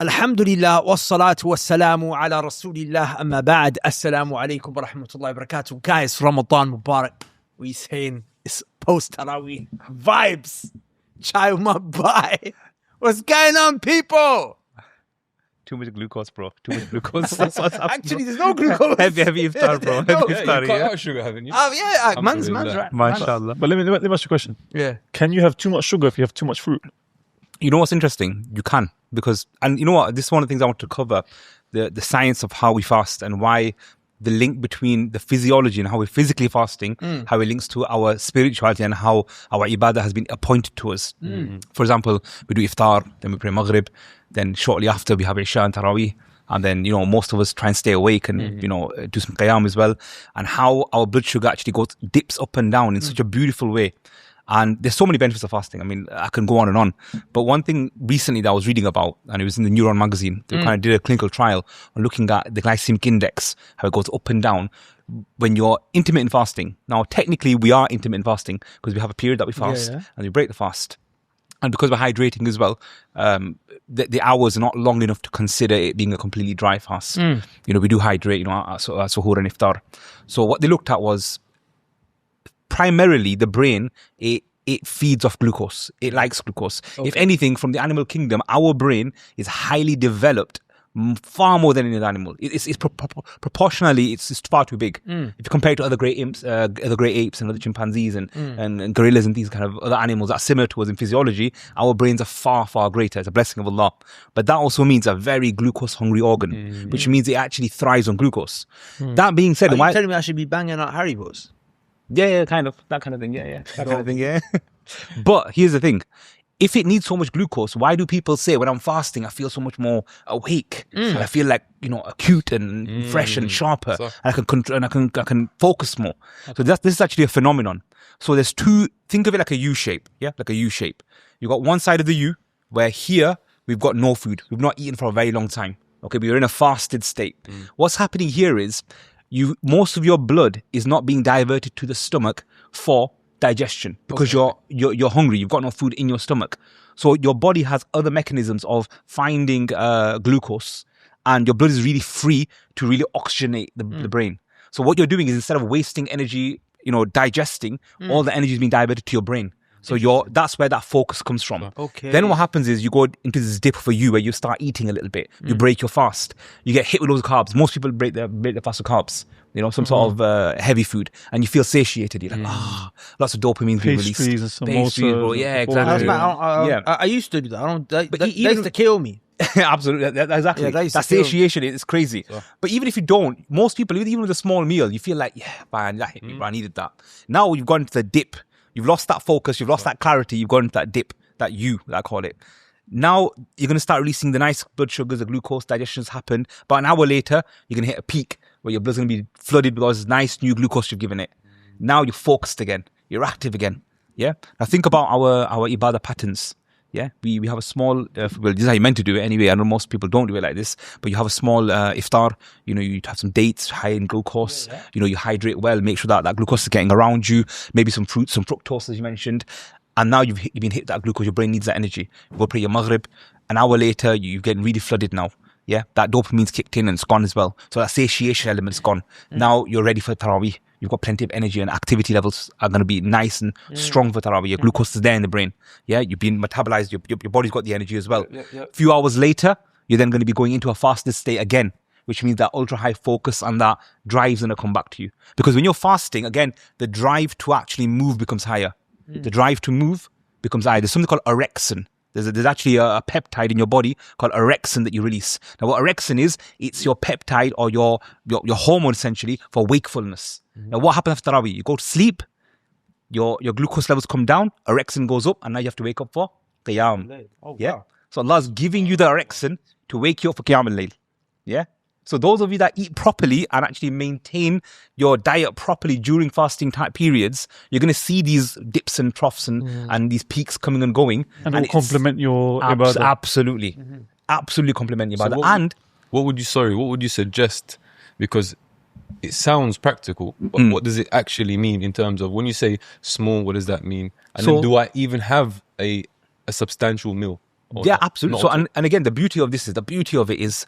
Alhamdulillah, wassalatu wassalamu ala rasulillah, amma ba'd. Assalamu alaikum wa rahmatullahi wa barakatuh. Guys, Ramadan Mubarak. We saying it's post-Tarawih vibes. Chai bye. What's going on, people? Too much glucose, bro. Too much glucose. That's what's happening. Actually, there's no glucose. Heavy iftar, bro. No. Heavy iftar, You cut out sugar, haven't you? Oh, yeah, man's right. MashaAllah. But let me ask you a question. Yeah. Can you have too much sugar if you have too much fruit? You know what's interesting? You can. Because, and you know what? This is one of the things I want to cover. The science of how we fast and why the link between the physiology and how we're physically fasting, how it links to our spirituality and how our ibadah has been appointed to us. For example, we do iftar, then we pray maghrib, then shortly after we have Isha and Taraweeh. And then, you know, most of us try and stay awake and, you know, do some qiyam as well. And how our blood sugar actually dips up and down in such a beautiful way. And there's so many benefits of fasting. I mean, I can go on and on. But one thing recently that I was reading about, and it was in the Neuron magazine, they kind of did a clinical trial on looking at the glycemic index, how it goes up and down when you're intermittent fasting. Now, technically, we are intermittent fasting because we have a period that we fast and we break the fast. And because we're hydrating as well, the hours are not long enough to consider it being a completely dry fast. You know, we do hydrate, you know, at suhoor and iftar. So what they looked at was primarily the brain, it feeds off glucose. It likes glucose. Okay. If anything, from the animal kingdom, our brain is highly developed, far more than any other animal. It's proportionally, it's far too big. If you compare it to other great apes and other chimpanzees and gorillas and these kind of other animals that are similar to us in physiology, our brains are far, far greater. It's a blessing of Allah. But that also means a very glucose-hungry organ, which means it actually thrives on glucose. That being said, Are you telling me I should be banging out Haribos? Yeah, kind of. That kind of thing, yeah. But here's the thing. If it needs so much glucose, why do people say when I'm fasting, I feel so much more awake? And I feel like, you know, acute and fresh and sharper. And I can focus more. So this is actually a phenomenon. So there's think of it like a U shape. Yeah, like a U shape. You've got one side of the U where here we've got no food. We've not eaten for a very long time. Okay, but you're in a fasted state. What's happening here is most of your blood is not being diverted to the stomach for digestion because you're hungry. You've got no food in your stomach. So your body has other mechanisms of finding glucose, and your blood is really free to really oxygenate the brain. So what you're doing is instead of wasting energy, you know, digesting, all the energy is being diverted to your brain. So that's where that focus comes from. Okay. Then what happens is you go into this dip for you where you start eating a little bit. You break your fast. You get hit with those carbs. Most people break their fast with carbs. You know, some sort of heavy food, and you feel satiated. You're like, lots of dopamine being released. Pastries, bro. Yeah, exactly. I used to do that. That used to kill me. Absolutely, exactly. Yeah, that satiation is crazy. So. But even if you don't, most people, even with a small meal, you feel like, yeah, man, that hit me, bro, I needed that. Now you've gone into the dip. You've lost that focus. You've lost that clarity. You've gone into that dip, that I call it. Now you're going to start releasing the nice blood sugars, the glucose, digestion's happened. But an hour later, you're going to hit a peak where your blood's going to be flooded with all this nice new glucose you've given it. Now you're focused again. You're active again. Yeah. Now think about our ibadah patterns. Yeah. We have a small, this is how you're meant to do it anyway. I know most people don't do it like this, but you have a small iftar. You know, you have some dates high in glucose. You know, you hydrate well, make sure that glucose is getting around you. Maybe some fruits, some fructose, as you mentioned. And now you've been hit that glucose. Your brain needs that energy. You go pray your maghrib. An hour later, you're getting really flooded now. Yeah, that dopamine's kicked in and it's gone as well. So that satiation element's gone. Now you're ready for Taraweeh. You've got plenty of energy and activity levels are going to be nice and strong for Taraweeh. Your glucose is there in the brain. Yeah, you've been metabolized. Your body's got the energy as well. A few hours later, you're then going to be going into a fasted state again, which means that ultra high focus and that drive's going to come back to you. Because when you're fasting, again, the drive to actually move becomes higher. The drive to move becomes higher. There's something called orexin. There's actually a peptide in your body called orexin that you release. Now, what orexin is, it's your peptide or your hormone essentially for wakefulness. Now, what happens after Taraweeh? You go to sleep, your glucose levels come down, orexin goes up, and now you have to wake up for qiyam. Wow. So Allah's giving you the orexin to wake you up for qiyam al-layl. Yeah. So those of you that eat properly and actually maintain your diet properly during fasting type periods, you're going to see these dips and troughs and these peaks coming and going. And it will complement your ibadah. Absolutely. Absolutely complement your ibadah. What would you suggest? Because it sounds practical, but what does it actually mean in terms of when you say small, what does that mean? And then do I even have a substantial meal? Or Yeah, not? absolutely. Not So, at all? and again, the beauty of it is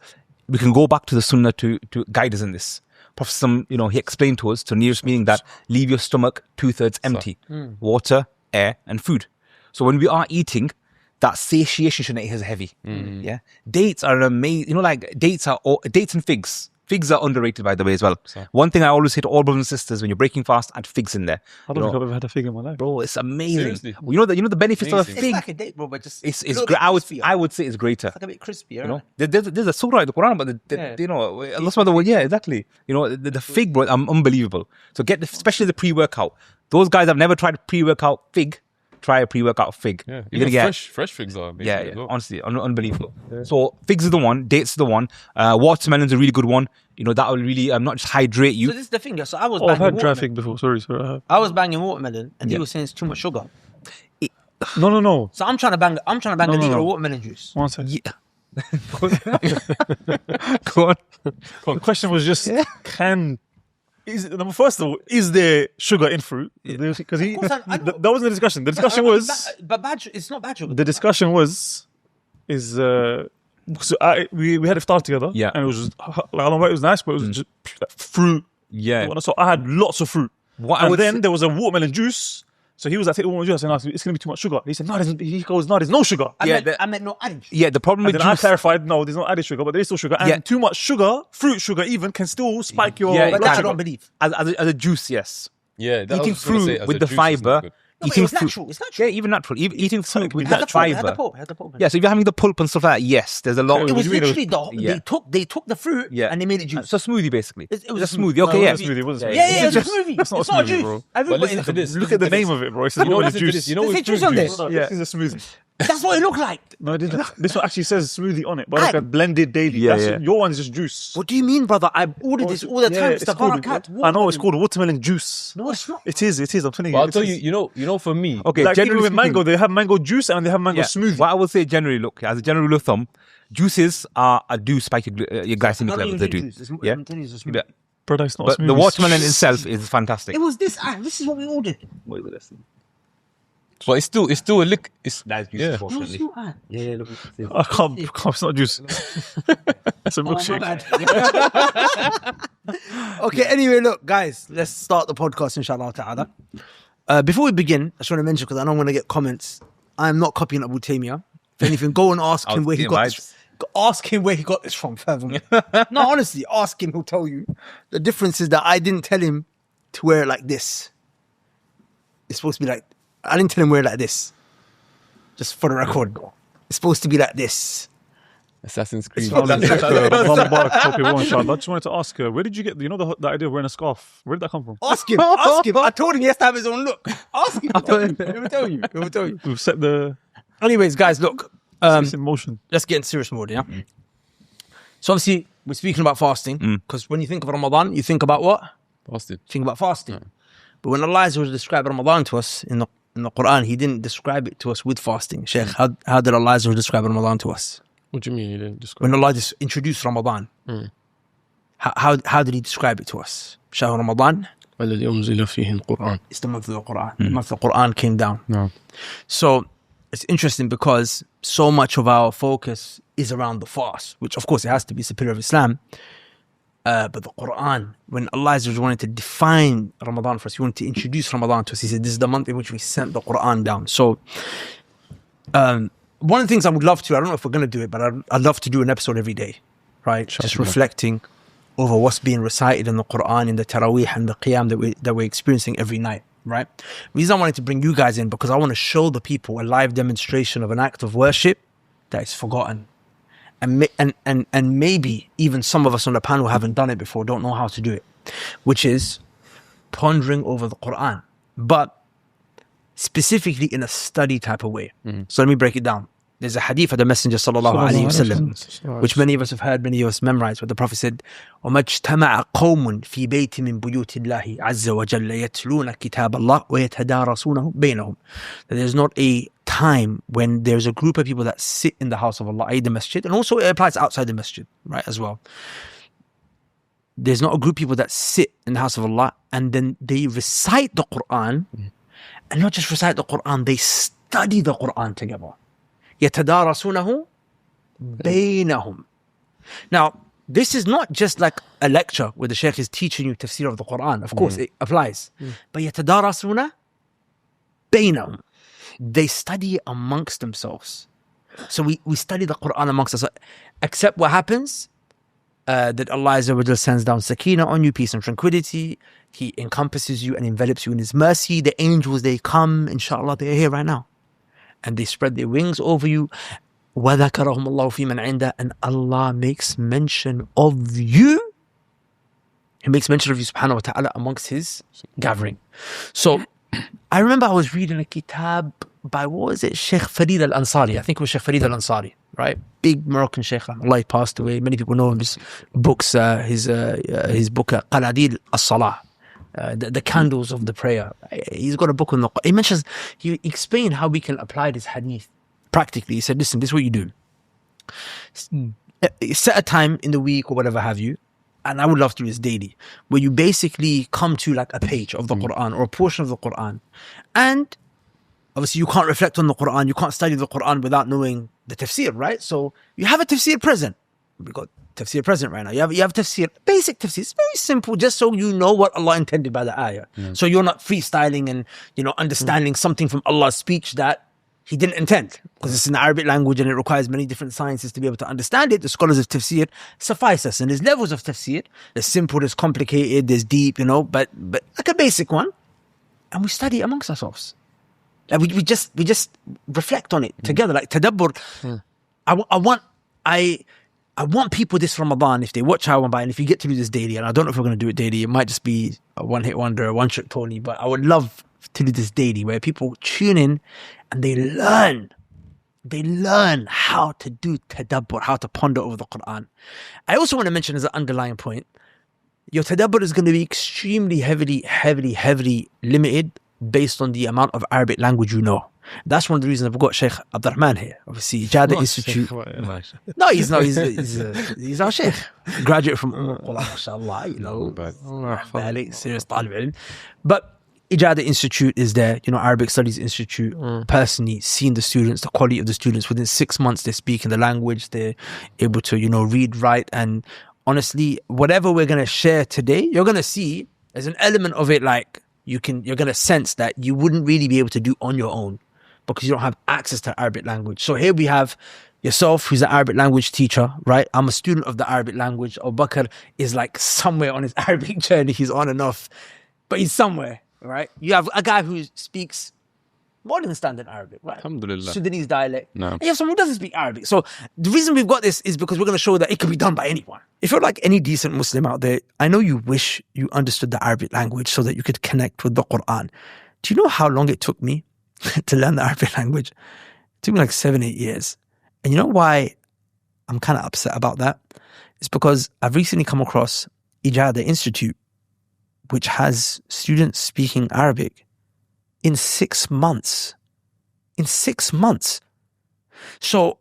we can go back to the sunnah to guide us in this. Prophet, he explained to us, to nearest meaning that leave your stomach 2/3 empty. Water, air, and food. So when we are eating, that satiation shouldn't hit us heavy. Yeah. Dates are amazing. Like dates and figs. Figs are underrated, by the way, as well. One thing I always say to all brothers and sisters, when you're breaking fast, add figs in there. I don't think I've ever had a fig in my life. Bro, it's amazing. Seriously? You know the benefits of a Amazing. It's fig. like a date, bro, but just It's a little great. bit crispier. I would say it's greater. It's like a bit crispier. You know, right? there's a surah in the Quran, but Allah subhanahu wa ta'ala, yeah, exactly. The fig, bro, unbelievable. So especially the pre-workout. Those guys have never tried a pre-workout fig. Try a pre-workout fig. Yeah, You're gonna get fresh figs are amazing. yeah, as well. honestly, unbelievable. So figs is the one, dates is the one, watermelon's a really good one. That will really not just hydrate you. So this is the thing. So I was Oh, I've banging had dry watermelon. fig before. Sorry, I have. I was banging watermelon, and he was saying it's too much sugar. No. So I'm trying to bang a No, liter no. of watermelon juice. One second. Yeah. Go on. The question was just, first of all, is there sugar in fruit? Because course I know. that wasn't the discussion. The discussion was, but it's not bad sugar. the discussion was, so we had iftar together. Yeah. And it was just, I don't know, it was nice, but it was just like fruit. Yeah. So I had lots of fruit. What I And would then say- there was a watermelon juice. So he was like, take the watermelon juice. I said, no, it's going to be too much sugar. He said, no, there's no sugar. I meant no added. Yeah, the problem And with then I juice. clarified, no, there's no added sugar, but there is still sugar. And Yeah. too much sugar, fruit sugar even, can still spike your Yeah, blood But that I sugar. don't believe. As a juice, yes. Yeah, that I Eating was gonna say, fruit as with a the juice isn't fiber. good. No, but eating it's fruit. natural. It's natural. Yeah, even natural. Eating fruit with It had that the pulp, it had fiber. the pulp. Yeah, so if you're having the pulp and stuff like that, yes, there's a lot. Yeah, It What was do you mean? literally Yeah. they took the fruit Yeah. and they made it juice. So smoothie, basically. It was It's a a smoothie. smoothie. Okay, No, yeah. it was a smoothie, it wasn't a Yeah, smoothie. yeah, it's It's a smoothie. It's not a It's not smoothie, juice. bro. Everybody But listen in to it. this. Look at the name of it, bro. It says You know watermelon what's into juice. this? You know Does it what's say juice fruit on there? juice? Yeah. This is a smoothie. That's what it looked like. No, it didn't. This one actually says smoothie on it, but like Aye. a blended daily. Yeah, That's yeah. Your one's just juice. What do you mean, brother? I ordered this all the Yeah, time. It's the called- Barakat. I know it's called watermelon juice. No, it's not. It is. I'm telling you. But I'll it tell is. you know, for me, Okay, Like even generally with mango, speaking, they have mango juice and they have mango yeah, smoothie. what I would say generally, look, as a general rule of thumb, juices do spike your glycemic Not levels. even They do. juice. It's- Yeah. I'm telling you, it's a smoothie. Yeah. Brother, it's not But smoothie. the watermelon itself is fantastic. It was this. This is what we ordered. but it's still a lick. It's That is juice, yeah. No, unfortunately. it's not. Yeah, look. I can't. It's not juice. It's a Oh, my milkshake. bad. Okay, anyway, look, guys, let's start the podcast, inshallah ta'ala. Before we begin, I just want to mention, because I know I'm going to get comments, I'm not copying Abu Taymiyyah. If anything, go and ask him where he got this. Ask him where he got this from, furthermore. No, honestly, ask him, he'll tell you. The difference is that I didn't tell him to wear it like this. It's supposed to be like, I didn't tell him wear it like this. Just for the record. It's supposed to be like this. Assassin's Creed. I just wanted to ask her, where did you get the idea of wearing a scarf? Where did that come from? Ask him. Ask him. I told him he has to have his own look. Ask him. He will tell you. He will tell you. We've set the Anyways, guys, look. it's in motion. Let's get in serious mode, yeah? So obviously, we're speaking about fasting, because when you think of Ramadan, you think about what? Fasted. Think about fasting. But when Allah was describing Ramadan to us in the Quran, He didn't describe it to us with fasting. Sheikh, how did Allah describe Ramadan to us? What do you mean you didn't describe? When Allah introduced Ramadan, how did He describe it to us? Shahr Ramadan, الذي أنزل فيه القرآن. it's the month of the Quran. The month of the Quran came down. No. So it's interesting because so much of our focus is around the fast, which of course it has to be, it's a pillar of Islam. But the Quran, when Allah wanted to define Ramadan for us, He wanted to introduce Ramadan to us. He said, this is the month in which we sent the Quran down. So one of the things I would love to, I don't know if we're going to do it, but I'd love to do an episode every day, right? Just reflecting over what's being recited in the Quran, in the Taraweeh and the Qiyam that we're experiencing every night, right? The reason I wanted to bring you guys in, because I want to show the people a live demonstration of an act of worship that is forgotten. And maybe even some of us on the panel haven't done it before, don't know how to do it, which is pondering over the Quran, but specifically in a study type of way. So let me break it down. There's a hadith of the Messenger sallallahu alaihi wasallam, which many of us have heard, many of us memorized, where the Prophet said, وَمَا اجْتَمَعَ قَوْمٌ فِي بَيْتٍ مِّن بُيُوتِ اللَّهِ عَزَّ وَجَلَّ يَتْلُونَ كِتَابَ اللَّهِ وَيَتَدَارَسُونَهُ بَيْنَهُم. That there's not a time when there's a group of people that sit in the house of Allah, i.e. the masjid, and also it applies outside the masjid, right, as well. There's not a group of people that sit in the house of Allah and then they recite the Quran, and not just recite the Quran, they study the Quran together. يَتَدَارَسُونَهُ بَيْنَهُم. Now, this is not just like a lecture where the Shaykh is teaching you tafsir of the Quran. Of course, it applies. But يَتَدَارَسُونَ بَيْنَهُم. They study amongst themselves. So we study the Quran amongst us. Except what happens? That Allah Azza wa Jal sends down sakina on you, peace and tranquility. He encompasses you and envelops you in His mercy. The angels, they come, inshallah, they're here right now. And they spread their wings over you. وَذَكَرَهُمُ اللَّهُ فِي مَنْ عِنْدَهُ. And Allah makes mention of you. He makes mention of you, subhanahu wa ta'ala, amongst His gathering. So, I remember I was reading a kitab by, what was it? Sheikh Farid al-Ansari. I think it was Sheikh Farid al-Ansari, right? Big Moroccan Sheikh. Allah, he passed away. Many people know his books, his book, Qaladil al-Salah. The candles of the prayer. He's got a book on the. He explained how we can apply this hadith practically. He said, listen, this is what you do. Set a time in the week or whatever have you, and I would love to do this daily, where you basically come to like a page of the Quran or a portion of the Quran, and obviously you can't reflect on the Quran, you can't study the Quran without knowing the tafsir, right? So you have a tafsir present. We've got tafsir present right now. You have tafsir, basic tafsir. It's very simple, just so you know what Allah intended by the ayah. So you're not freestyling and understanding something from Allah's speech that He didn't intend, because it's in the Arabic language and it requires many different sciences to be able to understand it. The scholars of tafsir suffice us, and there's levels of tafsir. There's simple, there's complicated, there's deep, but like a basic one, and we study it amongst ourselves. Like we just reflect on it together, like tadabbur. I want people this Ramadan, if they watch our one by, and if you get to do this daily, and I don't know if we're going to do it daily, it might just be a one-hit wonder, a one-trick Tony, but I would love to do this daily, where people tune in and they learn how to do tadabbur, how to ponder over the Quran. I also want to mention as an underlying point, your tadabbur is going to be extremely heavily limited based on the amount of Arabic language you know. That's one of the reasons I've got Sheikh Abdur-Rahman here. Obviously, Jada Institute. No, he's not. He's our Sheikh. Graduate from mashallah, serious talib ilm. But Ijada Institute is there, Arabic Studies Institute. Personally, seeing the students, the quality of the students, within 6 months they're speaking the language, they're able to, read, write, and honestly, whatever we're going to share today, you're going to see there's an element of it like you're going to sense that you wouldn't really be able to do on your own because you don't have access to Arabic language. So here we have yourself, who's an Arabic language teacher, right? I'm a student of the Arabic language. Bakr is like somewhere on his Arabic journey. He's on and off, but he's somewhere, right? You have a guy who speaks modern standard Arabic, right? Alhamdulillah. Sudanese dialect. No. And you have someone who doesn't speak Arabic. So the reason we've got this is because we're going to show that it can be done by anyone. If you're like any decent Muslim out there, I know you wish you understood the Arabic language so that you could connect with the Quran. Do you know how long it took me to learn the Arabic language? It took me like 7-8 years. And you know why I'm kind of upset about that? It's because I've recently come across Ijada Institute, which has students speaking Arabic in 6 months. In 6 months. So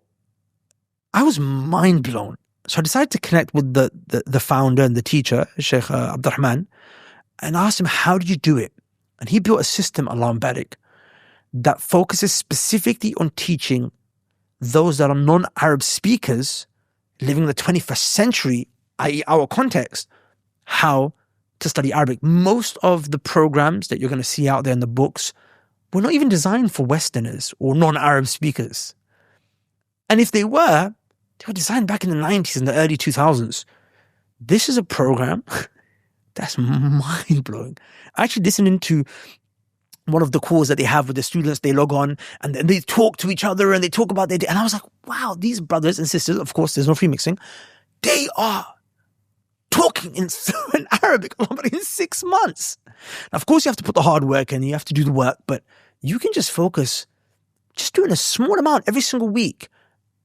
I was mind blown. So I decided to connect with the founder and the teacher, Sheikh Abdur-Rahman, and I asked him, how did you do it? And he built a system, Allah Barik, that focuses specifically on teaching those that are non-Arab speakers living in the 21st century, i.e. our context, how to study Arabic. Most of the programs that you're going to see out there in the books were not even designed for Westerners or non-Arab speakers. And if they were designed back in the 90s and the early 2000s. This is a program that's mind-blowing. I actually listened to one of the calls that they have with the students. They log on and they talk to each other and they talk about their day. And I was like, wow, these brothers and sisters, of course, there's no free mixing. They are talking in fluent Arabic in 6 months. Now, of course, you have to put the hard work and you have to do the work, but you can just focus, just doing a small amount every single week.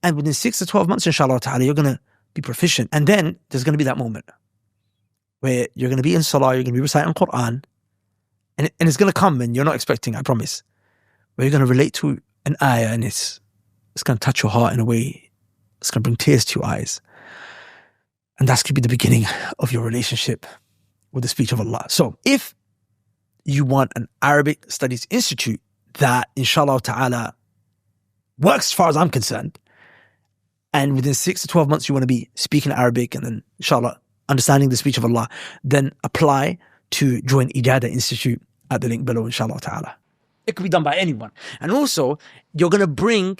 And within 6 to 12 months, inshallah ta'ala, you're going to be proficient. And then there's going to be that moment where you're going to be in salah, you're going to be reciting Quran, and it's going to come and you're not expecting, I promise, where you're going to relate to an ayah and it's going to touch your heart in a way, it's going to bring tears to your eyes. And that's going to be the beginning of your relationship with the speech of Allah. So if you want an Arabic Studies Institute that, inshallah ta'ala, works as far as I'm concerned. And within 6 to 12 months, you want to be speaking Arabic and then, inshallah, understanding the speech of Allah, then apply to join Ijada Institute at the link below, inshallah ta'ala. It could be done by anyone. And also, you're going to bring,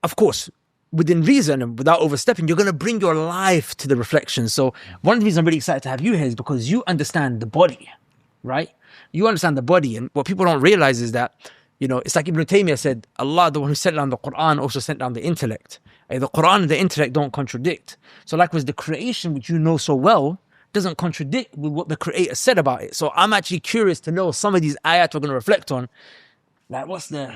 of course, within reason and without overstepping, you're going to bring your life to the reflection. So one of the reasons I'm really excited to have you here is because you understand the body, right? You understand the body. And what people don't realize is that, you know, it's like Ibn Taymiyyah said, Allah, the one who sent down the Quran, also sent down the intellect. The Quran and the intellect don't contradict. So likewise, the creation, which you know so well, doesn't contradict with what the Creator said about it. So I'm actually curious to know some of these ayat we're going to reflect on. Like, what's the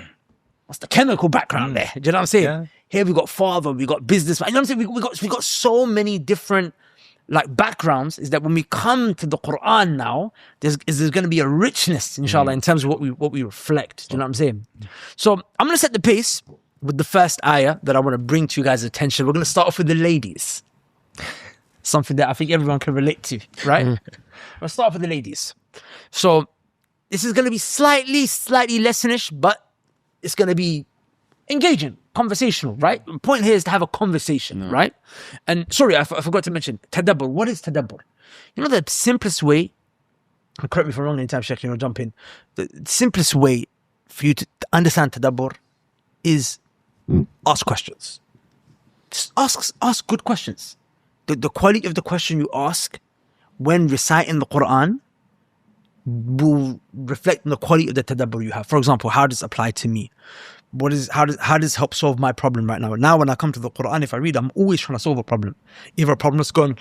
chemical background there? Do you know what I'm saying? Yeah. Here we got father, we got business. You know what I'm saying? We got so many different like backgrounds. Is that when we come to the Quran now, there's going to be a richness, inshallah, in terms of what we reflect. Do you know what I'm saying? So I'm going to set the pace with the first ayah that I want to bring to you guys' attention. We're going to start off with the ladies. Something that I think everyone can relate to, right? We'll start off with the ladies. So this is going to be slightly lessonish, but it's going to be engaging, conversational, right? The point here is to have a conversation, right? And sorry, I forgot to mention Tadabbur. What is Tadabbur? You know, the simplest way, correct me if I'm wrong anytime, Sheikh, you know, jump in. The simplest way for you to understand Tadabbur is ask questions. Just ask good questions. The quality of the question you ask when reciting the Quran will reflect on the quality of the tadabbur you have. For example, how does it apply to me? How does it help solve my problem right now? Now when I come to the Quran, if I read, I'm always trying to solve a problem. Either a problem that's gone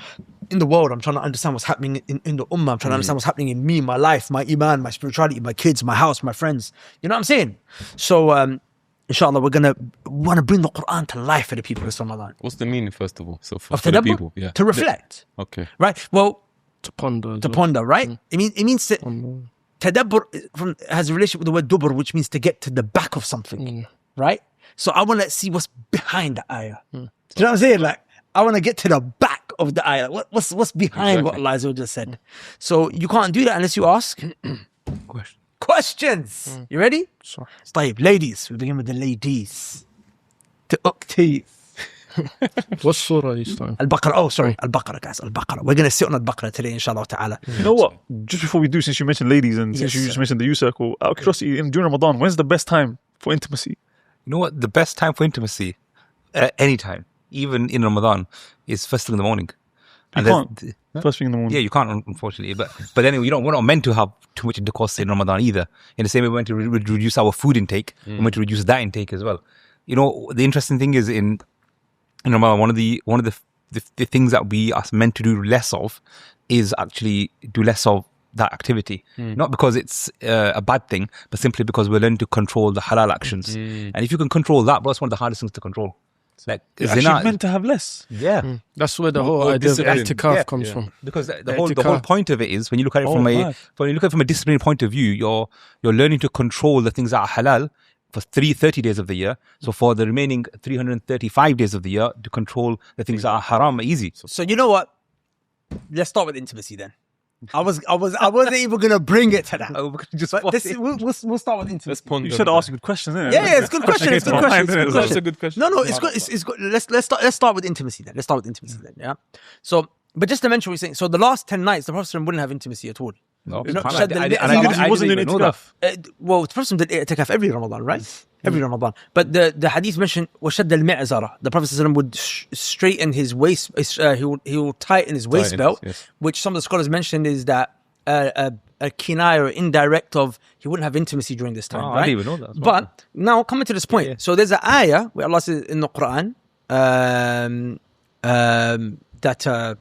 in the world, I'm trying to understand what's happening in the ummah, I'm trying to understand what's happening in me, my life, my iman, my spirituality, my kids, my house, my friends. You know what I'm saying? So inshallah, we're gonna want to bring the Quran to life for the people this Ramadan. What's the meaning, first of all? So for Of the tadabbur? people, yeah. To reflect. Okay. Right? Well, To ponder. to ponder, right? It means that tadabbur has a relationship with the word dubur, which means to get to the back of something, right? So I want to see what's behind the ayah. Do you know what I'm saying? Like, I want to get to the back of the ayah. What's behind what Allah Azza wa Jalla said? So you can't do that unless you ask questions. You ready? Sure. طيب, ladies. We begin with the ladies. To ukti. What surah this time? Al-Baqarah. Oh, sorry. Al-Baqarah, guys. Al-Baqarah. We're going to sit on Al-Baqarah today, inshallah ta'ala. You know what? Just before we do, since you mentioned ladies and since Yes, you just sir. mentioned the U circle, out of curiosity, during Ramadan, when's the best time for intimacy? You know what? The best time for intimacy, anytime, even in Ramadan, is first thing in the morning. You can't. First thing in the morning. Yeah, you can't, unfortunately. But anyway, we're not meant to have too much intercourse in Ramadan either. In the same way, we're meant to reduce our food intake. We're meant to reduce that intake as well. You know, the interesting thing is in Ramadan, one of the things that we are meant to do less of is actually do less of that activity. Not because it's a bad thing, but simply because we're learning to control the halal actions. And if you can control that, bro, it's one of the hardest things to control. Like, You're zina, actually meant to have less. yeah. That's where the whole idea of discipline. i'tikaf comes from. Because the whole point of it is when you look at it from a disciplinary point of view, you're learning to control the things that are halal for 330 days of the year. So for the remaining 335 days of the year, to control the things that are haram are easy. So you know what? Let's start with intimacy then. I wasn't even gonna bring it to that. But we'll start with intimacy. Let's ponder. You should ask good questions, innit? Yeah, it's a good question. It's a good question. It's a good That's question. a good question. No, it's good. It's good. Let's start with intimacy then. Yeah. So, but just to mention what you're saying. So the last 10 nights, the Prophet wouldn't have intimacy at all. No, You know, subhanallah, Shad I al-Mi'zar. He wasn't in didn't even know itikaf. Well, the Prophet did i'tikaf every Ramadan, right? Every Ramadan. But the hadith mentioned وَشَدَّ الْمِعْزَرَ. The Prophet ﷺ would straighten his waist, he will tighten his waist belt, yes. which some of the scholars mentioned is that a kinaya or indirect of he wouldn't have intimacy during this time, right? I didn't even know that as well. But now coming to this point, so there's an ayah where Allah says in the Quran that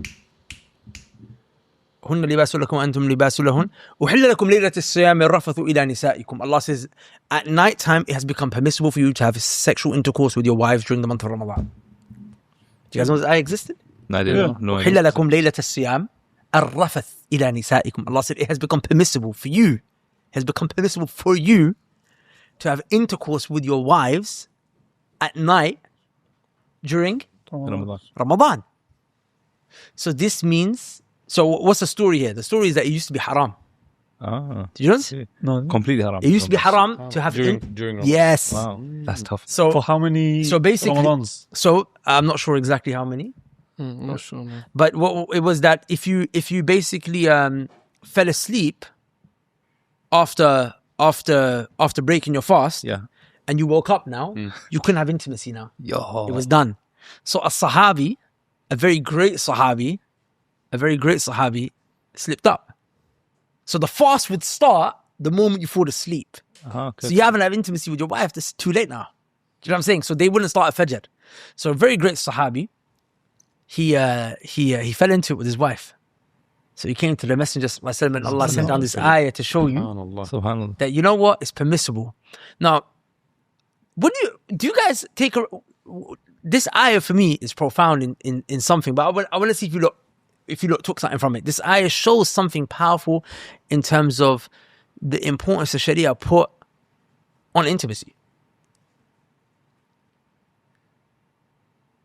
هن لباس لكم وأنتم لباس لهن أحل لكم ليلة الصيام الرفث إلى نسائكم. Allah says at night time it has become permissible for you to have sexual intercourse with your wives during the month of Ramadan. Do you guys know this ayah existed? No, I didn't know. أحل لكم ليلة الصيام الرفث إلى نسائكم. Allah said it has become permissible for you, to have intercourse with your wives at night during Ramadan. So this means, so what's the story here? The story is that it used to be haram. Ah, Do you know this? No. completely haram. It used to be haram to have during Ramadan. Yes. Wow, that's tough. So For how many So basically- Ramadans? So I'm not sure exactly how many, Not sure, man. but what it was that if you basically fell asleep after breaking your fast, Yeah. and you woke up now, you couldn't have intimacy now. Yo. It was done. So a Sahabi, a very great Sahabi, slipped up. So the fast would start the moment you fall asleep. Okay. So you haven't had intimacy with your wife. This is too late now. Do you know what I'm saying? So they wouldn't start at Fajr. So a very great Sahabi, he fell into it with his wife. So he came to the Messenger ﷺ, and Allah sent down this ayah to show you Subhanallah. Subhanallah. that, you know what, it's permissible. Now, do you guys take this ayah for me is profound in something, but I want to see if you took something from it. This ayah shows something powerful in terms of the importance of Sharia put on intimacy.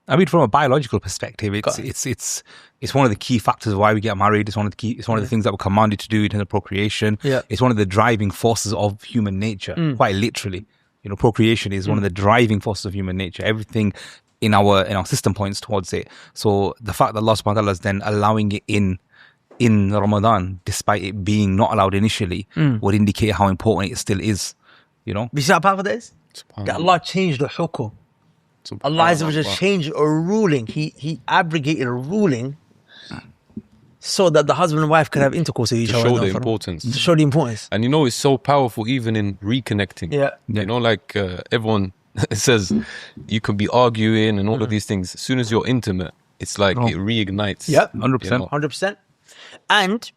I mean, from a biological perspective, it's one of the key factors of why we get married. It's one of the things that we're commanded to do in terms of procreation. Yeah. It's one of the driving forces of human nature, quite literally. You know, procreation is one of the driving forces of human nature. Everything in our system points towards it. So the fact that Allah subhanahu wa ta'ala is then allowing it in Ramadan, despite it being not allowed initially, would indicate how important it still is. You know? You see how powerful that is? Subhanallah. That Allah changed the hukum. Allah Azza wa Jalla changed a ruling. He abrogated a ruling so that the husband and wife could have intercourse with each To other. show the importance. To show the importance. And you know, it's so powerful even in reconnecting. Yeah. You know, like everyone says you can be arguing and all of these things. As soon as you're intimate, it's like it reignites. Yep. 100%. You know? 100%. And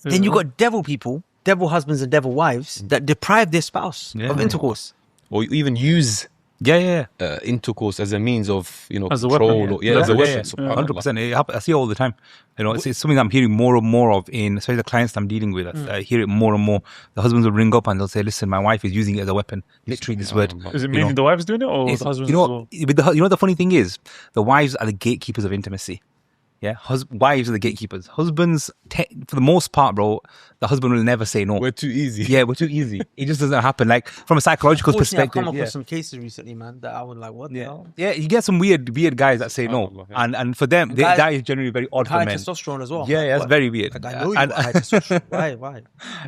then you got devil people, devil husbands and devil wives that deprive their spouse of intercourse. Or you even use Yeah. intercourse as a means of, you know, As a control. weapon, Or, as a weapon. Yeah. Subhanallah. 100%. I see it all the time. You know, it's something that I'm hearing more and more of especially the clients I'm dealing with. I hear it more and more. The husbands will ring up and they'll say, "Listen, my wife is using it as a weapon." Literally, this word. Is it mainly the wives doing it or the husbands You know, as well? you know the funny thing is, the wives are the gatekeepers of intimacy. Yeah, wives are the gatekeepers. Husbands, for the most part, bro, the husband will never say no. We're too easy. Yeah, we're too easy. It just doesn't happen. Like from a psychological Unfortunately, I've perspective. come Yeah. across some cases recently, man, that I was like, what the hell? Yeah, you get some weird guys that say no, Subhanallah, yeah. and for them, Guys- that is generally very odd for High men. testosterone as well. Yeah, Like, that's what? very weird. Like, I know you And- got high testosterone. Why?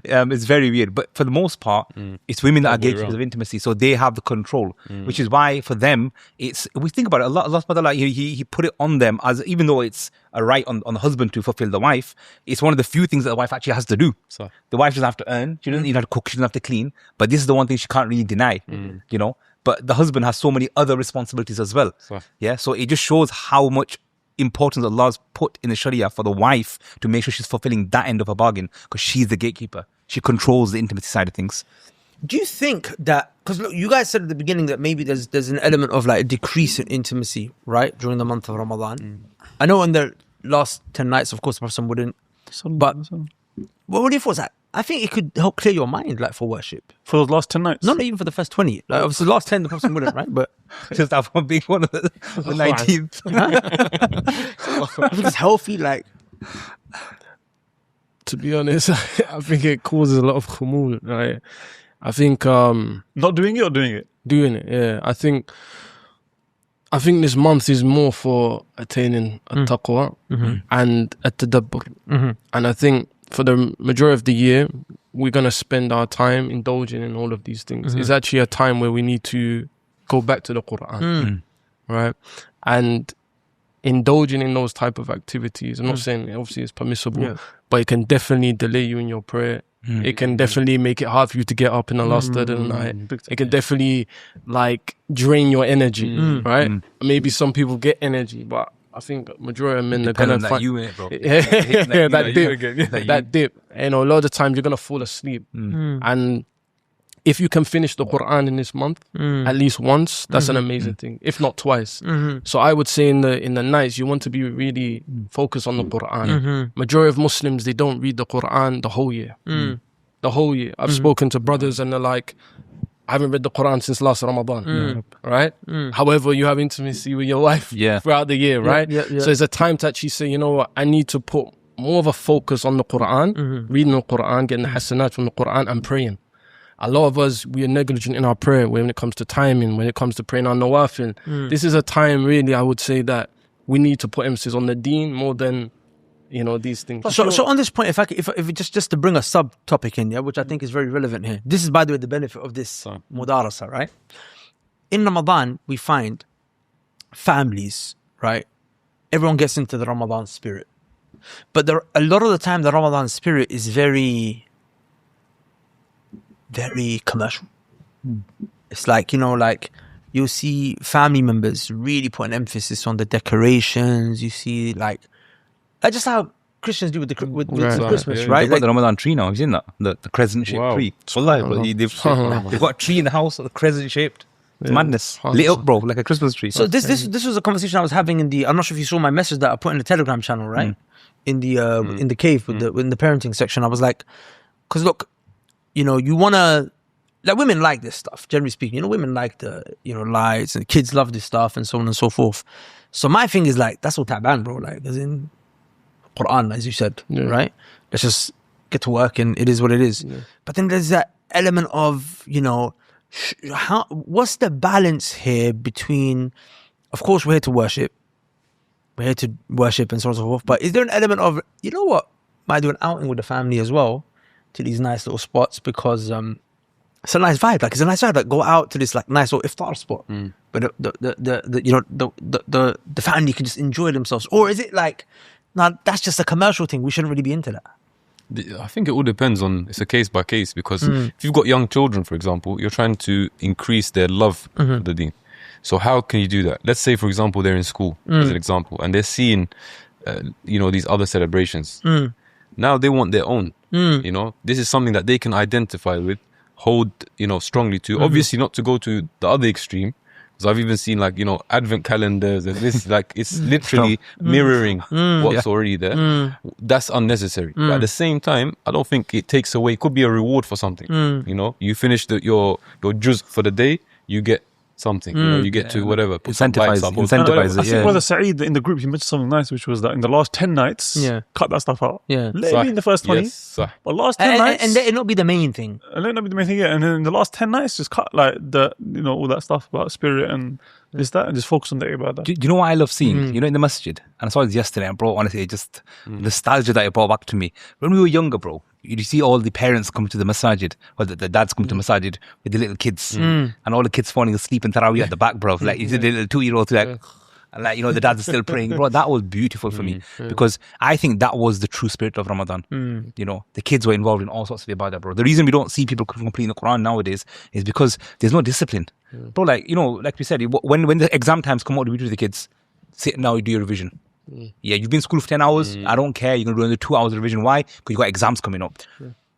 It's very weird, but for the most part, it's women that are Other way gatekeepers around. of intimacy, so they have the control, which is why for them, we think about it. Allah subhanahu wa ta'ala, he put it on them as, even though it's a right on the husband to fulfill the wife, it's one of the few things that the wife actually has to do. So- The wife doesn't have to earn, she doesn't even have to cook, she doesn't have to clean, but this is the one thing she can't really deny, you know. But the husband has so many other responsibilities as well. So- Yeah, so it just shows how much importance Allah's put in the Sharia for the wife to make sure she's fulfilling that end of her bargain, because she's the gatekeeper. She controls the intimacy side of things. Do you think that, because look, you guys said at the beginning that maybe there's an element of like a decrease in intimacy, right, during the month of Ramadan? I know in the last 10 nights, of course, the person wouldn't. But what are your thoughts? I think it could help clear your mind, like, for worship. For those last 10 nights? Not even for the first 20. Like, obviously, the last 10, the person wouldn't, right? But Just have one big one of the 19th. I think it's healthy, like, To be honest, I think it causes a lot of khumul. Right? I think Not doing it or doing it? doing it. Yeah, I think this month is more for attaining a taqwa and a tadabbur. And I think for the majority of the year, we're gonna spend our time indulging in all of these things. It's actually a time where we need to go back to the Quran, right? And indulging in those type of activities. I'm not saying obviously it's permissible, but it can definitely delay you in your prayer. It can definitely make it hard for you to get up in the last third of the night. It can definitely like drain your energy, right? Maybe some people get energy, but I think majority of men are Depend gonna on that find you in it, bro. that that dip. You know, a lot of the times you're gonna fall asleep, and if you can finish the Quran in this month at least once, that's an amazing thing. If not twice. So I would say in the nights you want to be really focused on the Quran. Majority of Muslims, they don't read the Quran the whole year. The whole year. I've spoken to brothers and they're like, I haven't read the Quran since last Ramadan, right? However, you have intimacy with your wife throughout the year, right? yeah. So it's a time to actually say, you know what, I need to put more of a focus on the Quran, reading the Quran, getting the hasanat from the Quran, and praying. A lot of us, we are negligent in our prayer when it comes to timing, when it comes to praying our nawafil. This is a time, really, I would say that we need to put emphasis on the deen more than, these things. So on this point, if just to bring a subtopic in, which I think is very relevant here. This is, by the way, the benefit of this mudarasa, right? In Ramadan, we find families, right? Everyone gets into the Ramadan spirit. But a lot of the time, the Ramadan spirit is very, very commercial. It's like, you'll see family members really putting emphasis on the decorations. You see, like just how Christians do with Christmas, right? They've got the Ramadan tree now. Have you seen that? The crescent-shaped tree. Wallahi, they've got a tree in the house, the crescent-shaped. It's madness. Lit up, bro, like a Christmas tree. So this was a conversation I was having I'm not sure if you saw my message that I put in the Telegram channel, right? In the cave in the parenting section. I was like, because look, you want to, like, women like this stuff, generally speaking. Women like the, lights, and kids love this stuff, and so on and so forth. So my thing is like, that's all taban, bro. Like, as in Quran, as you said, right? Let's just get to work, and it is what it is. Yeah. But then there's that element of, what's the balance here between, of course, we're here to worship. We're here to worship and so on and so forth. But is there an element of, might do an outing with the family as well to these nice little spots, because it's a nice vibe. Like, it's a nice vibe. Like, go out to this like nice little iftar spot, but the family can just enjoy themselves. Or is it like, no, that's just a commercial thing, we shouldn't really be into that? I think it all depends on, it's a case by case, because if you've got young children, for example, you're trying to increase their love for the deen. So how can you do that? Let's say, for example, they're in school, as an example, and they're seeing, these other celebrations. Now they want their own. This is something that they can identify with, hold, strongly to. Obviously, not to go to the other extreme. Because I've even seen, like, advent calendars and this, like, it's literally mirroring what's already there. That's unnecessary. But at the same time, I don't think it takes away. It could be a reward for something. You finish your juz for the day, you get something. You get to whatever. Incentivize it. I think Brother Saeed in the group, he mentioned something nice, which was that in the last 10 nights, cut that stuff out. Let it be in the first 20. But last 10 nights, and let it not be the main thing. And let it not be the main thing. And then in the last 10 nights, just cut like the all that stuff about spirit and this, that, and just focus on the ibadah. Do you know what I love seeing? In the masjid, and I saw this yesterday, and bro, honestly, just nostalgia that it brought back to me. When we were younger, bro, you see all the parents come to the masjid, or the dads come to the masjid with the little kids, and all the kids falling asleep in Taraweeh at the back, bro. Like, you see the little 2-year-olds, like, and like, the dads are still praying. Bro, that was beautiful for me, because I think that was the true spirit of Ramadan. The kids were involved in all sorts of ibadah, bro. The reason we don't see people completing the Quran nowadays is because there's no discipline. Bro, like, like we said, when the exam times come out, we do to the kids, sit now, you do your revision. You've been in school for 10 hours. I don't care. You're going to do another 2 hours of revision. Why? Because you got exams coming up.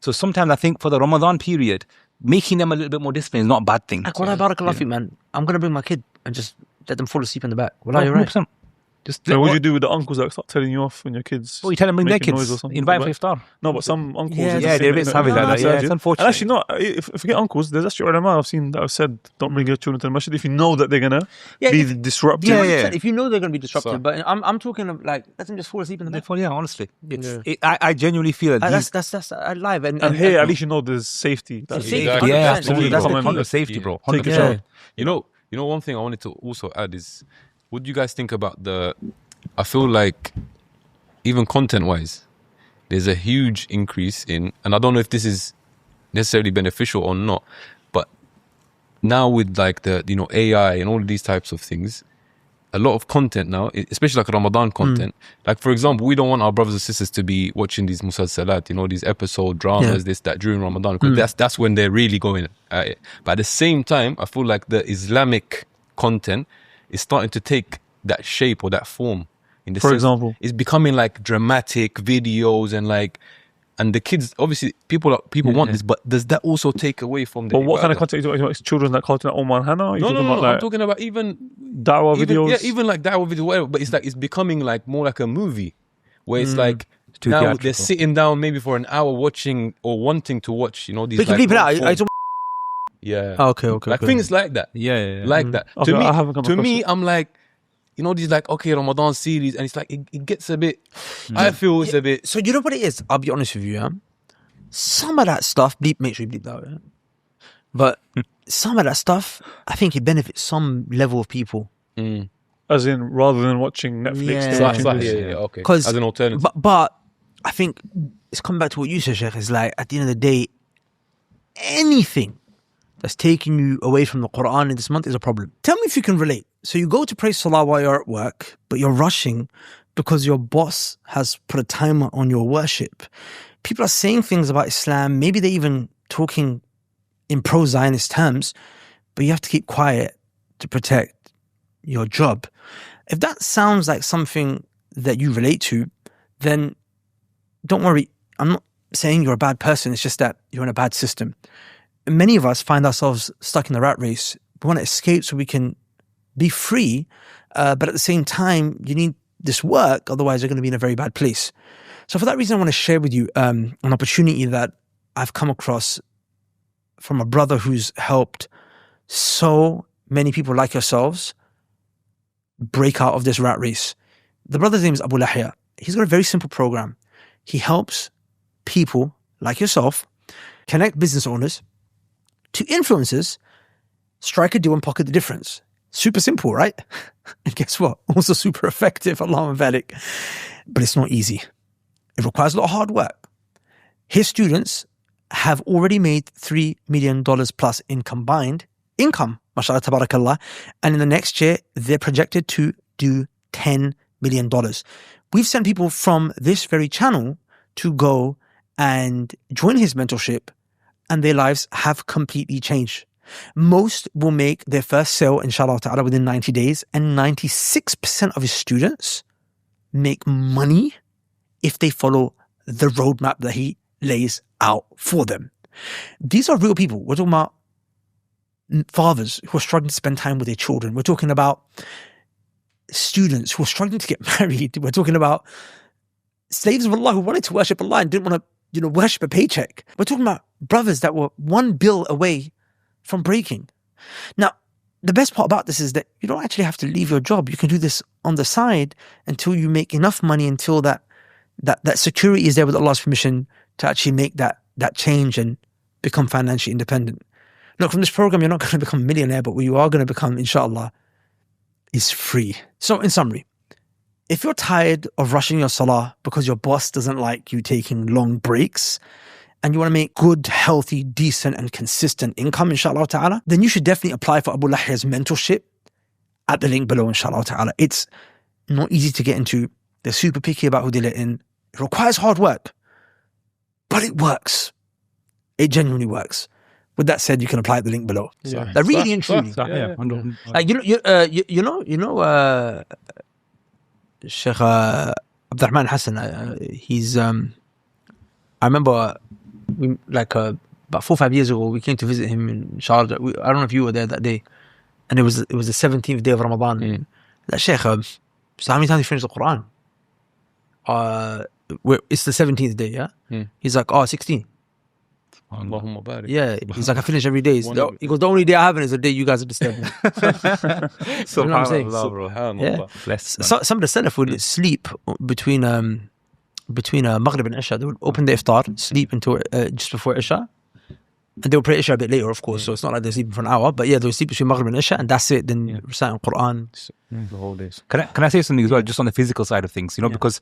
So sometimes I think for the Ramadan period, making them a little bit more disciplined is not a bad thing. Barakallah fi, man. I'm going to bring my kid and just let them fall asleep in the back. Well, you're right. So what do you do with the uncles that start telling you off when your kids? You tell them bring their kids. Invite them for iftar. No, but some uncles. They're a bit savage like that. Yeah, it's unfortunate. And actually, no. If you get uncles, there's actually ulama I've seen that have said, don't bring your children to the masjid if you know that they're gonna be disruptive. If you know they're gonna be disruptive, but I'm talking of, like, let them just fall asleep in the back. Yeah, honestly, I genuinely feel that that's live. And here, at least you know there's safety. Safety. Yeah, absolutely. That's the safety, bro. 100%. You know, one thing I wanted to also add is, what do you guys think about I feel like, even content-wise, there's a huge increase in, and I don't know if this is necessarily beneficial or not, but now with, like, the AI and all of these types of things, a lot of content now, especially like Ramadan content, like, for example, we don't want our brothers and sisters to be watching these musalsalat, these episode dramas, this, that, during Ramadan, because that's when they're really going at it. But at the same time, I feel like the Islamic content is starting to take that shape or that form. For example, it's becoming like dramatic videos and the kids, obviously people want this, but does that also take away from the? But what kind of content are you talking about? Children that content like Omar Hannah? No. I'm talking about even da'wah videos. Yeah, even like da'wah videos, whatever. But it's becoming like more like a movie, where it's like now they're sitting down maybe for an hour watching or wanting to watch, these. But you bleep it out. Yeah. Okay. Like things like that. Yeah. Like that. Okay, To me, I'm like, you know, these like, okay, Ramadan series, and it's like, it gets a bit, I feel it's a bit. So you know what it is? I'll be honest with you, yeah? Some of that stuff, make sure you bleep that out, yeah? But some of that stuff, I think it benefits some level of people. As in, rather than watching Netflix. Okay. As an alternative. But I think it's coming back to what you said, Sheikh. It's like, at the end of the day, anything that's taking you away from the Quran in this month is a problem. Tell me if you can relate. So you go to pray Salah while you're at work, but you're rushing because your boss has put a timer on your worship. People are saying things about Islam. Maybe they're even talking in pro-Zionist terms, but you have to keep quiet to protect your job. If that sounds like something that you relate to, then don't worry. I'm not saying you're a bad person. It's just that you're in a bad system. Many of us find ourselves stuck in the rat race. We want to escape so we can be free, but at the same time, you need this work. Otherwise, you're going to be in a very bad place. So for that reason, I want to share with you an opportunity that I've come across from a brother who's helped so many people like yourselves break out of this rat race. The brother's name is Abu Lahya. He's got a very simple program. He helps people like yourself connect business owners to influencers, strike a deal and pocket the difference. Super simple, right? And guess what? Also super effective, Allahumma barik. But it's not easy. It requires a lot of hard work. His students have already made $3 million plus in combined income, mashallah, tabarakallah. And in the next year, they're projected to do $10 million. We've sent people from this very channel to go and join his mentorship, and their lives have completely changed. Most will make their first sale, inshallah ta'ala, within 90 days, and 96% of his students make money if they follow the roadmap that he lays out for them. These are real people. We're talking about fathers who are struggling to spend time with their children. We're talking about students who are struggling to get married. We're talking about slaves of Allah who wanted to worship Allah and didn't want to, worship a paycheck. We're talking about brothers that were one bill away from breaking. Now, the best part about this is that you don't actually have to leave your job. You can do this on the side until you make enough money, until that security is there with Allah's permission to actually make that change and become financially independent. Look, from this program, you're not going to become a millionaire, but what you are going to become, inshallah, is free. So in summary, if you're tired of rushing your salah because your boss doesn't like you taking long breaks, and you want to make good, healthy, decent, and consistent income, inshallah ta'ala, then you should definitely apply for Abu Lahya's mentorship at the link below, inshallah ta'ala. It's not easy to get into. They're super picky about who they let in. It requires hard work, but it works. It genuinely works. With that said, you can apply at the link below. Yeah. Like, really and truly. Like, Sheikh Abdur-Rahman Hassan, he's, I remember about 4 or 5 years ago, we came to visit him in Sharjah. I don't know if you were there that day. And it was the 17th day of Ramadan. Like, Sheikh, so how many times you finished the Quran? It's the 17th day, yeah? He's like, 16. Allahumma barik. Yeah, he's like, I finish every day. He goes, the only day I haven't is the day you guys are disturbing. So you know what I'm saying? Subhanallah. Yeah. Some of the Salaf would sleep between Maghrib and Isha. They would open the iftar, sleep until just before Isha, and they would pray Isha a bit later, of course. So it's not like they're sleeping for an hour, but yeah, they would sleep between Maghrib and Isha, and that's it. Then reciting Quran the whole day. Can I say something as well, just on the physical side of things? Because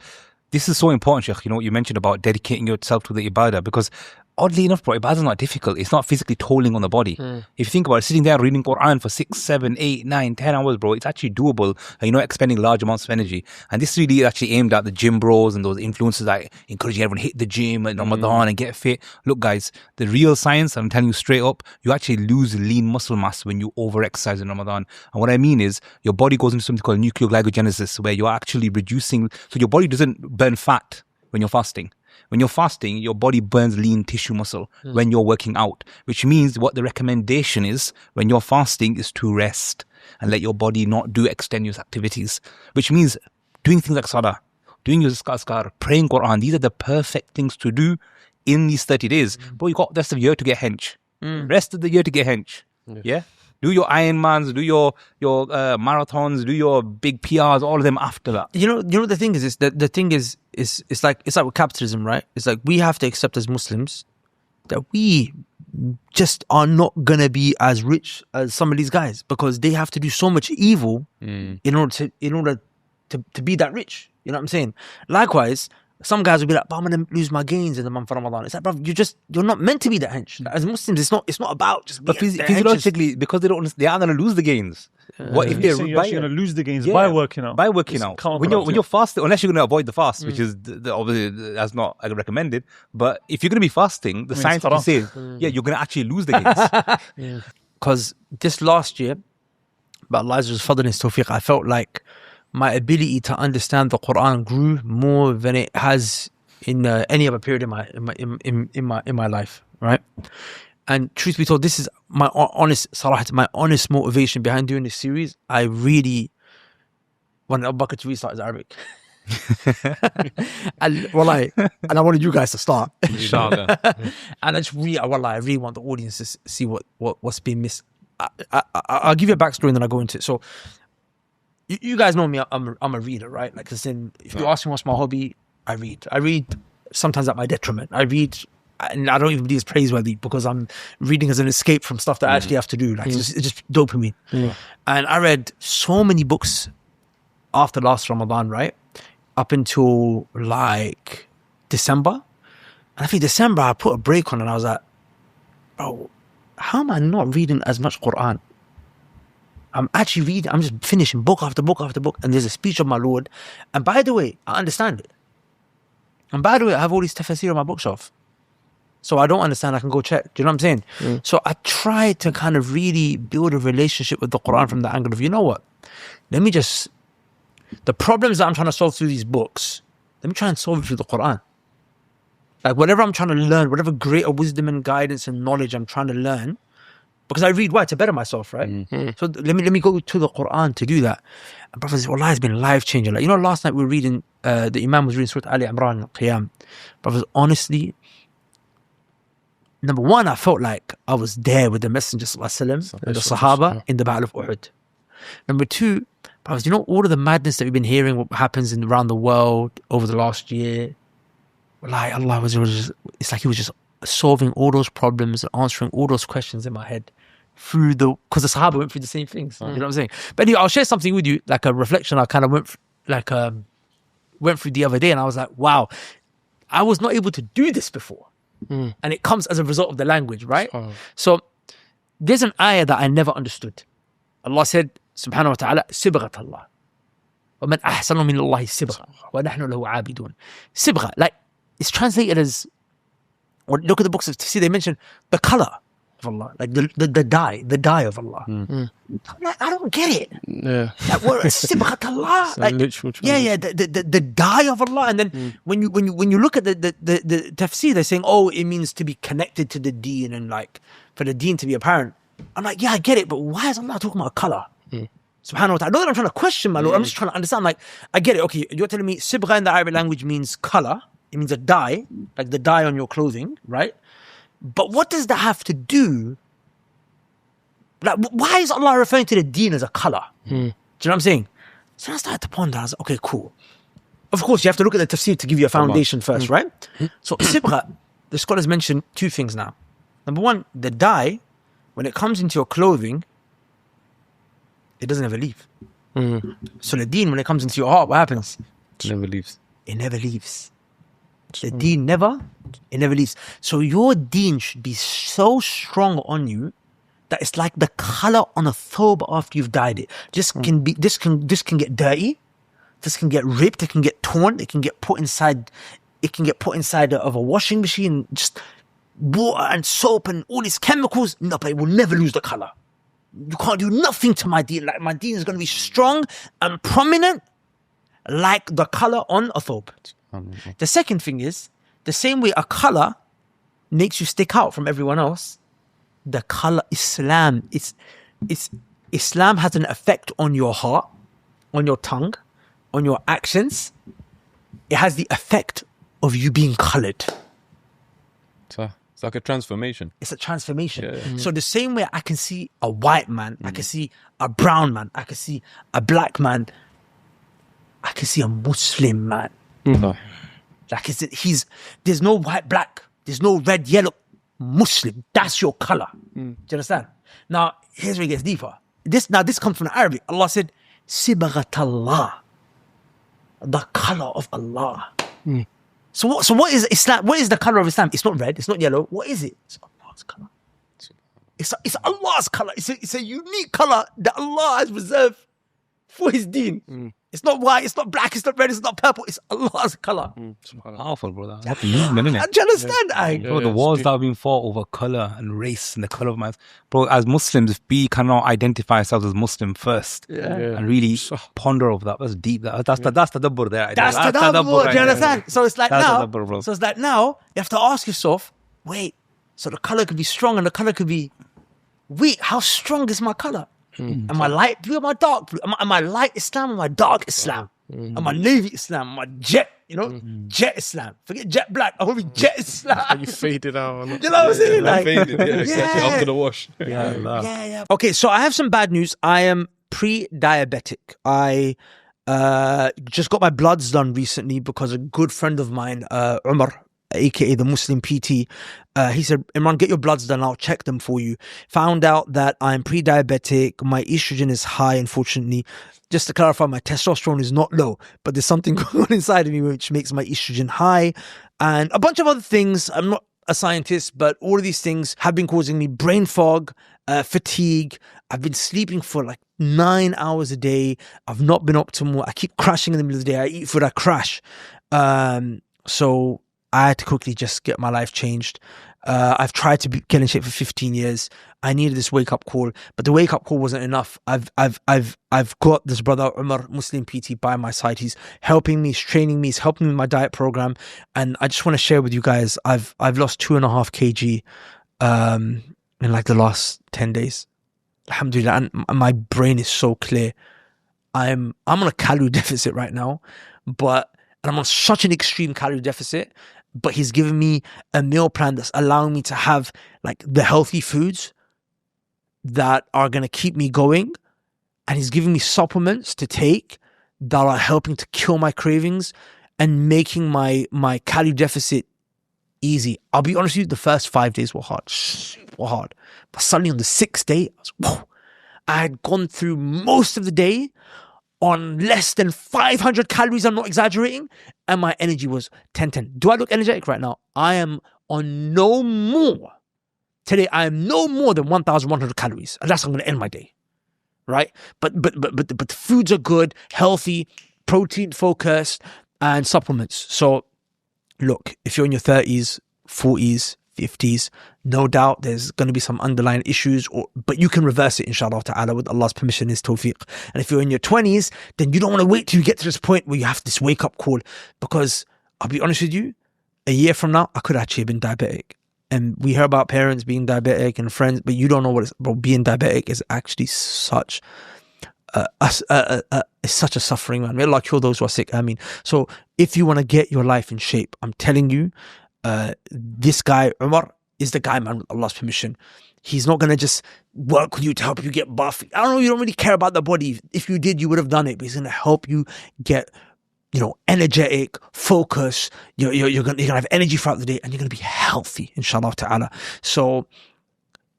this is so important, Sheikh. What you mentioned about dedicating yourself to the ibadah, because oddly enough, bro, ibadah is not difficult. It's not physically tolling on the body. If you think about it, sitting there reading Quran for 6, 7, 8, 9, 10 hours, bro, it's actually doable. And you're not expending large amounts of energy. And this really actually aimed at the gym bros and those influencers that encouraging everyone to hit the gym at Ramadan and get fit. Look, guys, the real science, I'm telling you straight up, you actually lose lean muscle mass when you over-exercise in Ramadan. And what I mean is, your body goes into something called nucleoglycogenesis, where you're actually reducing, so your body doesn't burn fat when you're fasting. When you're fasting, your body burns lean tissue muscle when you're working out, which means what the recommendation is when you're fasting is to rest and let your body not do extenuous activities, which means doing things like salah, doing your azkar, praying Quran. These are the perfect things to do in these 30 days. But you got the rest of the year to get hench. Rest of the year to get hench. Yeah? Do your Ironmans, do your marathons, do your big PRs, all of them after that. You know the thing is that the thing is it's like with capitalism, right? It's like we have to accept as Muslims that we just are not gonna be as rich as some of these guys because they have to do so much evil in order to be that rich. You know what I'm saying? Likewise, some guys will be like, but I'm gonna lose my gains in the month of Ramadan. It's like, bro, you're not meant to be that hench. As Muslims, it's not about just. But physiologically, because they aren't gonna lose the gains. What if they're going to lose the gains by working out? By working out. When you're fasting, unless you're going to avoid the fast, which is obviously that's not recommended. But if you're going to be fasting, the science says, you're going to actually lose the gains. Because this last year, by Allah's fadl and tawfiq, I felt like my ability to understand the Quran grew more than it has in any other period in my life, right? And truth be told, this is my honest motivation behind doing this series. I really wanted Abu Bakr to restart his Arabic. and I wanted you guys to start. Inshallah. And I really want the audience to see what's being missed. I'll give you a backstory and then I'll go into it. So you guys know me, I'm a reader, right? Like, if you ask me what's my hobby, I read. I read sometimes at my detriment. I read, and I don't even believe it's praiseworthy because I'm reading as an escape from stuff that I actually have to do. Like, it's just dopamine. And I read so many books after last Ramadan, right? Up until like December. And I think December I put a break on and I was like, bro, how am I not reading as much Quran? I'm actually reading, I'm just finishing book after book after book, and there's a speech of my Lord. And by the way, I understand it. And by the way, I have all these tafsir on my bookshelf. So I don't understand, I can go check. Do you know what I'm saying? So I try to kind of really build a relationship with the Quran from the angle of, you know what? The problems that I'm trying to solve through these books, let me try and solve it through the Quran. Like, whatever I'm trying to learn, whatever greater wisdom and guidance and knowledge I'm trying to learn, because I read to better myself, right? So let me go to the Quran to do that. And brothers, Allah has been life changing. Like, last night we were reading, the Imam was reading Surah Ali Imran Qiyam. Brothers, honestly, number one, I felt like I was there with the Messenger Sallallahu Alaihi Wasallam and the Sahaba in the Battle of Uhud. Number two, brothers, all of the madness that we've been hearing, what happens around the world over the last year. Like, Allah it's like He was just solving all those problems and answering all those questions in my head because the Sahaba went through the same things. You know what I'm saying? But anyway, I'll share something with you, like a reflection I kind of went through the other day, and I was like, wow, I was not able to do this before. And it comes as a result of the language, right? So there's an ayah that I never understood. Allah said, subhanahu wa ta'ala, sibghat Allah. وَمَنْ أَحْسَنُ مِنَ اللَّهِ سِبْغَةً وَنَحْنُ لَهُ عَابِدُونَ. Sibgha, like, it's translated as, or look at the books of Tafsir, they mention the color of Allah, like the dye of Allah. I don't get it. Yeah. That word, sibghat Allah. Like, the dye of Allah. And then when you look at the Tafsir, they're saying, it means to be connected to the deen and like for the deen to be apparent. I'm like, I get it, but why is Allah talking about color? Subhanahu wa ta'ala. Not that I'm trying to question my Lord, I'm just trying to understand. Like, I get it. Okay, you're telling me sibgha in the Arabic language means color. It means a dye, like the dye on your clothing, right? But what does that have to do? Like, why is Allah referring to the deen as a color? Do you know what I'm saying? So I started to ponder. I was like, okay, cool. Of course, you have to look at the tafsir to give you a foundation first, right? So sibgha, the scholars mention two things now. Number one, the dye, when it comes into your clothing, it doesn't ever leave. So the deen, when it comes into your heart, what happens? It never leaves. It never leaves. The deen it never leaves. So your deen should be so strong on you that it's like the color on a thobe after you've dyed it. This can get dirty, this can get ripped, it can get torn, it can get put inside of a washing machine, just water and soap and all these chemicals. No, but it will never lose the color. You can't do nothing to my deen. Like, my deen is going to be strong and prominent like the color on a thobe. The second thing is, the same way a color makes you stick out from everyone else, the color Islam has an effect on your heart, on your tongue, on your actions. It has the effect of you being colored. It's like a transformation. It's a transformation. Yeah. So the same way I can see a white man, I can see a brown man, I can see a black man, I can see a Muslim man. Like there's no white, black, there's no red, yellow. Muslim, that's your color. Do you understand? Now, here's where it gets deeper. This comes from the Arabic. Allah said, Sibghatallah, the color of Allah. So what is Islam? What is the color of Islam? It's not red, it's not yellow. What is it? It's Allah's color. It's Allah's color. It's a unique color that Allah has reserved for His deen. It's not white, it's not black, it's not red, it's not purple. It's Allah's color. Powerful, brother. That's movement, isn't it? Do you understand? Bro, the wars that are being fought over color and race and the color of my... Bro, as Muslims, if we cannot identify ourselves as Muslim first and really ponder over that, that's deep. That's tadabbur there. That's tadabbur, do you understand? So it's like now, you have to ask yourself, wait, so the color could be strong and the color could be weak. How strong is my color? Am I light blue? Am I dark blue? Am I light Islam? Am I dark Islam? Am I navy Islam? Am I jet? Jet Islam. Forget jet black. I want to be jet Islam. You faded out. You know what I'm saying? Like, Exactly. After the wash. Yeah. Okay, so I have some bad news. I am pre-diabetic. I just got my bloods done recently because a good friend of mine, Umar, aka the Muslim PT, he said, Imran, get your bloods done, I'll check them for you. Found out that I'm pre-diabetic, my estrogen is high, unfortunately. Just to clarify, my testosterone is not low, but there's something going on inside of me which makes my estrogen high, and a bunch of other things. I'm not a scientist, but all of these things have been causing me brain fog, fatigue. I've been sleeping for like 9 hours a day. I've not been optimal. I keep crashing in the middle of the day. I eat food, I crash. So I had to quickly just get my life changed. I've tried to get in shape for 15 years. I needed this wake up call, but the wake up call wasn't enough. I've got this brother Umar, Muslim PT, by my side. He's helping me, he's training me, he's helping me with my diet program, and I just want to share with you guys. I've lost 2.5 kg in like the last 10 days. Alhamdulillah, and my brain is so clear. I'm on a calorie deficit right now, and I'm on such an extreme calorie deficit, but he's given me a meal plan that's allowing me to have like the healthy foods that are going to keep me going. And he's giving me supplements to take that are helping to kill my cravings and making my calorie deficit easy. I'll be honest with you, the first 5 days were hard, super hard. But suddenly on the 6th day, I had gone through most of the day on less than 500 calories, I'm not exaggerating, and my energy was 10. Do I look energetic right now? I am on no more. Today, I am no more than 1,100 calories, and that's how I'm going to end my day, right? But the foods are good, healthy, protein focused, and supplements. So, look, if you're in your 30s, 40s, 50s, no doubt there's going to be some underlying issues, but you can reverse it, inshallah ta'ala, with Allah's permission, His tawfiq. And if you're in your 20s, then you don't want to wait till you get to this point where you have this wake up call, because I'll be honest with you, a year from now, I could actually have been diabetic. And we hear about parents being diabetic and friends, but you don't know what it's about. Being diabetic is actually such it's such a suffering, man. May Allah cure those who are sick. I mean, so if you want to get your life in shape, I'm telling you, this guy Umar is the guy, man, with Allah's permission. He's not going to just work with you to help you get buff. I don't know, you don't really care about the body. If you did, you would have done it, but he's going to help you get, energetic, focus. You're going to have energy throughout the day, and you're going to be healthy, inshallah ta'ala. So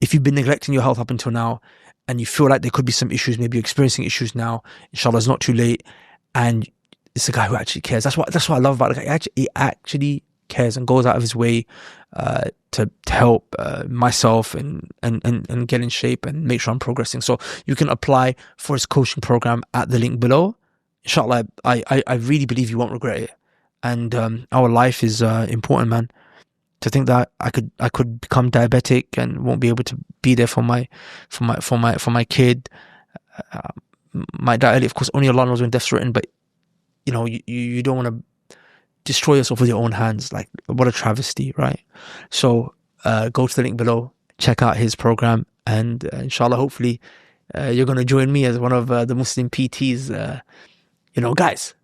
if you've been neglecting your health up until now and you feel like there could be some issues, maybe you're experiencing issues now, inshallah it's not too late. And it's a guy who actually cares. That's what I love about the guy. He actually cares and goes out of his way to help myself and get in shape and make sure I'm progressing. So you can apply for his coaching program at the link below. Inshallah, I really believe you won't regret it. And our life is important, man. To think that I could become diabetic and won't be able to be there for my kid. My diet, of course, only Allah knows when death's written, but you don't want to destroy yourself with your own hands. Like, what a travesty, right? So go to the link below, check out his program, and inshallah, hopefully you're going to join me as one of the Muslim PTs, guys.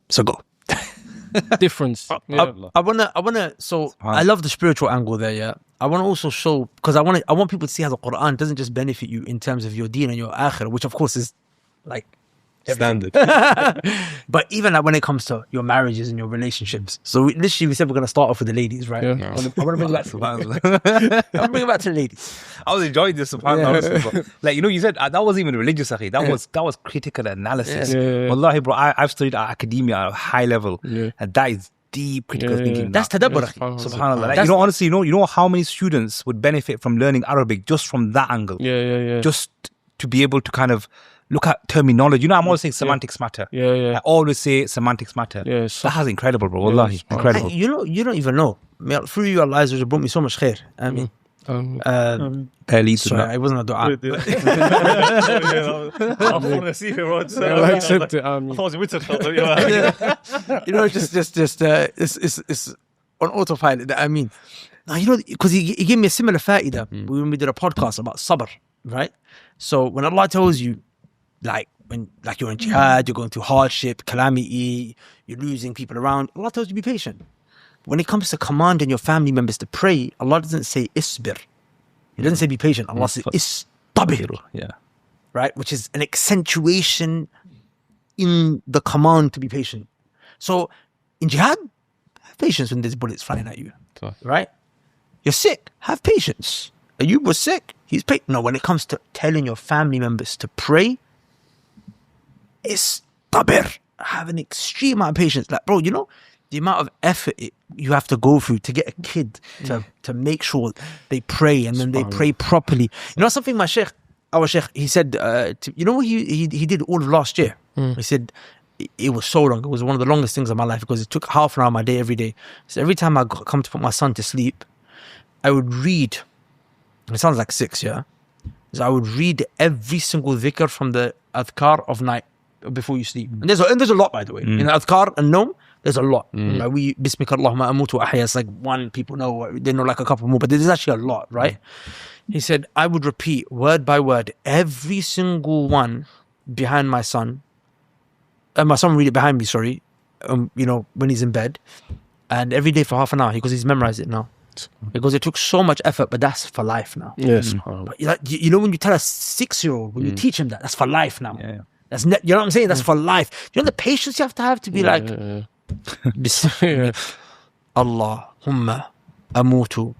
So go. difference. Yeah. I wanna. So I love the spiritual angle there. Yeah, I want to also show, because I want people to see how the Quran doesn't just benefit you in terms of your deen and your akhirah, which of course is like standard. But even like when it comes to your marriages and your relationships. So we said we're going to start off with the ladies, right? Yeah. I want to bring it back to the ladies. I was enjoying this, subhanAllah. Like, you know, you said that wasn't even religious, akhi. That was critical analysis. Wallahi, bro, I've studied academia at a high level, and that is deep critical thinking. That's tadabbur, subhanAllah. Like, you know, honestly, you know how many students would benefit from learning Arabic just from that angle. Just to be able to kind of look at terminology. You know, I'm always saying semantics matter. I always say semantics matter. That has incredible, bro. Wallahi, incredible. You don't even know. Through you, Allah has brought me so much khair. I mean, sorry, I wasn't a dua. I want to see if it I accept it. I was with it. You know, it's on autopilot. That I mean, now, you know, because he gave me a similar fa'idah when we did a podcast about sabr, right? So when Allah tells you, like you're in jihad, you're going through hardship, calamity, you're losing people around, Allah tells you be patient. When it comes to commanding your family members to pray, Allah doesn't say isbir. He doesn't say be patient. Allah says istabir. Right? Which is an accentuation in the command to be patient. So in jihad, have patience when there's bullets flying at you. Right? You're sick, have patience. Ayub was sick, he's patient. No, when it comes to telling your family members to pray, istabir. Have an extreme amount of patience. Like, bro, you know, the amount of effort you have to go through to get a kid to make sure they pray, and then they pray properly. You know something, our sheikh, he said, you know what he did all of last year? He said, it was so long. It was one of the longest things of my life because it took half an hour of my day every day. So every time I come to put my son to sleep, I would read, it sounds like 6, yeah? So I would read every single dhikr from the adhkar of night before you sleep. And there's a lot, by the way. In adhkar and nom, there's a lot. Like we, Bismika Allahumma amutu wa ahya, it's like one, people know, they know like a couple more, but there's actually a lot, right? He said, I would repeat word by word every single one behind my son. And my son would read it behind me, sorry, you know, when he's in bed. And every day for half an hour, because he's memorized it now. Because it took so much effort, but that's for life now. Yes. But you know, when you tell a 6-year-old, when you teach him that's for life now. That's you know what I'm saying? That's for life. You know the patience you have to be like, Allahumma amutu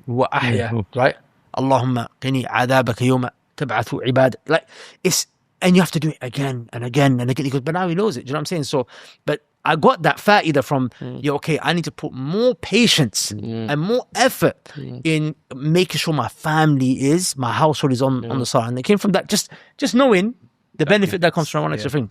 wa ahya, right? Allahumma qini adabaka yawma tab'athu ibad. Like, it's, and you have to do it again and again and again. He goes, but now he knows it. Do you know what I'm saying? So, but I got that fa'idah from, okay, I need to put more patience and more effort in making sure my household is on the salah. And it came from that, just knowing the benefit that comes from one extra thing.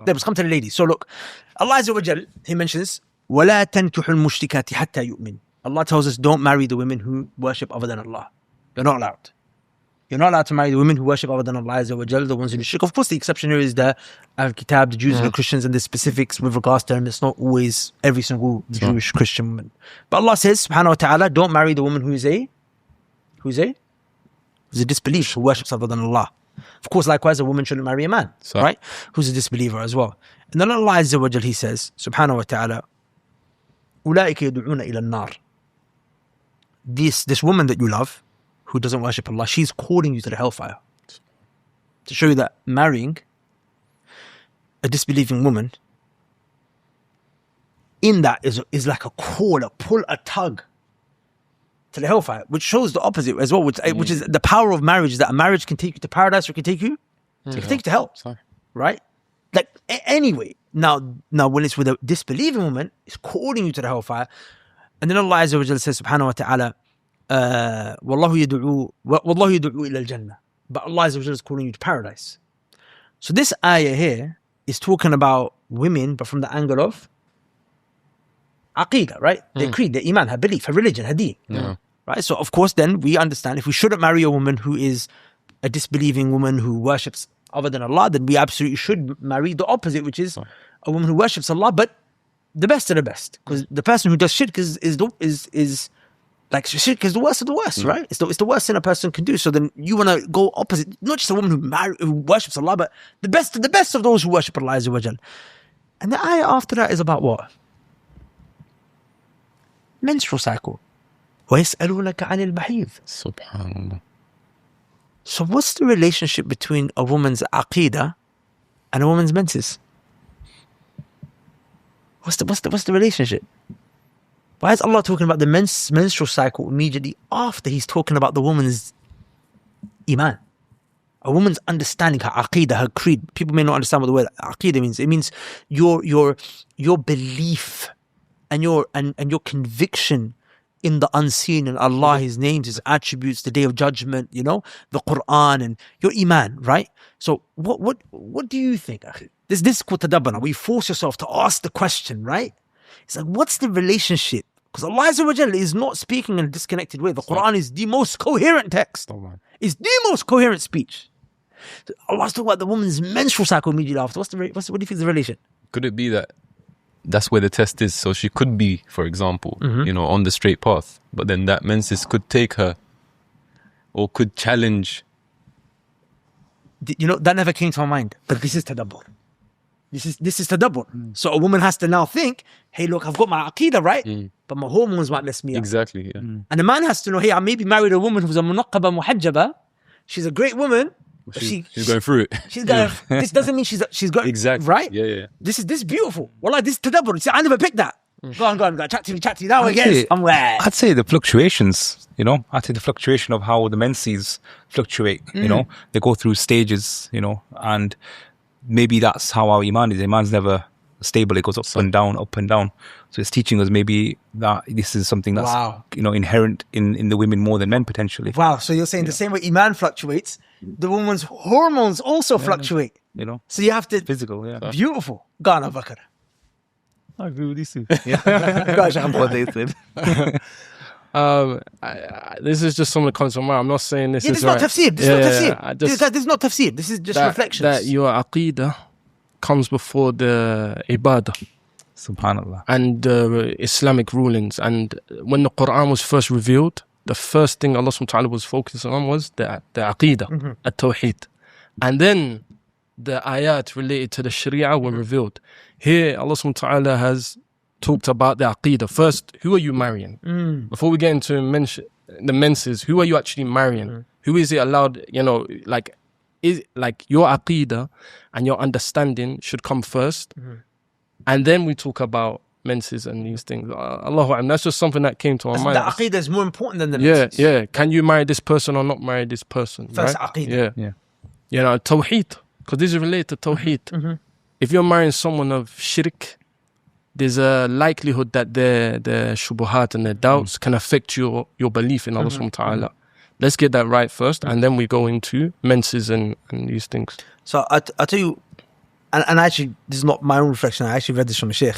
Let's come to the ladies. So look, Allah Azza wa Jal, He mentions, وَلَا تَنْكِحُ الْمُشْرِكَاتِ حَتَّى يُؤْمِنْ. Allah tells us, don't marry the women who worship other than Allah. You're not allowed. You're not allowed to marry the women who worship other than Allah Azza wa Jal, the ones who do shirk. Of course, the exception here is the Al-Kitab, the Jews and the Christians, and the specifics with regards to them. It's not always every single Jewish Christian woman. But Allah says, subhanahu wa ta'ala, don't marry the woman who's a disbeliever, who worships other than Allah. Of course, likewise, a woman shouldn't marry a man, right? Who's a disbeliever as well. And then Allah Azza wa Jal, He says, subhanahu wa ta'ala, أُولَٰئِكَ يَدْعُونَ إِلَى النَّارِ. This woman that you love, who doesn't worship Allah, she's calling you to the hellfire. To show you that marrying a disbelieving woman, in that is like a call, a pull, a tug to the hellfire, which shows the opposite as well, which is the power of marriage, is that a marriage can take you to paradise or it can take you to hell. Right? Like, anyway, now when it's with a disbelieving woman, it's calling you to the hellfire. And then Allah Azza wa Jalla says, subhanahu wa ta'ala, Wallahu yad'u ila al-jannah. But Allah Azza wa Jalla is calling you to paradise. So this ayah here is talking about women, but from the angle of aqeedah, right? Their creed, their iman, her belief, her religion, her deen. Right? So of course then we understand if we shouldn't marry a woman who is a disbelieving woman who worships other than Allah, then we absolutely should marry the opposite, which is a woman who worships Allah, but the best of the best. Because the person who does shirk is like, shirk is the worst of the worst, right? It's the worst thing a person can do. So then you want to go opposite, not just a woman who worships Allah, but the best of those who worship Allah Azza wa Jal. And the ayah after that is about what? menstrual cycle. وَيَسْأَلُونَكَ عَنِ الْمَحِيضِ. Subhanallah. So what's the relationship between a woman's aqidah and a woman's menses? What's the relationship? Why is Allah talking about the menstrual cycle immediately after He's talking about the woman's iman? A woman's understanding her aqidah, her creed. People may not understand what the word aqidah means. It means your belief and your conviction in the unseen and Allah, His names, His attributes, the Day of Judgment, the Quran and your iman, right? So what do you think? This is called tadabbur. Where you force yourself to ask the question, right? It's like, what's the relationship? Because Allah Azza wa Jalla is not speaking in a disconnected way. The Quran is the most coherent text. It's the most coherent speech. So Allah's talking about the woman's menstrual cycle immediately after. What do you think is the relation? Could it be that that's where the test is? So she could be, for example, on the straight path, but then that menses could take her or could challenge. That never came to my mind. But this is tadabbur. This is tadabbur. So a woman has to now think, hey, look, I've got my aqidah right, but my hormones might mess me up. Exactly, yeah. And the man has to know, hey, I maybe married a woman who's a munaqqaba muhajjaba. She's a great woman. She's going through it. She's going. This doesn't mean she's going. Exactly. Right? Yeah. This is beautiful. Wallah, this is tadabbur. See, I never picked that. Go on. Chat to me now again. I'd say the fluctuations, I'd say the fluctuation of how the menses fluctuate, they go through stages, and maybe that's how our iman is. Iman's never stable. It goes up and down. So it's teaching us maybe that this is something that's, inherent in the women more than men potentially. Wow. So you're saying the same way iman fluctuates, the woman's hormones also fluctuate. So you have to... Physical, yeah. Beautiful. Go on, Bakr. I agree with these two. What they said. This is just some of the comments on mine. I'm not saying this is not right. tafsir. This is not tafsir. This is just reflections. That your aqidah comes before the ibadah. Subhanallah. And Islamic rulings. And when the Quran was first revealed, the first thing Allah subhanahu wa ta'ala was focusing on was the aqidah, at-tawheed. And then the ayat related to the sharia were revealed. Here, Allah subhanahu wa ta'ala has talked about the aqidah. First, who are you marrying? Before we get into the menses, who are you actually marrying? Who is it allowed, your aqidah and your understanding should come first. And then we talk about menses and these things. Allahu A'lam. That's just something that came to our mind. The aqidah is more important than the menses. Yeah. Can you marry this person or not marry this person? First right? aqidah. Yeah. Tawheed. Because this is related to Tawheed. If you're marrying someone of shirk, there's a likelihood that their shubuhat and their doubts can affect your belief in Allah subhanahu wa ta'ala. Let's get that right first, and then we go into menses and these things. So I'll tell you, and actually, this is not my own reflection. I actually read this from a sheikh.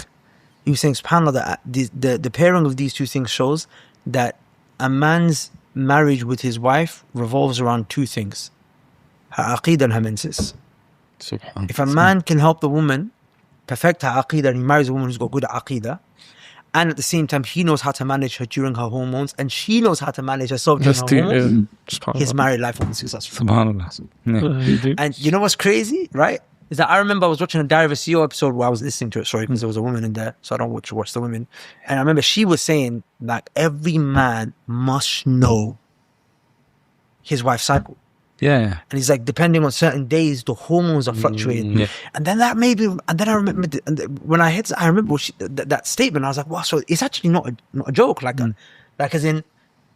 He was saying, subhanAllah, that the pairing of these two things shows that a man's marriage with his wife revolves around two things: her aqidah and her menses. If a man can help the woman perfect her aqidah and he marries a woman who's got good aqidah, and at the same time he knows how to manage her during her hormones and she knows how to manage herself during her hormones, his married life will be successful. SubhanAllah. And you know what's crazy, right? Is that I remember I was watching a Diary of a CEO episode where I was listening to it, because there was a woman in there, so I don't watch the women. And I remember she was saying that every man must know his wife's cycle. Yeah. And he's like, depending on certain days, the hormones are fluctuating. And then I remember when I remember that statement. I was like, wow, so it's actually not a joke. Like as in,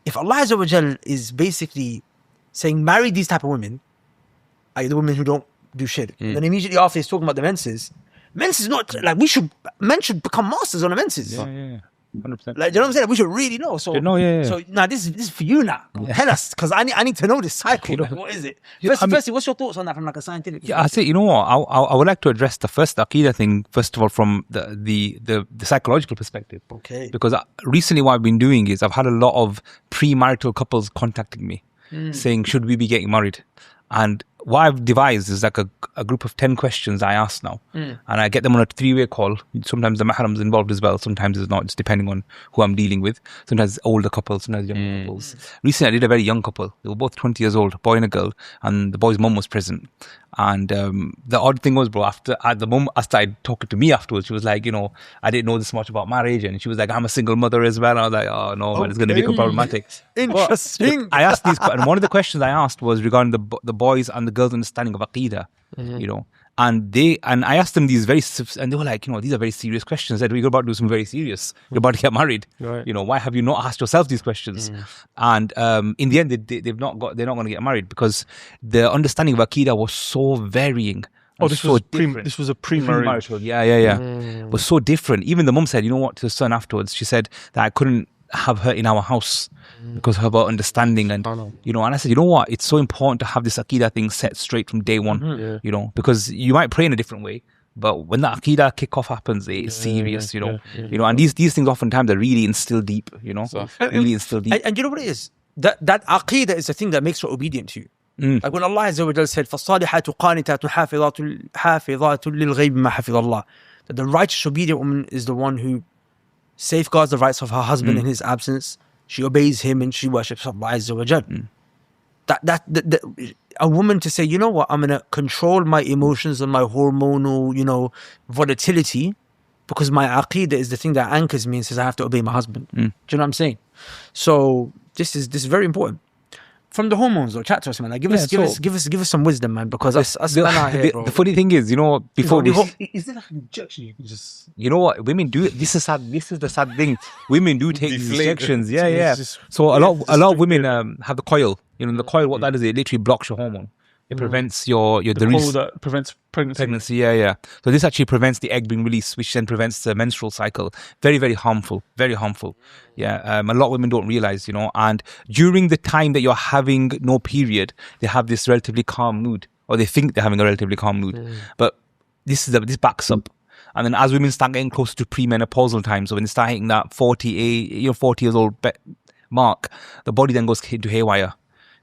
if Allah Azza wa Jal is basically saying, marry these type of women, the women who don't do shit. Then immediately after he's talking about the menses not like men should become masters on the menses. Yeah. 100%. Like, you know what I'm saying? We should really know. So, So now this is for you now. Tell us, because I need to know this cycle. Like, what is it? Firstly, what's your thoughts on that from like a scientific perspective? I say, you know what? I would like to address the first aqidah thing first of all from the psychological perspective. Okay. Because recently what I've been doing is I've had a lot of premarital couples contacting me saying, should we be getting married? And what I've devised is like a group of 10 questions I ask now. And I get them on a 3-way call. Sometimes the mahram's involved as well. Sometimes it's not. It's depending on who I'm dealing with. Sometimes older couples, sometimes young couples. Recently I did a very young couple. They were both 20 years old, a boy and a girl. And the boy's mum was present. And the odd thing was, bro, at the moment I started talking to me afterwards, she was like, I didn't know this much about marriage, and she was like, I'm a single mother as well. I was like, oh no, man, it's going to become problematic. Interesting. But I asked these, and one of the questions I asked was regarding the boys and the girls' understanding of Aqidah, and I asked them these and they were like, these are very serious questions. That we're about to do something very serious. You're about to get married. Right. Why have you not asked yourself these questions? And in the end, they're not going to get married because the understanding of Aqidah was so varying. This was a pre-marital. Yeah. It was so different. Even the mum said, to the son afterwards, she said that I couldn't have her in our house because of her understanding, and and I said, what, it's so important to have this Aqidah thing set straight from day one, because you might pray in a different way, but when that Aqidah kickoff happens, it's serious, and these things oftentimes are really instilled deep, really instilled deep. And you know what it is? That Aqidah is the thing that makes you obedient to you. Like when Allah Azza wa Jalla said, فَالصَّالِحَاتُ قَانِتَاتُ حَافِظَاتُ لِلْغَيْبِ مَا حَفِظَ اللَّهِ, that the righteous obedient woman is the one who safeguards the rights of her husband in his absence. She obeys him and she worships Allah Azza wa Jal. That a woman to say, what, I'm going to control my emotions and my hormonal, volatility, because my aqidah is the thing that anchors me and says I have to obey my husband. Do you know what I'm saying? So this is very important. From the hormones, though, chat to us, man. Like, give us some wisdom, man. Because us men out here, bro. The funny thing is, before this, is there like an injection you can just? You know what? Women do it. This is sad. This is the sad thing. Women do take these injections. Yeah. So a lot of women have the coil. The coil. What that is, it literally blocks your hormone. It prevents the coil that prevents pregnancy. Yeah. So this actually prevents the egg being released, which then prevents the menstrual cycle. Very, very harmful. Very harmful. Yeah. A lot of women don't realize, and during the time that you're having no period, they have this relatively calm mood, or they think they're having a relatively calm mood. But this backs up. And then as women start getting closer to premenopausal time, so when they start hitting that 40 years old mark, the body then goes into haywire.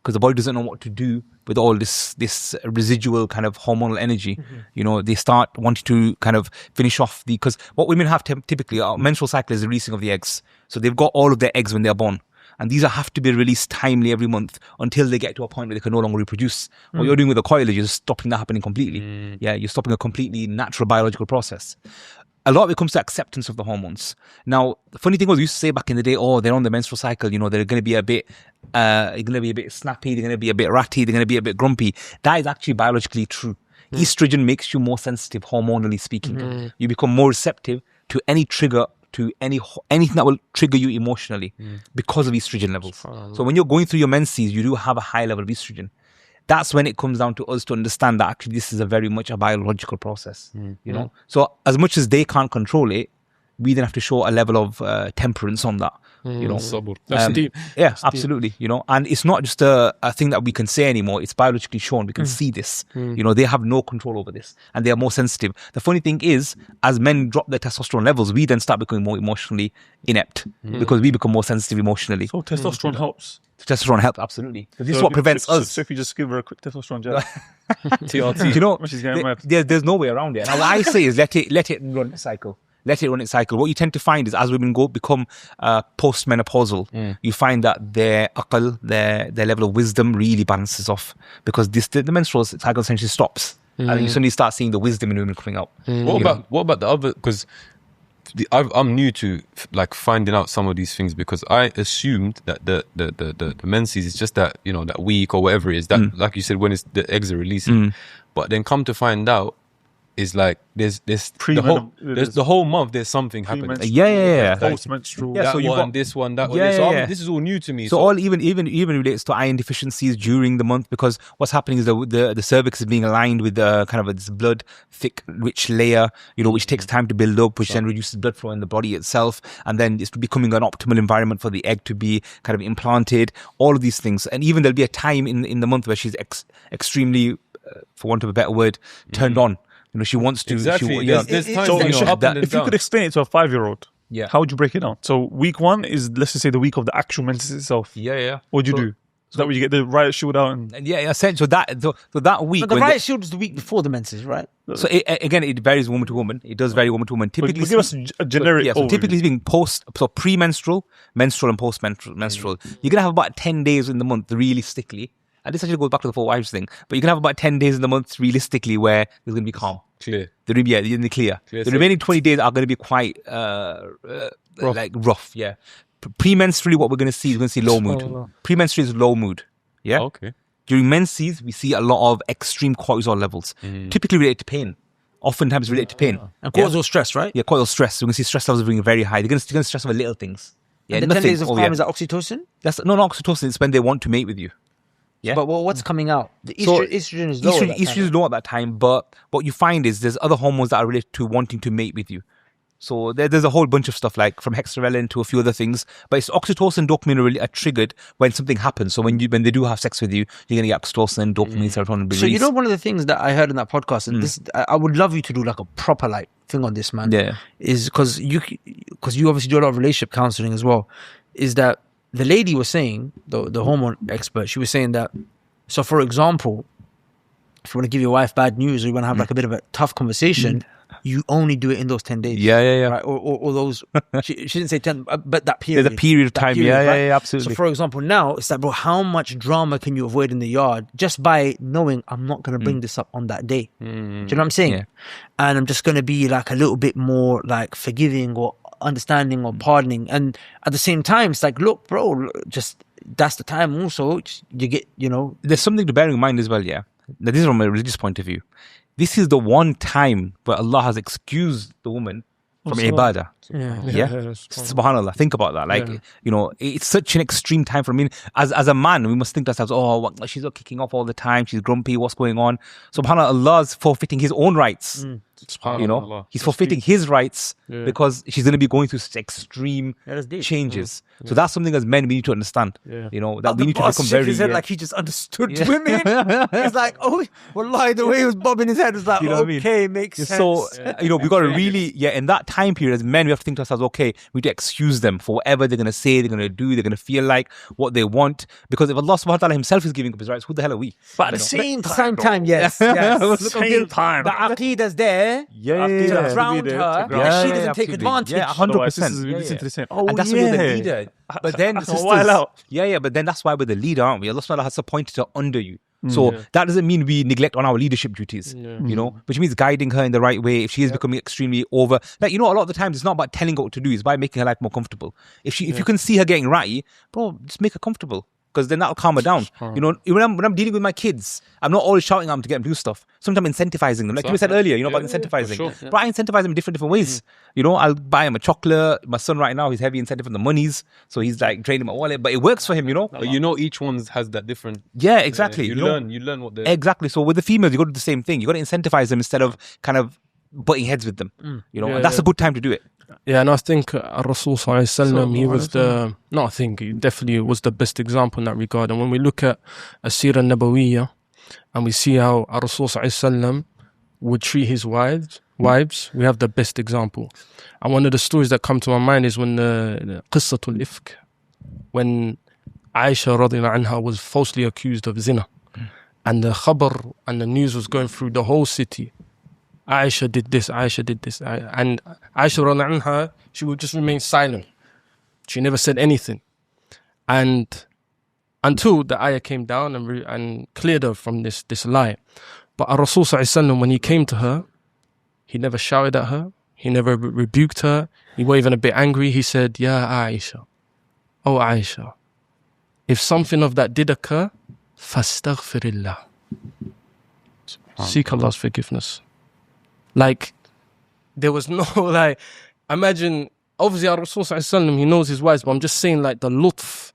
Because the body doesn't know what to do with all this residual kind of hormonal energy. They start wanting to kind of finish off because what women have typically, our menstrual cycle is the releasing of the eggs. So they've got all of their eggs when they're born. And these have to be released timely every month until they get to a point where they can no longer reproduce. What you're doing with the coil is you're just stopping that happening completely. Yeah, you're stopping a completely natural biological process. A lot of it comes to acceptance of the hormones. Now, the funny thing was, we used to say back in the day, they're on the menstrual cycle, they're going to be a bit, snappy, they're going to be a bit ratty, they're going to be a bit grumpy. That is actually biologically true. Estrogen makes you more sensitive, hormonally speaking. You become more receptive to any trigger, to anything that will trigger you emotionally because of estrogen levels. So when you're going through your menses, you do have a high level of estrogen. That's when it comes down to us to understand that actually this is a very much a biological process, So as much as they can't control it, we then have to show a level of temperance on that, That's deep. Yeah, That's absolutely, deep. And it's not just a thing that we can say anymore. It's biologically shown. We can see this. They have no control over this and they are more sensitive. The funny thing is, as men drop their testosterone levels, we then start becoming more emotionally inept because we become more sensitive emotionally. So testosterone helps. Testosterone helps, absolutely. This is what prevents us. So if you just give her a quick testosterone jab. TRT. There's no way around it. Now, what I say is let it run its cycle. Let it run its cycle. What you tend to find is as women become post-menopausal, you find that their aql, their level of wisdom really balances off because the menstrual cycle essentially stops. And you suddenly start seeing the wisdom in women coming out. What about the other? Because I'm new to like finding out some of these things because I assumed that the menses is just that that week or whatever it is that like you said when the eggs are releasing, but then come to find out is like there's the whole month there's something happening. Yeah. Post-menstrual. Yeah, that so you one, got this one, that one. Yeah, So yeah. this is all new to me. So all even relates to iron deficiencies during the month because what's happening is the cervix is being aligned with kind of this blood thick rich layer, which takes time to build up, which then reduces blood flow in the body itself, and then it's becoming an optimal environment for the egg to be kind of implanted. All of these things, and even there'll be a time in the month where she's extremely, for want of a better word, turned on. She wants to. Exactly. There's times if you could explain it to a 5-year-old, Yeah. how would you break it down? So week 1 is, let's just say, the week of the actual menses itself. Yeah. What do you do? So that way you get the riot shield out and essentially that week. But the riot shield is the week before the menses, right? So it varies woman to woman. It does vary woman to woman. Typically, give us a generic. So typically speaking, premenstrual, menstrual, and post-menstrual, you're gonna have about 10 days in the month realistically And this actually goes back to the 4 wives thing. But you can have about 10 days in the month, realistically, where there's going to be calm. Clear. They're going to be clear. The remaining 20 days are going to be quite rough. Yeah. Pre-menstrually, what we're going to see is we're going to see low mood. Pre-menstrual is low mood. Yeah. Okay. During menses, we see a lot of extreme cortisol levels, typically related to pain. Oftentimes related to pain. And cortisol stress, right? Yeah, cortisol stress. So we're going to see stress levels being very high. They're going to stress over little things. Yeah, and the 10 days of calm, is that oxytocin? That's not oxytocin. It's when they want to mate with you. Yeah. But what's coming out? The estrogen is low. Estrogen is low at that time. But what you find is there's other hormones that are related to wanting to mate with you. So there's a whole bunch of stuff, like from hexarelin to a few other things. But it's oxytocin, dopamine are triggered when something happens. So when they do have sex with you, you're going to get oxytocin, dopamine, serotonin. So you know, one of the things that I heard in that podcast, and this, I would love you to do like a proper thing on this, man. Yeah. Is because you obviously do a lot of relationship counseling as well. Is that the lady was saying, the hormone expert, she was saying that, so for example, if you want to give your wife bad news or you want to have like a bit of a tough conversation, you only do it in those 10 days. Yeah. Right? Or those, she didn't say 10, but that period. There's a period of time. Yeah, absolutely. So for example, now it's like, bro, how much drama can you avoid in the yard just by knowing I'm not going to bring this up on that day? Do you know what I'm saying? Yeah. And I'm just going to be like a little bit more like forgiving or understanding or pardoning. And at the same time, it's like, look, bro, just that's the time also you get, There's something to bear in mind as well, yeah. Now, this is from a religious point of view. This is the one time where Allah has excused the woman from ibadah. Yeah. Subhanallah. Think about that. It's such an extreme time for me. As a man, we must think to ourselves, oh, she's not kicking off all the time. She's grumpy. What's going on? Subhanallah, Allah's forfeiting his own rights. He's forfeiting his rights because she's going to be going through such extreme changes. So that's something as men we need to understand. That we need to become very. His head like he just understood women. He's like, oh, wallahi, the way he was bobbing his head was like, okay, makes sense. So we got to really, in that time period as men, we have to think to ourselves, okay, we need to excuse them for whatever they're going to say, they're going to do, they're going to feel like what they want. Because if Allah subhanahu wa ta'ala himself is giving up his rights, who the hell are we? But at the same time, yes. Same time. The aqeeda's there. To ground her. That she doesn't take advantage. Yeah, 100%. And that's why we're the leader. But then the sisters, but then that's why we're the leader, aren't we? Allah subhanahu wa ta'ala has appointed her under you. So that doesn't mean we neglect on our leadership duties, which means guiding her in the right way. If she is becoming extremely over, a lot of the times it's not about telling her what to do, it's by making her life more comfortable. If you can see her getting ratty, bro, just make her comfortable. Because then that'll calm her down. When I'm dealing with my kids, I'm not always shouting at them to get them to do stuff. Sometimes incentivizing them. Like you said earlier, about incentivizing. Sure. But I incentivize them in different ways. I'll buy him a chocolate. My son right now, he's heavy incentive on the monies. So he's like draining my wallet. But it works for him, But each one has that different... Yeah, exactly. You learn what they're... Exactly. So with the females, you got to do the same thing. You got to incentivize them instead of kind of butting heads with them. And that's a good time to do it. Yeah, and I think Rasul Sallallahu Alaihi Wasallam, he was he definitely was the best example in that regard. And when we look at As-Sirah Nabawiyyah and we see how Rasul Sallallahu Alaihi Wasallam would treat his wives, we have the best example. And one of the stories that come to my mind is when the Qissatul Ifk, when Aisha radhiyallahu anha was falsely accused of zina. And the khabar and the news was going through the whole city. Aisha did this. And Aisha radhiyallahu anha, she would just remain silent. She never said anything. And until the ayah came down and cleared her from this lie. But Rasul Sallallahu Alaihi Wasallam, when he came to her, he never shouted at her. He never rebuked her. He was even a bit angry. He said, Ya Aisha, oh Aisha, if something of that did occur, fastaghfirillah. Seek Allah's forgiveness. There was no, imagine, obviously, Rasul Sallallahu Alaihi Wasallam, he knows his wives, but I'm just saying, the lutf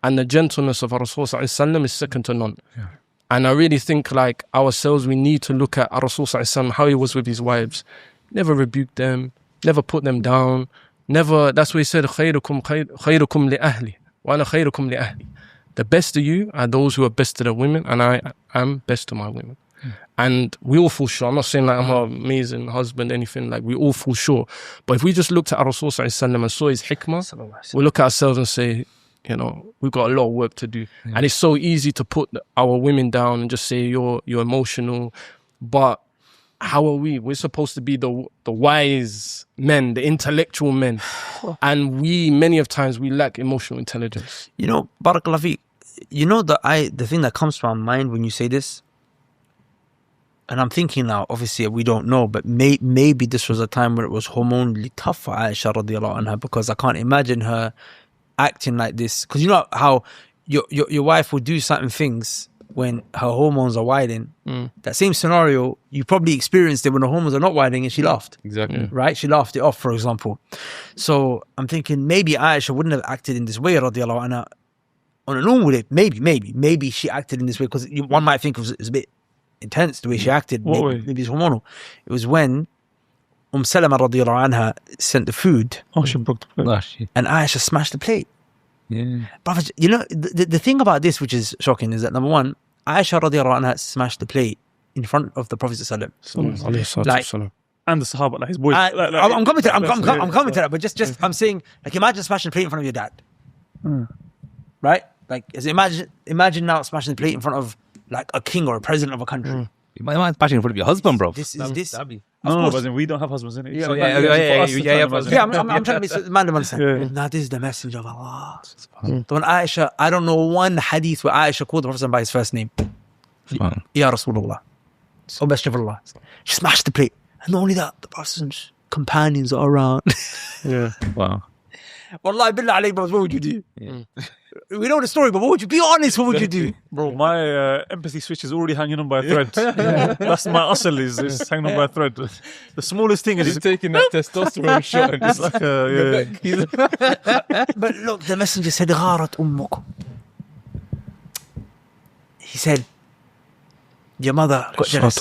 and the gentleness of Rasul Sallallahu Alaihi Wasallam is second to none. Yeah. And I really think, ourselves, we need to look at Rasul Sallallahu Alaihi Wasallam, how he was with his wives. Never rebuked them, never put them down, never, that's what he said, khayrukum li ahli, wa ana khayrukum li ahli. The best of you are those who are best to the women, and I am best to my women. And we all fall short. I'm not saying I'm an amazing husband, anything. We all fall short. But if we just looked at Rasul Sallallahu Alaihi Wasallam and saw his hikmah, we look at ourselves and say, we've got a lot of work to do. Yeah. And it's so easy to put our women down and just say, you're emotional. But how are we? We're supposed to be the wise men, the intellectual men. And many of times, we lack emotional intelligence. Barakallah fi. you know, the thing that comes to my mind when you say this, and I'm thinking now, obviously we don't know, but maybe this was a time where it was hormonally tough for Aisha radiallahu anha, because I can't imagine her acting like this. Because you know how your wife would do certain things when her hormones are widening. That same scenario, you probably experienced it when her hormones are not widening, and she laughed. Exactly. Right? She laughed it off, for example. So I'm thinking maybe Aisha wouldn't have acted in this way, radiallahu anha, on a normal day. Maybe she acted in this way because one might think it was a bit intense the way she acted. Maybe it's hormonal. It was when Salama radiallahu anha sent the food. Oh, she broke the plate. And Aisha smashed the plate. Yeah. But you know, the thing about this, which is shocking, is that number one, Aisha radiallahu anha smashed the plate in front of the Prophet sallallahu alaihi wasallam. And the Sahaba, like his boys. I'm coming to that. I'm coming to that. But just I'm saying, like, imagine smashing the plate in front of your dad, right? Like, imagine now smashing the plate in front of like a king or a president of a country. You might smashing in front of your husband, bro. This. No, but we don't have husbands in it. Yeah, So I'm trying to make man understand. Now this is the messenger of Allah. The one Aisha, I don't know one hadith where Aisha called the Prophet by his first name. Ya Rasulullah. Oh, Messenger of Allah. She smashed the plate. And not only that, the Prophet's companions are around. Yeah. Wow. Wallahi billah alayhi, bro, what would you do? We know the story, but what would you be honest? What would you do? Bro, my empathy switch is already hanging on by a thread. That's my asl is hanging on by a thread. The smallest thing is He's taking that testosterone shot. And it's like But look, the messenger said, "Gharat ummukum." He said, your mother got jealous.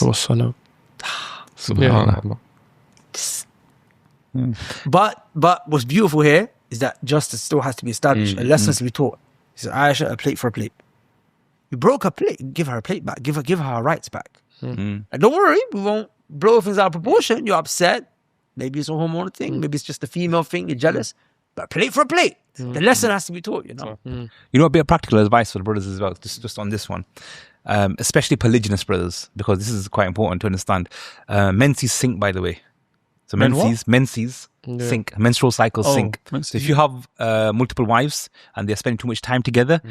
Subhanallah. But what's beautiful here is that justice still has to be established. A lesson to be taught. He said, Aisha, a plate for a plate. You broke her plate, give her a plate back. Give her her rights back. And don't worry, we won't blow things out of proportion. You're upset. Maybe it's a hormonal thing. Maybe it's just a female thing. You're jealous. But plate for a plate. The lesson has to be taught, you know. You know, a bit of practical advice for the brothers as well, just on this one. Especially polygynous brothers, because this is quite important to understand. Menses sink, by the way. So menses sink, menstrual cycles sink. So if you have multiple wives and they're spending too much time together,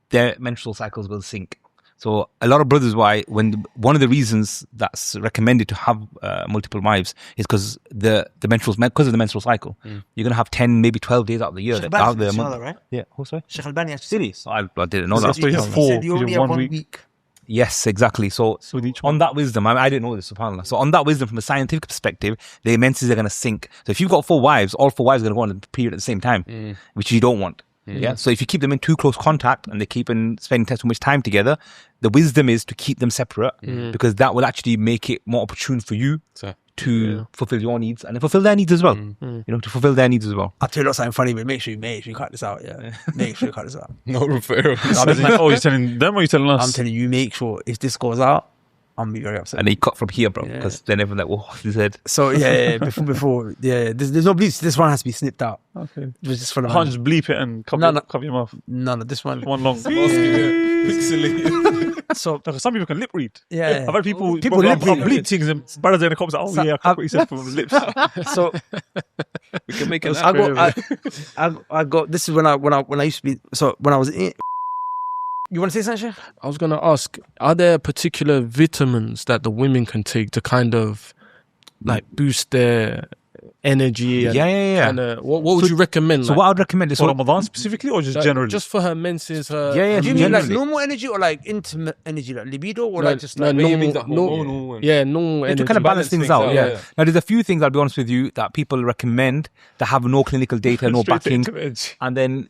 their menstrual cycles will sink. So a lot of brothers, one of the reasons that's recommended to have multiple wives is because of the menstrual cycle. You're going to have 10, maybe 12 days out of the year. Sheikh Albani actually said that, right? Yeah. Oh, sorry? Sheikh Albani actually So I didn't know that. So you have four. He said you only have 1 week. Yes, exactly. So on that wisdom, I didn't know this, subhanAllah. So on that wisdom, from a scientific perspective, the menses are going to sink. So if you've got 4 wives, all 4 wives are going to go on a period at the same time, which you don't want. Yeah. So if you keep them in too close contact and they keep spending too much time together, the wisdom is to keep them separate because that will actually make it more opportune for you to fulfill your needs and fulfill their needs as well. You know, to fulfill their needs as well. I'll tell you something funny, but make sure you cut this out. Yeah, make sure you cut this out. No referral. Oh, you're telling them or you're telling us? I'm telling you, make sure if this goes out, I'm be very upset. And they cut from here, bro, because then everyone's like, "Whoa," he said. So before, there's no bleeps. This one has to be snipped out. Okay. It was just for the Can't just bleep it and cover your mouth. No, this one. One long. Pixelated. So some people can lip read. Yeah. I've heard people lip read. bleep things and brothers in the comments like, oh yeah, I can't what he said from lips. So We can make it. I got. This is when I used to be. So when I was in. You want to say something, Sheikh? I was going to ask, are there particular vitamins that the women can take to kind of like boost their energy? And kinda, what would you recommend? So what I would recommend is for Ramadan specifically or just generally? Just for her menses. Do you mean like normal energy or like intimate energy, like libido, or like just like normal energy? To kind of balance things out. Yeah. Now there's a few things, I'll be honest with you, that people recommend that have no clinical data, no backing, and then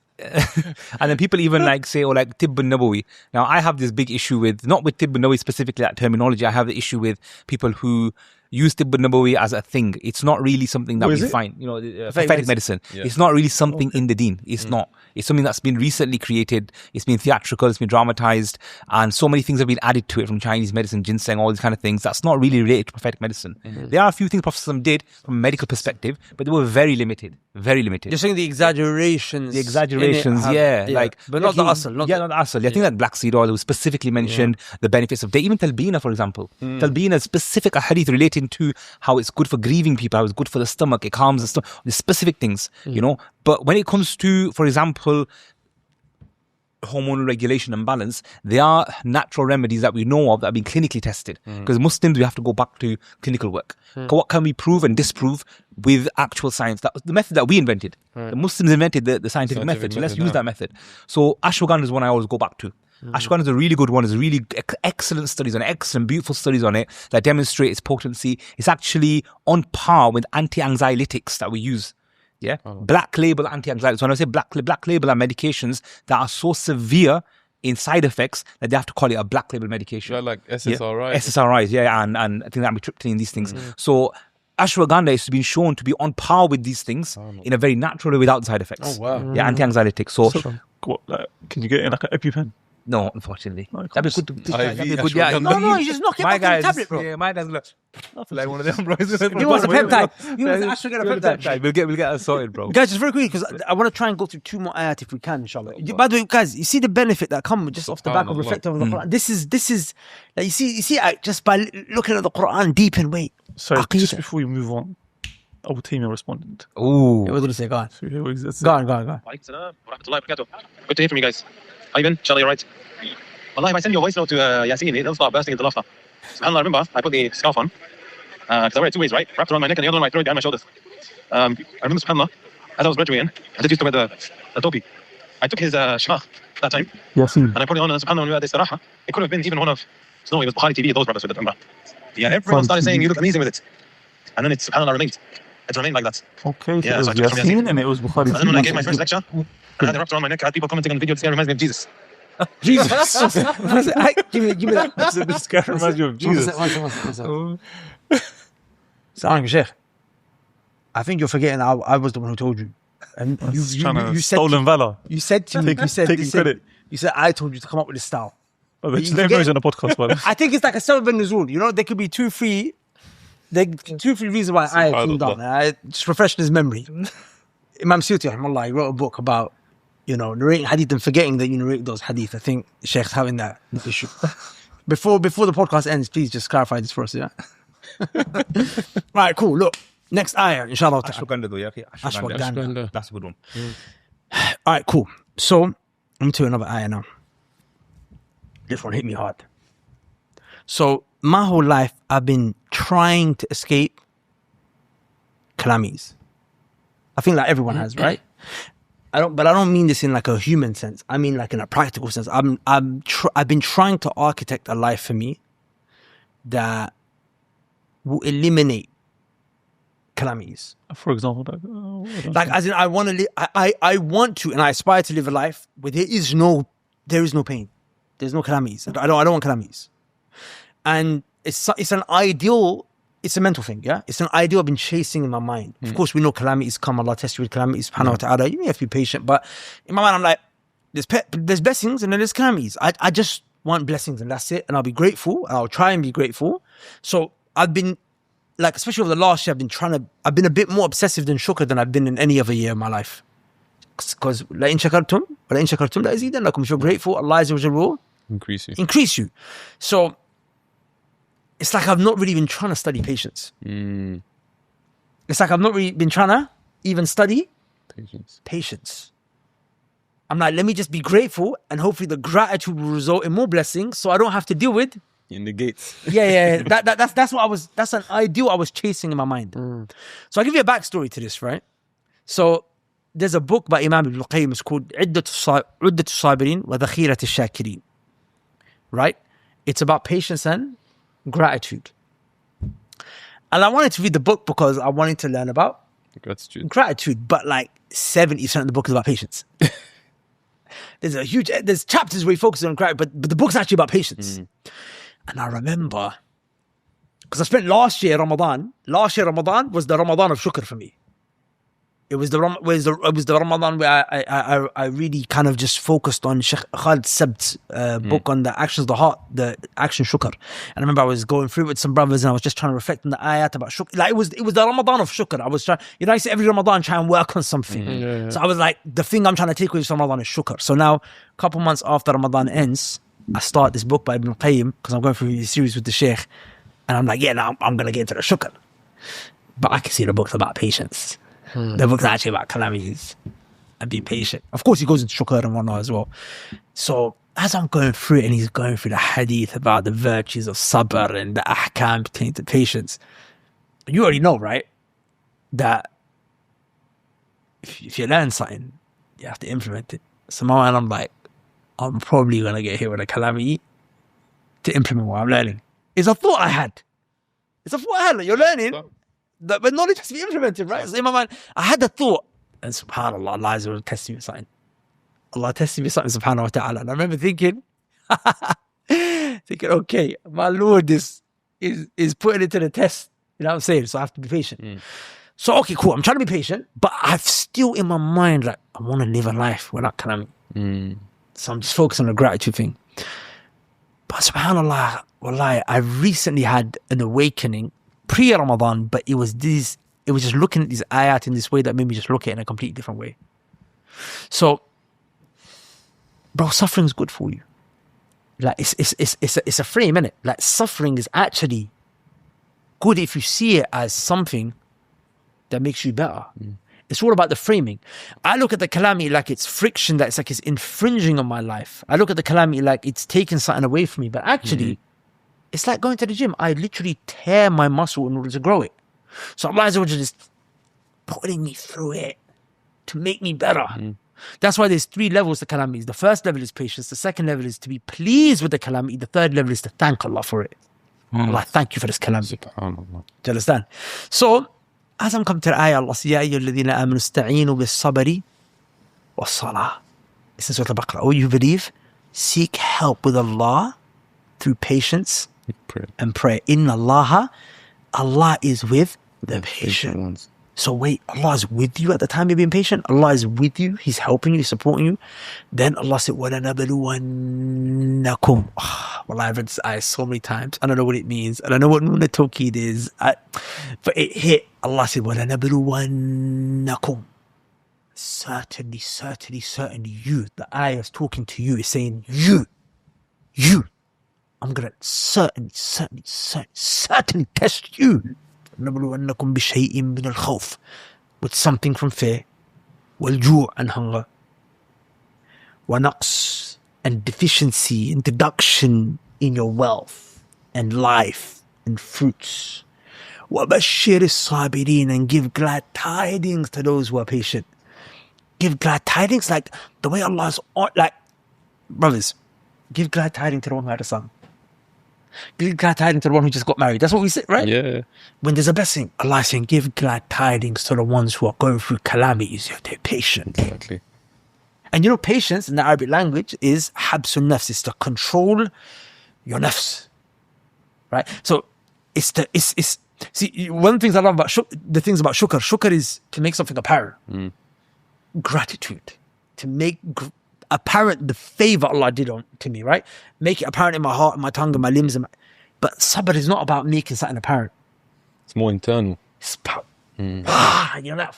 people even like say, like Tibb al-Nabawi. Now I have this big issue with, not with Tibb al-Nabawi specifically, that terminology. I have the issue with people who use Tibb al-Nabawi as a thing. It's not really something that we find, you know, prophetic medicine. It's not really something in the deen. It's not. It's something that's been recently created. It's been theatrical, it's been dramatized, and so many things have been added to it from Chinese medicine, ginseng, all these kind of things. That's not really related to prophetic medicine. There are a few things Prophet did from a medical perspective, but they were very limited. Very limited. You're saying the exaggerations. But not the asl. Not the asl. I think that black seed oil was specifically mentioned, the benefits of even talbina, for example. Talbina, specific hadith relating to how it's good for grieving people, how it's good for the stomach, it calms the stomach, the specific things, you know. But when it comes to, for example, hormonal regulation and balance, they are natural remedies that we know of that have been clinically tested. Because Muslims, we have to go back to clinical work. What can we prove and disprove with actual science? That was the method that we invented. The Muslims invented the scientific method. So let's use that method. So ashwagandha is one I always go back to. Ashwagandha is a really good one. There's really excellent studies on it, excellent, beautiful studies on it that demonstrate its potency. It's actually on par with anti-anxiolytics that we use. Yeah, black label anti-anxiety. So when I say black label are medications that are so severe in side effects that they have to call it a black label medication. Yeah, like SSRIs. SSRIs, yeah, and I think that amitriptyline, these things. So ashwagandha has been shown to be on par with these things in a very natural way without side effects. Oh wow! Yeah, anti-anxiolytics. So can you get in like an EpiPen? No, unfortunately. No, That'd be good. IV, That'd be good. Yeah. No, you just knock it My back on the guys, tablet, bro. yeah, my guys look like one of them, bro. He wants a peptide. He wants to actually get a peptide. We'll get that sorted, bro. Guys, just very quickly, because I want to try and go through 2 more ayat if we can, inshallah. By the way, guys, you see the benefit that comes just off the back of reflecting on the Quran. This is like you see just by looking at the Quran deep and wait. So just before we move on, Abu Taymiyyah responded. Ooh. What did he say? Go on. So here we go. Go on. Good to hear from you guys. How you been? Inshallah, you're right. Wallahi, if I send you a voice note to Yasin, it'll start bursting into laughter. SubhanAllah, remember, I put the scarf on, because I wear it 2 ways, right? Wrapped around my neck and the other one I throw it behind my shoulders. I remember, SubhanAllah, as I was graduating, I just used to wear the topi. I took his shmah that time, Yasin. and I put it on, and SubhanAllah, when we had this saraha, it could have been even one of, no, it was Bukhari TV, those brothers with it, remember? Yeah, everyone started saying, you look amazing with it. And then it, SubhanAllah, remained. It remained like that. Okay, Yeah, so so it was Yasin and it was Bukhari. And then when I gave my first lecture, I had it wrapped around my neck, I had people commenting on the video to say it reminds me of Jesus. Jesus. Give me that. This guy reminds you of Jesus. One second. Assalamu Sheikh. I think you're forgetting I was the one who told you. And you said stolen valor. You said to me, taking credit. You said I told you to come up with this style. Oh, let him know he's on a podcast, brother. I think it's like a Sabab and Nuzul. You know, there could be 2-3 reasons why I came down. I just refreshed his memory. Imam Suyuti, rahimahullah, he wrote a book about, narrating hadith and forgetting that you narrate those hadith. I think Sheikh's having that issue. Before the podcast ends, please just clarify this for us, yeah? Right, cool. Look, next ayah, inshallah. Ashwagandha though, yeah? Okay. Ashwagandha. That's a good one. All right, cool. So, let me tell you another ayah now. This one hit me hard. So, my whole life, I've been trying to escape calamities. I think like everyone has, right? I don't mean this in like a human sense. I mean like in a practical sense. I've been trying to architect a life for me that will eliminate calamities. For example, as in I want to live. I want to, and I aspire to live a life where there is no pain, there's no calamities. I don't want calamities, and it's an ideal. It's a mental thing, yeah? It's an ideal I've been chasing in my mind. Of course, we know calamities come. Allah tests you with calamities, subhanahu wa ta'ala. You have to be patient. But in my mind, I'm like, there's blessings and then there's calamities. I just want blessings and that's it. And I'll be grateful. I'll try and be grateful. So I've been, like, especially over the last year, I've been a bit more obsessive than shukr than I've been in any other year in my life. Because, لَإِن شَكَرْتُمْ لَأَزِيدَنَّكُمْ. If you're grateful, Allah will increase you. So, it's like I've not really been trying to study patience. It's like I've not really been trying to even study patience. I'm like, let me just be grateful and hopefully the gratitude will result in more blessings so I don't have to deal with in the gates. Yeah. That's an ideal I was chasing in my mind. So I'll give you a backstory to this, right? So there's a book by Imam Ibn Qayyim. It's called عدة الصابرين وذخيرة الشاكرين. Right? It's about patience and gratitude. And I wanted to read the book because I wanted to learn about gratitude, but like 70% of the book is about patience. There's chapters where he focuses on gratitude, but the book's actually about patience. And I remember, because I spent last year Ramadan was the Ramadan of shukr for me. It was the Ramadan where I really kind of just focused on Sheikh Khalid Sabt's book on the actions of the heart, the action shukr. And I remember I was going through it with some brothers and I was just trying to reflect on the ayat about shukr. Like it was the Ramadan of shukr. I was trying, I say every Ramadan try and work on something. So I was like, the thing I'm trying to take away from Ramadan is shukr. So now, a couple months after Ramadan ends, I start this book by Ibn Qayyim because I'm going through a series with the Sheikh. And I'm like, now I'm going to get into the shukr. But I can see the book's about patience. The book's actually about calamities. and be patient. Of course, he goes into shukr and whatnot as well. So as I'm going through it, and he's going through the hadith about the virtues of sabr and the ahkam pertaining to patience, you already know, right, that if you learn something, you have to implement it. So my mind, I'm like, I'm probably going to get hit with a calamity to implement what I'm learning. It's a thought I had. Like, you're learning, but knowledge has to be implemented, right? So in my mind, I had the thought, and subhanAllah, Allah is testing me with something. Allah tested me something, subhanahu wa ta'ala. And I remember thinking, okay, my Lord is putting it to the test. You know what I'm saying? So I have to be patient. So, okay, cool. I'm trying to be patient, but I've still in my mind, like, I want to live a life without calamity. So I'm just focused on the gratitude thing. But subhanAllah, wallahi, I recently had an awakening pre-Ramadan, but it was just looking at these ayat in this way that made me just look at it in a completely different way. So, bro, suffering's good for you. Like, it's a frame, innit? Like, suffering is actually good if you see it as something that makes you better. It's all about the framing. I look at the calamity like it's friction, that it's like it's infringing on my life. I look at the calamity like it's taking something away from me. But actually, it's like going to the gym. I literally tear my muscle in order to grow it. So Allah Azza wa Jalla is putting me through it to make me better. That's why there's 3 levels to calamities. The first level is patience. The second level is to be pleased with the calamity. The third level is to thank Allah for it. Allah, thank you for this calamity. SubhanAllah. Do you understand? So, as I'm coming to the ayah, Allah says, Ya ayyuha alladhina amanu ista'inu bis-sabri was-salah. This is Surah Al-Baqarah. Oh, you believe? Seek help with Allah through patience and prayer. Inna Allah is with the patient ones. So wait, Allah is with you at the time you're being patient. Allah is with you. He's helping you. He's supporting you. Then Allah said, وَلَنَبْلُوَنَّكُمْ. Well, I've read this ayah so many times. I don't know what it means. I don't know what Nun Tawqeed is. But it hit. Allah said, وَلَنَبْلُوَنَّكُمْ. Certainly you. The ayah is talking to you. It's saying, you. I'm going to certainly test you. نبلونكم بشيء من الخوف, with something from fear, والجوع and hunger, ونقص and deficiency and deduction in your wealth and life and fruits, وبشر الصابرين, and give glad tidings to those who are patient. Give glad tidings like the way Allah's like, brothers, give glad tidings to the one who had a son. Give glad tidings to the one who just got married. That's what we say, right? Yeah. When there's a blessing, Allah is saying, give glad tidings to the ones who are going through calamities. They're patient. Exactly. And you know, patience in the Arabic language is habsun nafs. It's to control your nafs. Right? So, see, one of the things I love about shukr. Shukr is to make something apparent. Gratitude. To make apparent the favor Allah did to me, right? Make it apparent in my heart, in my tongue, in my limbs. But sabr is not about making something apparent. It's more internal. It's about, you know, that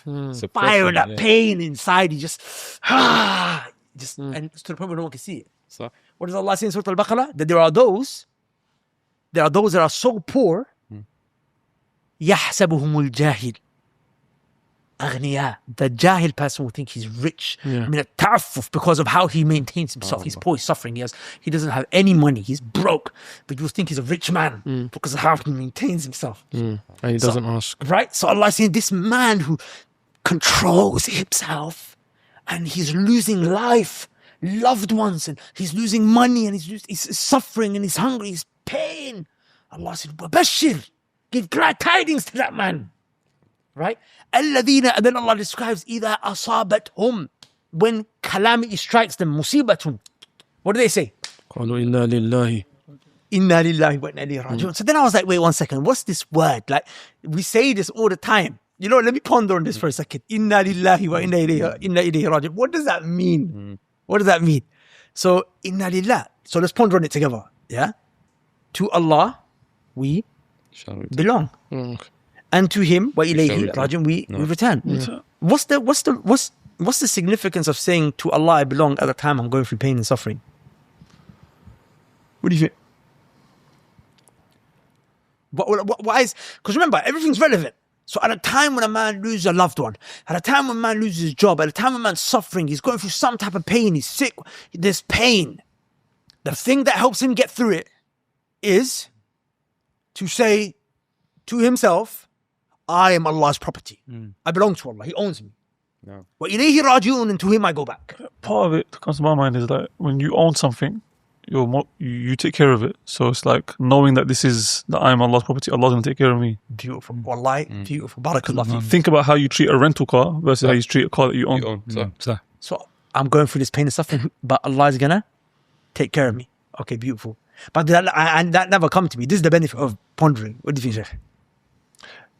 fire and that pain inside. You just, and it's to the point where no one can see it. So, what does Allah say in Surah Al-Baqarah? That there are those that are so poor, يَحْسَبُهُمُ الْجَاهِلِ أغنياء. The jahil person will think he's rich. I mean, because of how he maintains himself. He's poor, he's suffering. He doesn't have any money. He's broke. But you'll think he's a rich man because of how he maintains himself. And he doesn't ask. Right? So Allah is saying, this man who controls himself and he's losing life, loved ones, and he's losing money, and he's suffering, and he's hungry, he's pain. Allah said, وَبَشِّرْ, give glad tidings to that man. Right? الَّذِينَ, and then Allah describes إِذَا أَصَابَتْهُمْ, when calamity strikes them, musibatun. What do they say? قَالُوا إِنَّا لِلَّهِ Inna lillahi wa inna ilayhi raji'un. So then I was like, wait 1 second, what's this word? Like, we say this all the time. You know, let me ponder on this for a second. Inna lillahi wa inna ilayhi raji'un. What does that mean? What does that mean? So, inna lillah. So let's ponder on it together. Yeah? To Allah, we belong. And to Him, wa ilayhi raji'un, we return. What's the significance of saying to Allah I belong at the time I'm going through pain and suffering? What do you think? Why is, because remember, everything's relevant. So at a time when a man loses a loved one, at a time when a man loses his job, at a time when a man's suffering, he's going through some type of pain, he's sick, there's pain. The thing that helps him get through it is to say to himself, I am Allah's property. I belong to Allah. He owns me. وَإِلَيْهِ رَاجِعُونَ, and to him I go back. Part of it that comes to my mind is that when you own something, you take care of it. So it's like knowing that I am Allah's property, Allah's going to take care of me. Beautiful. Wallahi, beautiful. Barakallah. Think about how you treat a rental car versus how you treat a car that you own. So I'm going through this pain and suffering, but Allah is going to take care of me. Okay, beautiful. But that never come to me. This is the benefit of pondering. What do you think, Sheikh?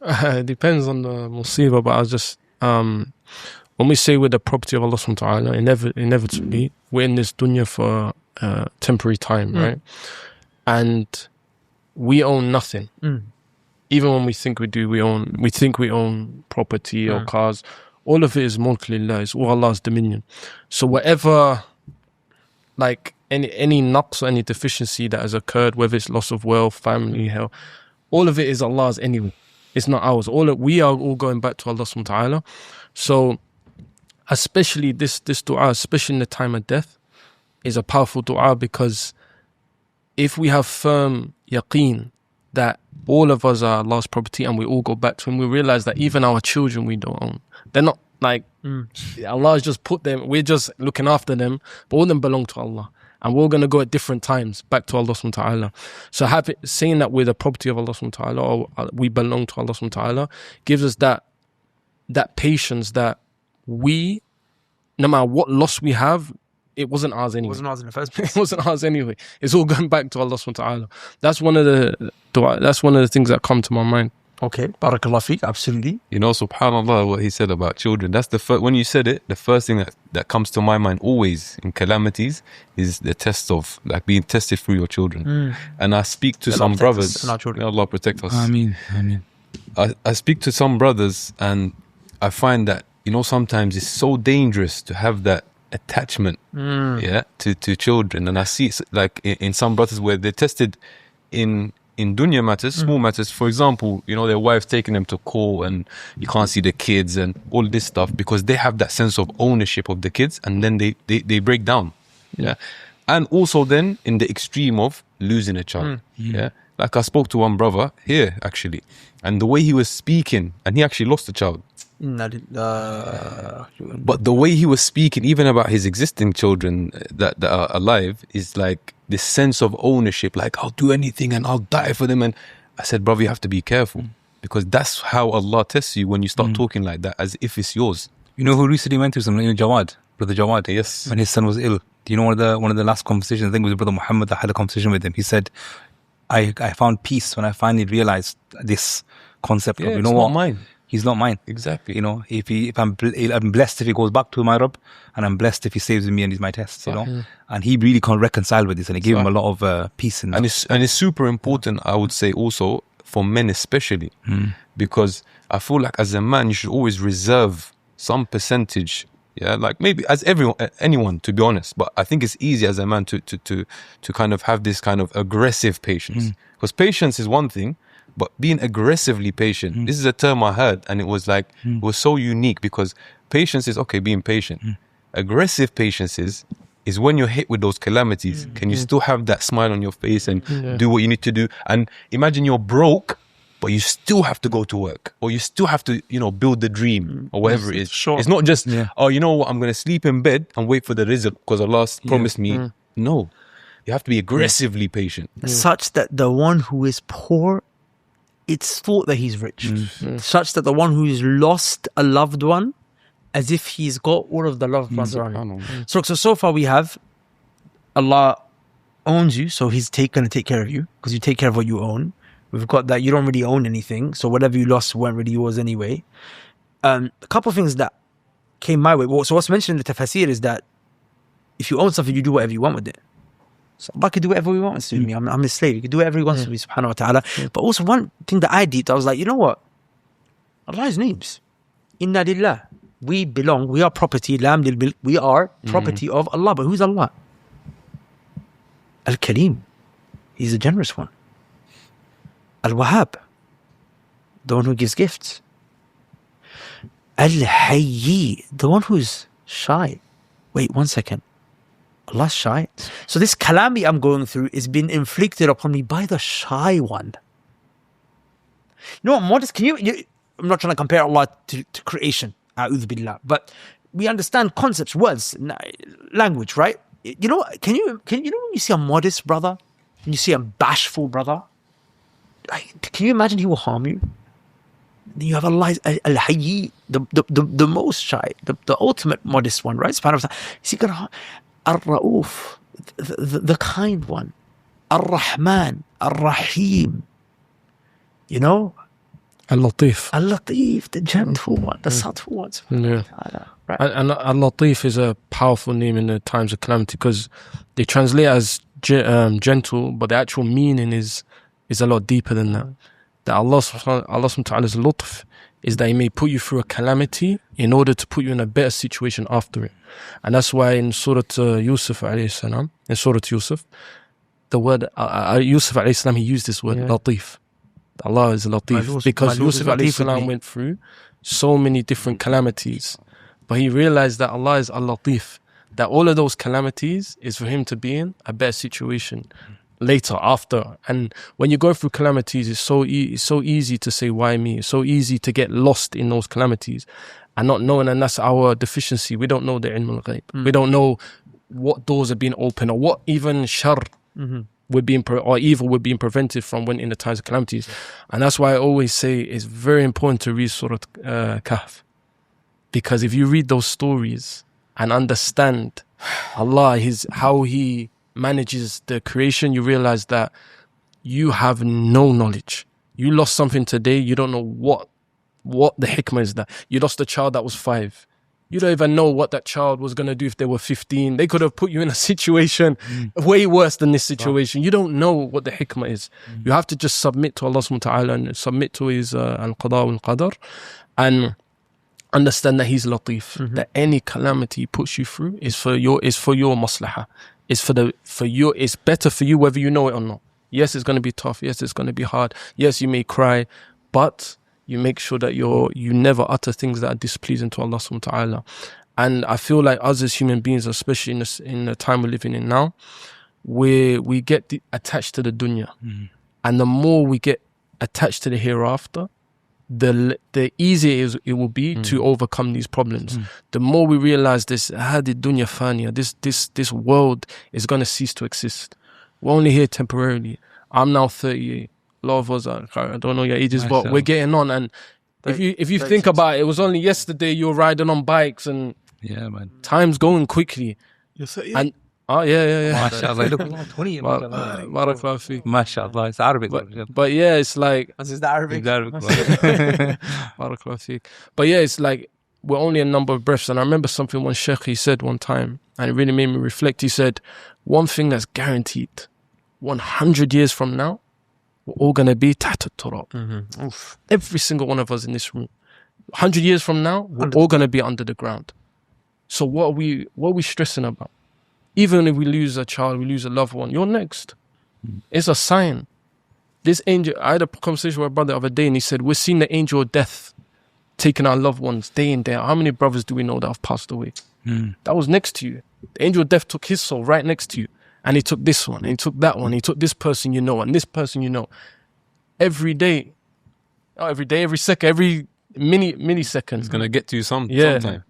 It depends on the musibah, but I was just when we say we're the property of Allah subhanahu wa ta'ala, inevitably we're in this dunya for temporary time, right? And we own nothing. Even when we think we do, we think we own property or cars. All of it is mulk lillah, it's all Allah's dominion. So whatever, like any naqs or any deficiency that has occurred, whether it's loss of wealth, family, health, all of it is Allah's anyway. It's not ours. We are all going back to Allah subhanahu wa ta'ala. So especially this dua, especially in the time of death, is a powerful dua, because if we have firm yaqeen that all of us are Allah's property and we all go back to Him, we realize that even our children we don't own. They're not like Allah has just put them, we're just looking after them, but all of them belong to Allah. And we're going to go at different times back to Allah subhanahu wa ta'ala. So saying that we're the property of Allah subhanahu wa ta'ala, or we belong to Allah subhanahu wa ta'ala, gives us that patience that we, no matter what loss we have, it wasn't ours anyway. It wasn't ours in the first place. It wasn't ours anyway. It's all going back to Allah subhanahu wa ta'ala. That's one of the things that come to my mind. Okay, barakallah feek, absolutely. You know, subhanallah, what he said about children, that's the first, when you said it, the first thing that comes to my mind always in calamities is the test of, like, being tested through your children. And I speak to some brothers, may Allah protect us. Ameen. I speak to some brothers and I find that, you know, sometimes it's so dangerous to have that attachment to children. And I see it's like in some brothers where they're tested in dunya matters, small matters. For example, you know, their wife's taking them to court and you can't see the kids and all this stuff, because they have that sense of ownership of the kids, and then they break down. And also then in the extreme of losing a child. Like I spoke to one brother here actually, and the way he was speaking, and he actually lost a child. But the way he was speaking, even about his existing children that are alive, is like this sense of ownership, like I'll do anything and I'll die for them. And I said, brother, you have to be careful, because that's how Allah tests you when you start talking like that, as if it's yours. You know who recently went through something? You know, Jawad, brother Jawad. Yes. When his son was ill. Do you know one of the last conversations? I think it was brother Muhammad that had a conversation with him. He said, I found peace when I finally realized this concept of, you know what? Not mine. He's not mine. Exactly. You know, I'm blessed if he goes back to my Rabb, and I'm blessed if he saves me and he's my test, you know. And he really can't reconcile with this, and it gave him a lot of peace in that. And it's super important, I would say, also for men especially, because I feel like as a man you should always reserve some percentage, like maybe as anyone, to be honest, but I think it's easy as a man to kind of have this kind of aggressive patience, because patience is one thing. But being aggressively patient, this is a term I heard, and it was like, it was so unique, because patience is, okay, being patient. Aggressive patience is when you're hit with those calamities, can you still have that smile on your face and do what you need to do? And imagine you're broke, but you still have to go to work, or you still have to, you know, build the dream, or whatever it is. Sure. It's not just, oh, you know what, I'm going to sleep in bed and wait for the rizq because Allah promised me. No, you have to be aggressively patient. Such that the one who is poor, it's thought that he's rich, such that the one who's lost a loved one, as if he's got all of the loved ones around him. So far we have Allah owns you, so He's going to take care of you, because you take care of what you own. We've got that you don't really own anything, so whatever you lost weren't really yours anyway. A couple of things that came my way. So what's mentioned in the tafsir is that if you own something, you do whatever you want with it. So Allah can do whatever He wants to me. I'm His slave. He can do whatever He wants to me, subhanahu wa ta'ala. But also one thing that I did, I was like, you know what? Allah's names. Inna lillah. We belong, we are property, we are property of Allah. But who's Allah? Al-Kalim. He's a generous one. Al-Wahhab. The one who gives gifts. Al-Hayyi, the one who's shy. Wait, 1 second. Allah's shy? So this calamity I'm going through is being inflicted upon me by the shy one. You know what, modest, I'm not trying to compare Allah to creation, a'udhu billah, but we understand concepts, words, language, right? You know, can you when you see a modest brother, and you see a bashful brother, can you imagine he will harm you? Then you have Allah al-Hayy, the most shy, the ultimate modest one, right? Subhanahu wa ta'ala. Is he gonna harm? Ar-Ra'uf, the kind one. Ar-Rahman, Ar-Rahim. You know? Al-Latif. Al-Latif, the gentle one, the subtle one. Yeah. Right. And Al-Latif is a powerful name in the times of calamity because they translate as gentle, but the actual meaning is a lot deeper than that. That Allah subhanahu wa ta'ala's lutf is that He may put you through a calamity in order to put you in a better situation after it. And that's why in Surah Yusuf alayhi salam, in Surah Yusuf, the word Yusuf alayhi salam, he used this word, Latif. Allah is Latif. Because Yusuf alayhi salam went through so many different calamities. But he realized that Allah is Al-Latif. That all of those calamities is for him to be in a better situation later, after. And when you go through calamities, it's so easy to say, why me? It's so easy to get lost in those calamities and not knowing, and that's our deficiency. We don't know the ilm al-ghaib. We don't know what doors are being opened or what even shar or evil would be prevented from when in the times of calamities. And that's why I always say it's very important to read Surah Kahf. Because if you read those stories and understand Allah, how He manages the creation, you realize that you have no knowledge. You lost something today, you don't know what the hikmah is. That you lost a child that was 5. You don't even know what that child was going to do if they were 15. They could have put you in a situation way worse than this situation. You don't know what the hikmah is. You have to just submit to Allah subhanahu wa ta'ala and submit to His al-qada wal-qadar and understand that He's Latif, that any calamity He puts you through is for your maslahah. It's better for you whether you know it or not. Yes, it's going to be tough. Yes, it's going to be hard. Yes, you may cry, but you make sure that you never utter things that are displeasing to Allah subhanahu wa ta'ala. And I feel like us as human beings, especially in the time we're living in now, we get attached to the dunya. And the more we get attached to the hereafter, the easier it will be to overcome these problems. The more we realize this dunya faniya, this world is going to cease to exist. We're only here temporarily. I'm now 38. A lot of us I don't know your ages, but we're getting on. And if you think about it, it was only yesterday you were riding on bikes, and time's going quickly. You're 38? And yeah. MashaAllah, you look 20. Barakallahu feek. MashaAllah, it's Arabic. But yeah, it's like This is the Arabic. Barakallahu feek. But yeah, it's like we're only a number of breaths. And I remember something one sheikh he said one time, and it really made me reflect. He said, one thing that's guaranteed, 100 years from now, we're all going to be tahta turab. Every single one of us in this room. 100 years from now, we're all going to be under the ground. So what are we stressing about? Even if we lose a child, we lose a loved one, you're next. It's a sign. This angel, I had a conversation with a brother the other day, and he said, we're seeing the angel of death taking our loved ones day in, day out. How many brothers do we know that have passed away? That was next to you. The angel of death took his soul right next to you. And he took this one, and he took that one, he took this person you know, and this person you know. Every day, every second, every millisecond. It's going to get to you sometime.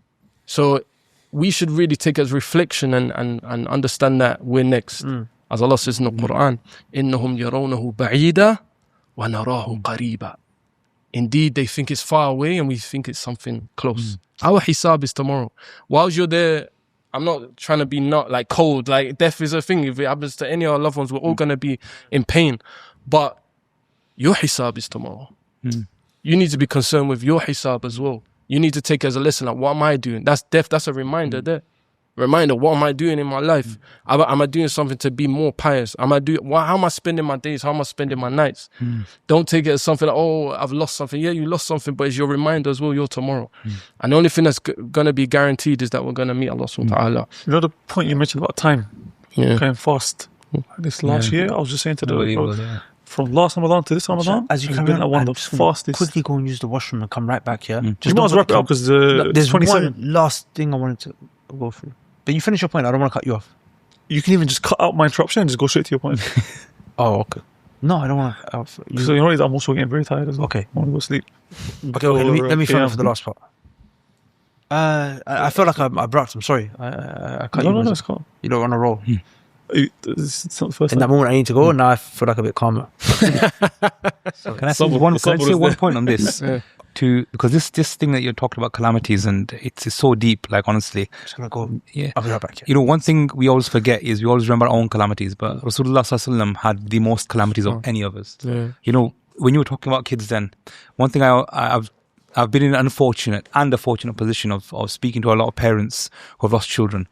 So we should really take as reflection and understand that we're next. As Allah says in the Quran, إِنَّهُمْ يَرَوْنَهُ بَعِيدًا وَنَرَاهُ قَرِيبًا. Indeed, they think it's far away and we think it's something close. Our hisab is tomorrow. Whilst you're there, I'm not trying to be not like cold, like death is a thing. If it happens to any of our loved ones, we're all going to be in pain. But your hisab is tomorrow. You need to be concerned with your hisab as well. You need to take it as a lesson, like, what am I doing? That's death, that's a reminder there. Reminder, what am I doing in my life? Am I doing something to be more pious? How am I spending my days? How am I spending my nights? Don't take it as something like, oh, I've lost something. Yeah, you lost something, but it's your reminder as well, you're tomorrow. And the only thing that's going to be guaranteed is that we're going to meet Allah subhanahu wa ta'ala. You know the point you mentioned about time? Going fast. This last year, I was just saying to the From last Ramadan to this Ramadan, As you it's can been like one I'm of the just gonna fastest. quickly go and use the washroom and come right back here. You might as well wrap it up because There's it's 27. one last thing I wanted to go through. But you finish your point. I don't want to cut you off. You can even just cut out my interruption and just go straight to your point. Oh, okay. No, I don't want to. So you know what? I'm also getting very tired as well. Okay. I want to go sleep. Okay, let me PM. finish for the last part. I feel like I brought. I'm sorry. I cut you. No, it's calm. You don't want to roll. It's not the first In that time. moment, I need to go. Now I feel like a bit calmer. Can I say one point on this? Because this thing that you're talking about, calamities, and it's so deep, like honestly. Just gonna go. Yeah. I'll be right back. You know, one thing we always forget is we always remember our own calamities, but Rasulullah Sallallahu Alaihi Wasallam had the most calamities of any of us. Yeah. You know, when you were talking about kids then, one thing I've been in an unfortunate and a fortunate position of speaking to a lot of parents who have lost children,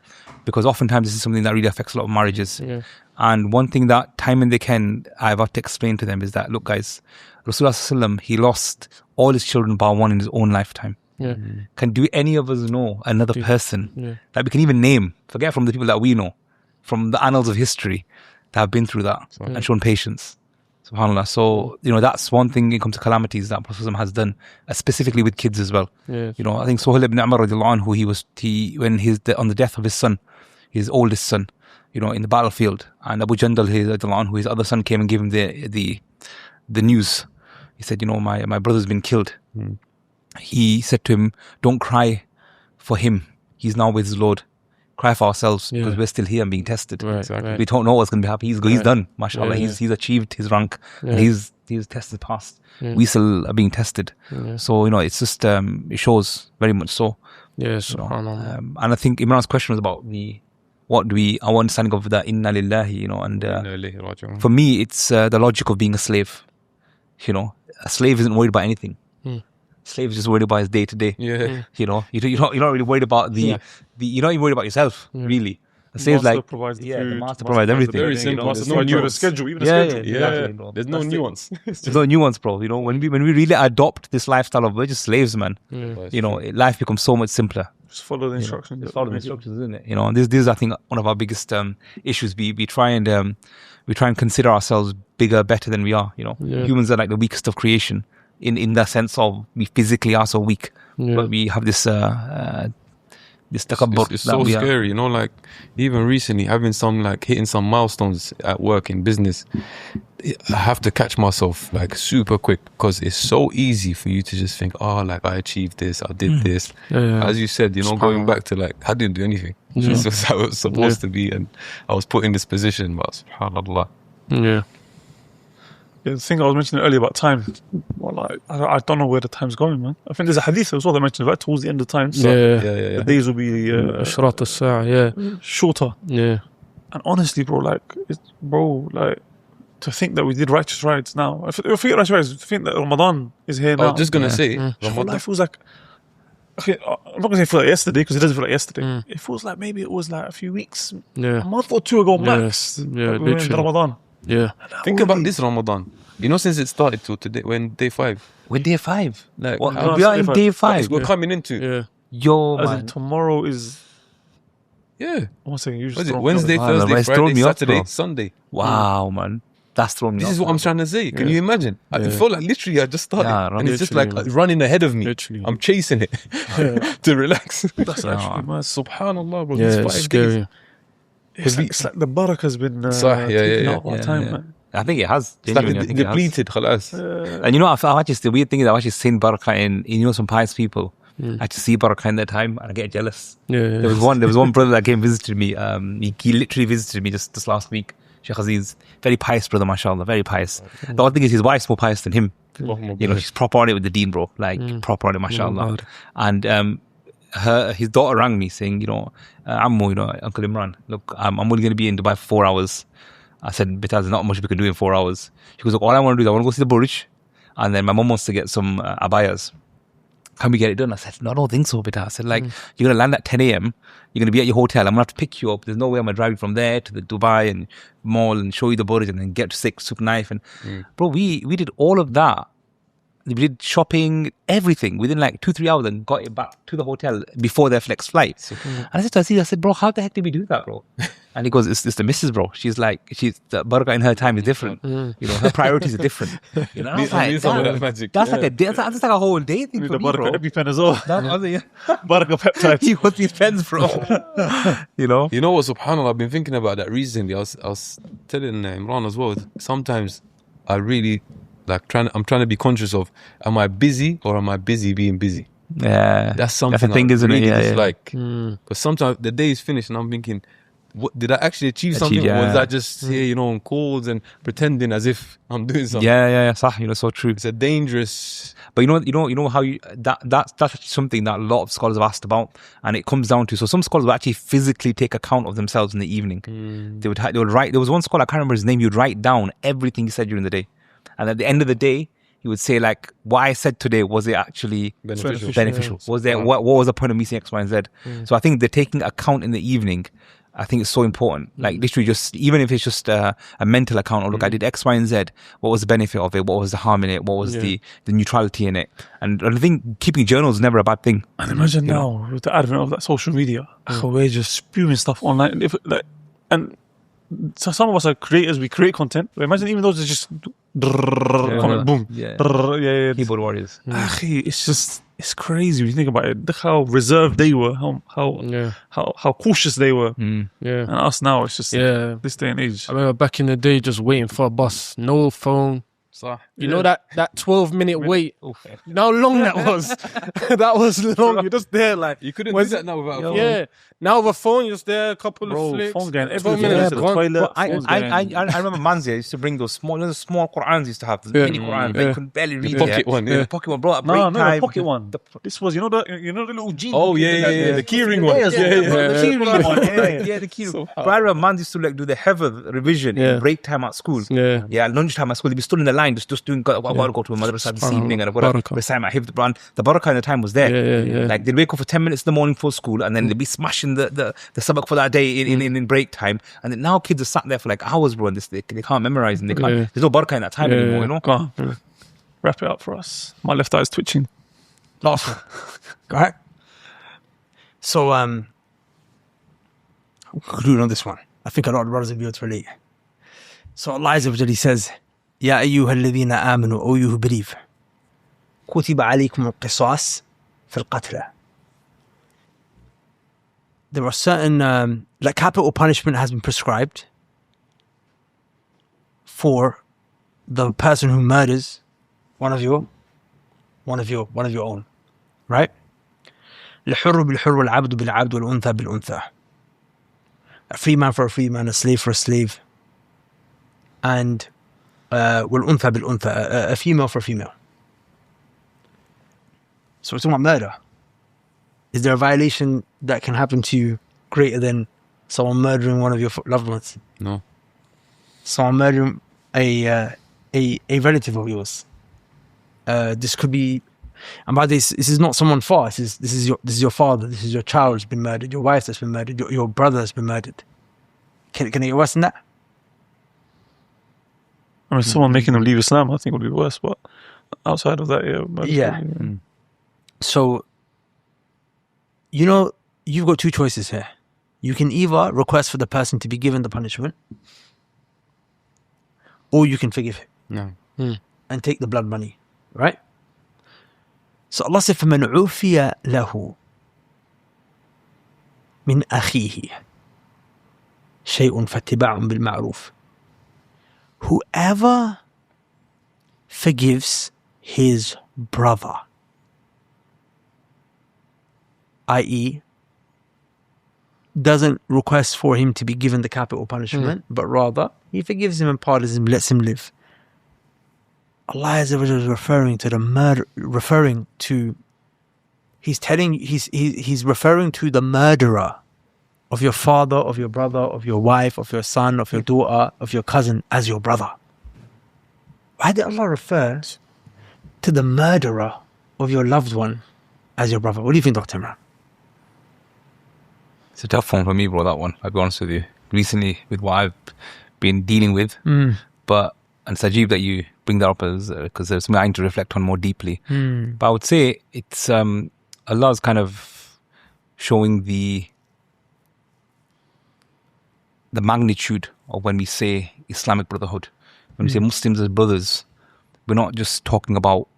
because oftentimes this is something that really affects a lot of marriages. Yeah. And one thing that time and they can, I've had to explain to them is that, look guys, Rasulullah Sallallahu Alaihi Wasallam, he lost all his children bar one in his own lifetime. Yeah. Do any of us know another person that we can even name, forget from the people that we know, from the annals of history, that have been through that and shown patience? SubhanAllah. So, you know, that's one thing when it comes to calamities that Prophet has done, specifically with kids as well. Yeah. You know, I think Suhail ibn Amr radiallahu anhu, when on the death of his son, his oldest son, you know, in the battlefield, and Abu Jandal, his other son, came and gave him the news. He said, you know, my brother's been killed. He said to him, don't cry for him. He's now with his Lord. Cry for ourselves because we're still here and being tested. Right, exactly. We don't know what's going to be happening. He's done, mashallah. Yeah. He's achieved his rank. And he's tested past. We still are being tested. So, you know, it's just, it shows very much so. Yeah, subhanAllah. And I think Imran's question was about our understanding of the inna lillahi, you know, and for me, it's the logic of being a slave. You know, a slave isn't worried about anything. Slave is just worried about his day to day. Yeah. You know, you're not really worried about you're not even worried about yourself, really. A slave's Master like, provides the the food, master provides everything. Very you simple. know, There's Master no provides you with a nuance. schedule, even a Yeah, schedule. yeah, exactly, bro. There's no nuance. There's no nuance, bro. You know, when we really adopt this lifestyle of we're just slaves, man. You know, life becomes so much simpler. Just follow the instructions. Just follow the instructions, isn't it? You know, this is I think one of our biggest issues. We try and consider ourselves bigger, better than we are. You know, humans are like the weakest of creation in the sense of we physically are so weak, but we have this taqabbur. It's so scary, you know. Like even recently, having hitting some milestones at work in business, I have to catch myself like super quick because it's so easy for you to just think, oh, like I achieved this, I did this. As you said, you know, going back to like I didn't do anything. This was how it was supposed to be, and I was put in this position. But subhanallah. Yeah. The thing I was mentioning earlier about time, well, like, I don't know where the time's going, man. I think there's a hadith as well that mentions right towards the end of time. So Yeah. the days will be Ashrat as-sa'a, shorter. yeah. And honestly, bro, to think that we did righteous rights now. I forget righteous rights. To think that Ramadan is here I now. was just gonna say, Ramadan life feels like. Okay, I'm not gonna say it feels like yesterday because it doesn't feel like yesterday. It feels like maybe it was like a few weeks, Yeah. a month or two ago max. Yeah, that we were in literally. Ramadan. Yeah. think about this Ramadan. You know, since it started till today, we're in day 5. We're day 5. Like What? No, We are it's in day day 5. 5. We're coming into. Yeah. Yo, As man. in tomorrow is. Yeah. One second, you What just is it? throw- Wednesday, Wow, Thursday, it's thrown Friday, me off, Saturday, bro. Sunday. Wow, man. That's thrown me This off. is what I'm trying to say. Can you imagine? I feel like literally I just started, Yeah, and it's just like literally, running ahead of me. Literally. I'm chasing it to relax. That's actually mad. Subhanallah, bro. Yeah, These it's 5 scary. days. It's like the barakah has been Sah, yeah, taken yeah, out of our yeah, time, yeah. man. I think it has. It's like Genuinely, I think it has. depleted, khalas. And you know, I've actually, the weird thing is I've actually seen barakah in, you know, some pious people. I actually see barakah in their time and I get jealous. Yeah. There was one brother that came visited me. He literally visited me just last week. Sheikh Aziz, very pious brother, mashallah, very pious. The odd thing is his wife's more pious than him. You know, she's proper on it with the deen, bro. Like proper on it, mashallah. And his daughter rang me saying, you know, Ammu, you know, Uncle Imran, look, I'm only going to be in Dubai for 4 hours. I said, Bita, there's not much we can do in 4 hours. She goes, look, all I want to do is I want to go see the Burj, and then my mom wants to get some abayas. Can we get it done? I said, no, I don't think so, Bita. I said, like, you're going to land at 10 a.m. You're going to be at your hotel. I'm going to have to pick you up. There's no way I'm going to drive you from there to the Dubai and mall and show you the Burj and then get to Super Knife. And bro, we did all of that. We did shopping, everything within like 2-3 hours and got it back to the hotel before their flex flight. And I said to Aziz, I said, bro, how the heck did we do that, bro? And he goes, it's the missus, bro. She's the barakah in her time is different. You know, her priorities are different. You know, I was like, some of damn, that magic. that's like a day, that's like a whole day thing Need for the me, bro. barakah EpiPen as well. Barakah peptides. He wants these pens, bro. You know? You know what, subhanAllah, I've been thinking about that recently. I was telling Imran as well. Sometimes I really I'm trying to be conscious of, am I busy or am I busy being busy? Yeah. That's something That's the thing, isn't it? really Yeah, dislike. Mm. Because sometimes the day is finished and I'm thinking, what, did I actually achieve something? yeah. Or was I just here, you know, on calls and pretending as if I'm doing something? Yeah. Sah, you know, so true. It's a dangerous. But you know how that's actually something that a lot of scholars have asked about, and it comes down to, so some scholars will actually physically take account of themselves in the evening. They would write. There was one scholar, I can't remember his name. He would write down everything he said during the day, and at the end of the day, he would say, like, what I said today, was it actually beneficial? Yeah. Was there what was the point of me saying X, Y, and Z? So I think they're taking account in the evening. I think it's so important. Like, literally, just even if it's just a mental account, or look, I did X, Y, and Z. What was the benefit of it? What was the harm in it? What was the neutrality in it? And I think keeping journals is never a bad thing. And imagine now, with the advent of that social media, we're just spewing stuff online. So some of us are creators, we create content. But imagine even those are just comment, boom. Yeah. Keyboard warriors. It's crazy when you think about it. Look how reserved they were, how cautious they were. And us now, it's just this day and age. I remember back in the day, just waiting for a bus, no phone. You know that 12-minute wait. You know how long that was? That was long. You're just there, like, You couldn't do that now without a phone. yeah. Now with a phone, you're just there, a couple of flicks. Phone going 12 everywhere. minutes To the gone. toilet. I phones going. remember Manzia used to bring those small Qurans used to have, the mini Qurans that you could barely read. pocket one, yeah. The pocket one, bro. At No, break the time. pocket one. This was, you know the little jean. Oh, pocket thing yeah. that- The keyring one. Yeah, the key ring one. Yeah. Yeah, the key ring. But I remember man used to do the heavy revision in break time at school. Yeah. Lunchtime at school, they'd be stood in the line just doing, I've got to go to a madrasa this evening, and I've got to Barakah. recite my hifd Quran. The barakah in the time was there. Yeah. Like, they'd wake up for 10 minutes in the morning for school, and then they'd be smashing the sabak for that day in break time. And then now kids are sat there for like hours, bro, and they can't memorize, and they can't. There's no barakah in that time anymore, you know? Go on. Wrap it up for us. My left eye is twitching. Last one. All right. So, conclude on this one. I think a lot of brothers will be able to relate. So Allah Azza wa Jalla says, Ya ayyuha alladhina amanu, O you who believe, kutiba alaykum al-qisas fil qatla. There are certain, like, capital punishment has been prescribed for the person who murders one of your own, right? الحر بالحر والعبد بالعبد والأنثى بالأنثى. A free man for a free man, a slave for a slave, and والأنثى بالأنثى, a female for a female. So we're talking about murder. Is there a violation that can happen to you greater than someone murdering one of your loved ones? No. Someone murdering a relative of yours. This could be, and by this is not someone far. This is your father. This is your child that's been murdered. Your wife that's been murdered. Your brother that's been murdered. Can it get worse than that? I mean, someone making them leave Islam, I think would be worse. But outside of that, Yeah. So, you know, you've got two choices here. You can either request for the person to be given the punishment, or you can forgive him and take the blood money, right? So Allah said, فَمَنْ عُفِيَ لَهُ مِنْ أَخِيهِ شَيْءٌ فَاتِّبَاعٌ بِالْمَعْرُوفِ. Whoever forgives his brother, i.e., doesn't request for him to be given the capital punishment, but rather he forgives him and pardons him, lets him live. Allah Azza wa Jalla is referring to the murder, he's referring to the murderer of your father, of your brother, of your wife, of your son, of your daughter, of your cousin as your brother. Why did Allah refer to the murderer of your loved one as your brother? What do you think, Dr. Imran? It's a tough one for me, bro, that one. I'll be honest with you. Recently, with what I've been dealing with. But, and it's Ajib that you bring that up as, because there's something I need to reflect on more deeply. But I would say it's, Allah's kind of showing the the magnitude of when we say Islamic brotherhood, when we say Muslims as brothers, we're not just talking about,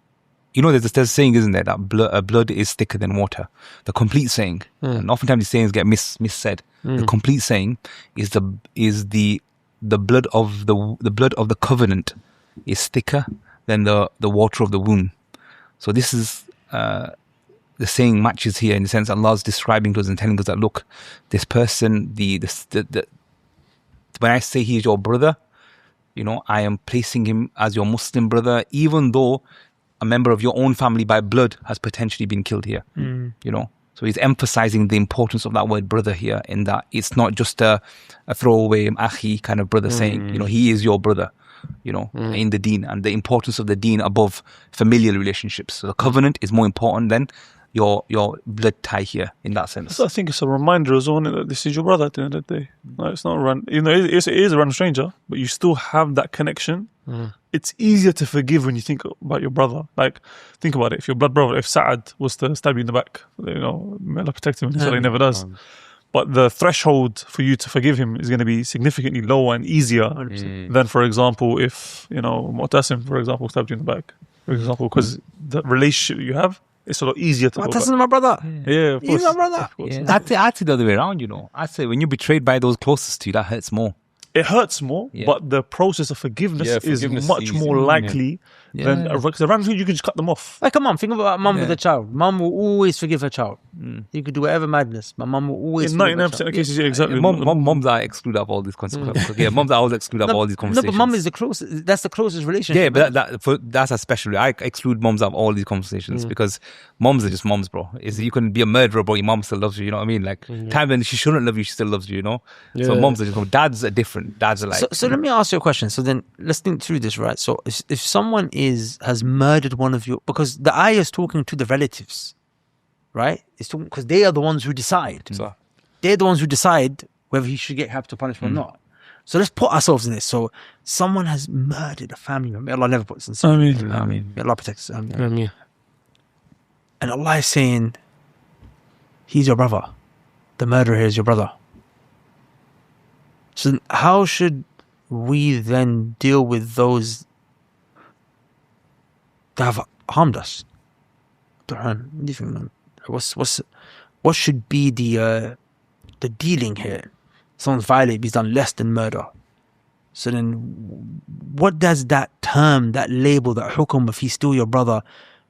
there's a saying, isn't there, that blood is thicker than water. The complete saying, and oftentimes these sayings get missaid. The complete saying is the blood of the covenant is thicker than the water of the womb. So this is the saying matches here in the sense Allah's describing to us and telling us that, look, this person, when I say he is your brother, I am placing him as your Muslim brother, even though a member of your own family by blood has potentially been killed here. So he's emphasizing the importance of that word brother here, in that it's not just a throwaway akhi kind of brother saying, he is your brother, in the deen, and the importance of the deen above familial relationships. So the covenant is more important than your blood tie here in that sense. So I think it's a reminder as well that this is your brother at the end of the day. No, it's not a random, it is a random stranger, but you still have that connection. It's easier to forgive when you think about your brother. Like, think about it. If your blood brother, if Sa'ad was to stab you in the back, may Allah protect him, so he never does. But the threshold for you to forgive him is going to be significantly lower and easier than, for example, if, Mu'tasim, for example, stabbed you in the back, for example, because the relationship you have, it's a lot easier to go back. Mu'tasim, my brother. Yeah, of course. He's my brother. I'd say the other way around, I'd say when you're betrayed by those closest to you, that hurts more. It hurts more, but the process of forgiveness is much more likely than because around you can just cut them off. Like a mum. Think about a mum with a child. Mum will always forgive her child. You could do whatever madness, but mum will always. In 99% of cases, exactly. Mums are excluded of all these consequences. Mums are always excluded of all these conversations. No, but mum is the closest. That's the closest relationship. Yeah, but that's especially. I exclude mums of all these conversations because mums are just mums, bro. You can be a murderer, but your mum still loves you. You know what I mean? Like time when she shouldn't love you, she still loves you. So mums are just. Dads are different. Dads are like. So let me ask you a question. So then let's think through this, right? So if someone has murdered one of your, because the ayah is talking to the relatives, right? It's talking because they are the ones who decide. They're the ones who decide whether he should get capital punishment or not. So let's put ourselves in this. So someone has murdered a family member. May Allah never put us in sin. Ameen. May Allah protect us. Ameen. And Allah is saying, he's your brother. The murderer here is your brother. So how should we then deal with those that have harmed us? Abdur-Rahman, what do you think, man? What should be the dealing here? Someone's violated, he's done less than murder. So then what does that term, that label, that hukum, if he's still your brother,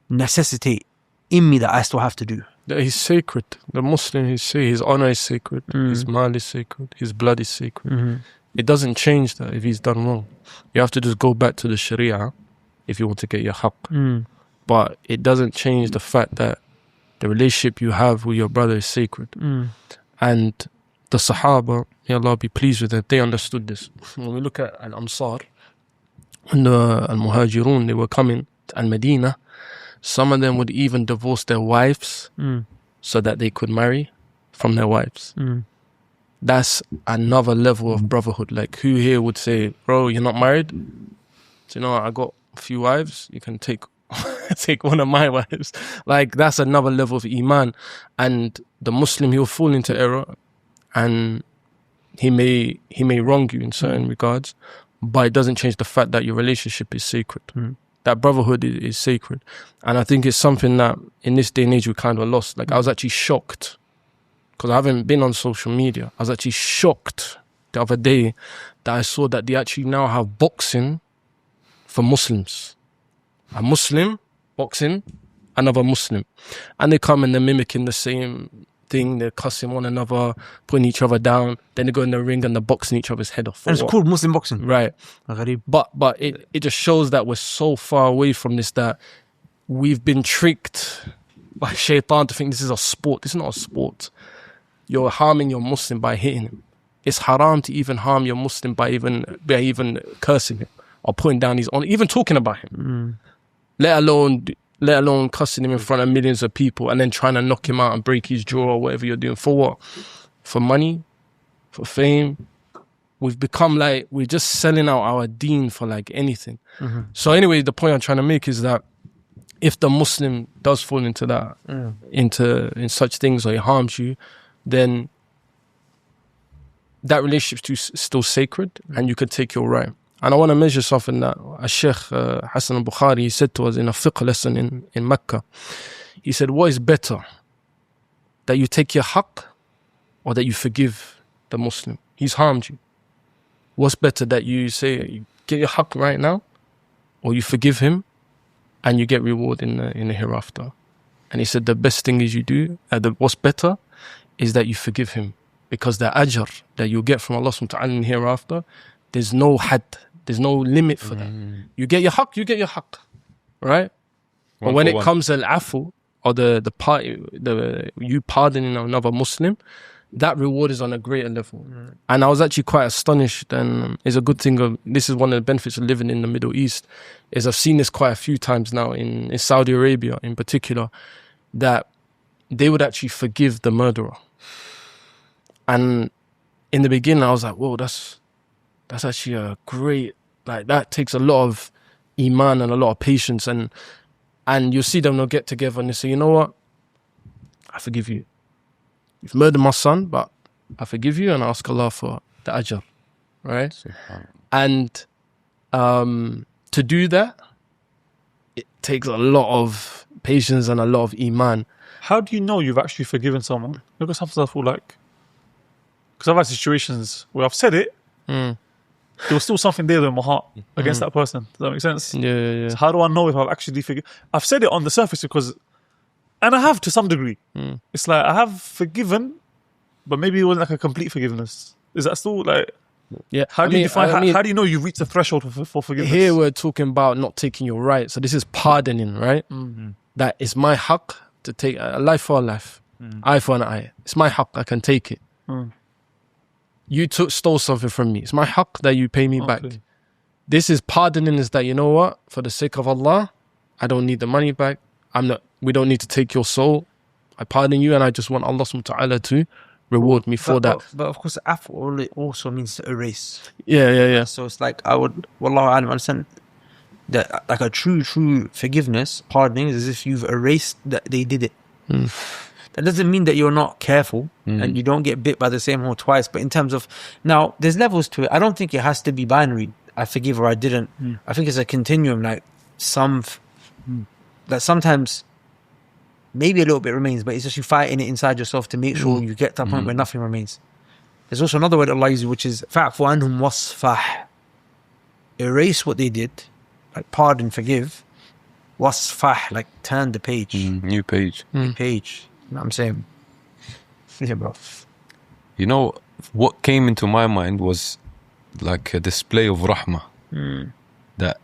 necessitate in me that I still have to do? That he's sacred. The Muslim, his honor is sacred. His mal is sacred. His blood is sacred. It doesn't change that if he's done wrong. You have to just go back to the Sharia if you want to get your haqq. But it doesn't change the fact that the relationship you have with your brother is sacred. And the Sahaba, may Allah be pleased with them, they understood this. When we look at Al-Ansar and the Al-Muhajirun, they were coming to Al-Madinah. Some of them would even divorce their wives so that they could marry from their wives. That's another level of brotherhood. Like, who here would say, bro, you're not married? So, I got a few wives. You can take take one of my wives. Like, that's another level of iman. And the Muslim, he'll fall into error, and he may wrong you in certain regards, but it doesn't change the fact that your relationship is sacred. That brotherhood is sacred. And I think it's something that in this day and age we kind of lost. Like, I was actually shocked, because I haven't been on social media. I was actually shocked the other day that I saw that they actually now have boxing for Muslims. A Muslim boxing another Muslim. And they come and they're mimicking the same thing. They're cussing one another, putting each other down. Then they go in the ring and they're boxing each other's head off. And it's called Muslim boxing. Right. But it just shows that we're so far away from this, that we've been tricked by shaitan to think this is a sport. This is not a sport. You're harming your Muslim by hitting him. It's haram to even harm your Muslim by even cursing him or putting down his honor, even talking about him. Let alone cussing him in front of millions of people and then trying to knock him out and break his jaw or whatever you're doing. For what? For money? For fame? We've become like, we're just selling out our deen for like anything. So anyway, the point I'm trying to make is that if the Muslim does fall into that, in such things, or he harms you, then that relationship is still sacred, and you could take your right. And I want to measure something that Sheikh Hassan al-Bukhari, he said to us in a fiqh lesson in Mecca. He said, what is better, that you take your haqq or that you forgive the Muslim? He's harmed you. What's better, that you say, you get your haqq right now, or you forgive him and you get reward in the hereafter? And he said, the best thing is you do, what's better is that you forgive him, because the ajr that you get from Allah subhanahu wa ta'ala in hereafter, there's no had, there's no limit for that. You get your haqq, you get your haqq, right? But when it comes al-afu, or you pardoning another Muslim, that reward is on a greater level. And I was actually quite astonished, and it's a good thing this is one of the benefits of living in the Middle East, is I've seen this quite a few times now in Saudi Arabia in particular, that they would actually forgive the murderer. And in the beginning I was like, whoa, that's actually a great, like, that takes a lot of iman and a lot of patience, and you'll see them, they'll get together and they say, you know what, I forgive you. You've murdered my son, but I forgive you and I ask Allah for the ajr, right? And to do that, it takes a lot of patience and a lot of iman. How do you know you've actually forgiven someone? Because sometimes I feel like, because I've had situations where I've said it, there was still something there in my heart against that person. Does that make sense? Yeah. So how do I know if I've actually forgiven? I've said it on the surface because, and I have to some degree. It's like I have forgiven, but maybe it wasn't like a complete forgiveness. Is that still like? Yeah. How do you define? How do you know you've reached the threshold for forgiveness? Here we're talking about not taking your right. So this is pardoning, right? That is my haqq to take a life for a life, eye for an eye. It's my haqq. I can take it. You stole something from me. It's my haqq that you pay me back. This is pardoning, is that, you know what, for the sake of Allah, I don't need the money back. We don't need to take your soul. I pardon you, and I just want Allah subhanahu wa ta'ala to reward me for that. But of course, afu also means to erase. Yeah. So it's like, I would, wallahu alam, understand that like a true forgiveness, pardoning, is as if you've erased that they did it. That doesn't mean that you're not careful and you don't get bit by the same hole twice. But in terms of, now, there's levels to it. I don't think it has to be binary. I forgive or I didn't. I think it's a continuum. Like that sometimes maybe a little bit remains, but it's just you fighting it inside yourself to make sure you get to that point where nothing remains. There's also another word Allah uses, which is fa'fu anhum wasfah. Erase what they did, like pardon, forgive. Wasfah, like turn the page. New page. New page. You know what I'm saying? Yeah, bro. You know, what came into my mind was like a display of rahmah. That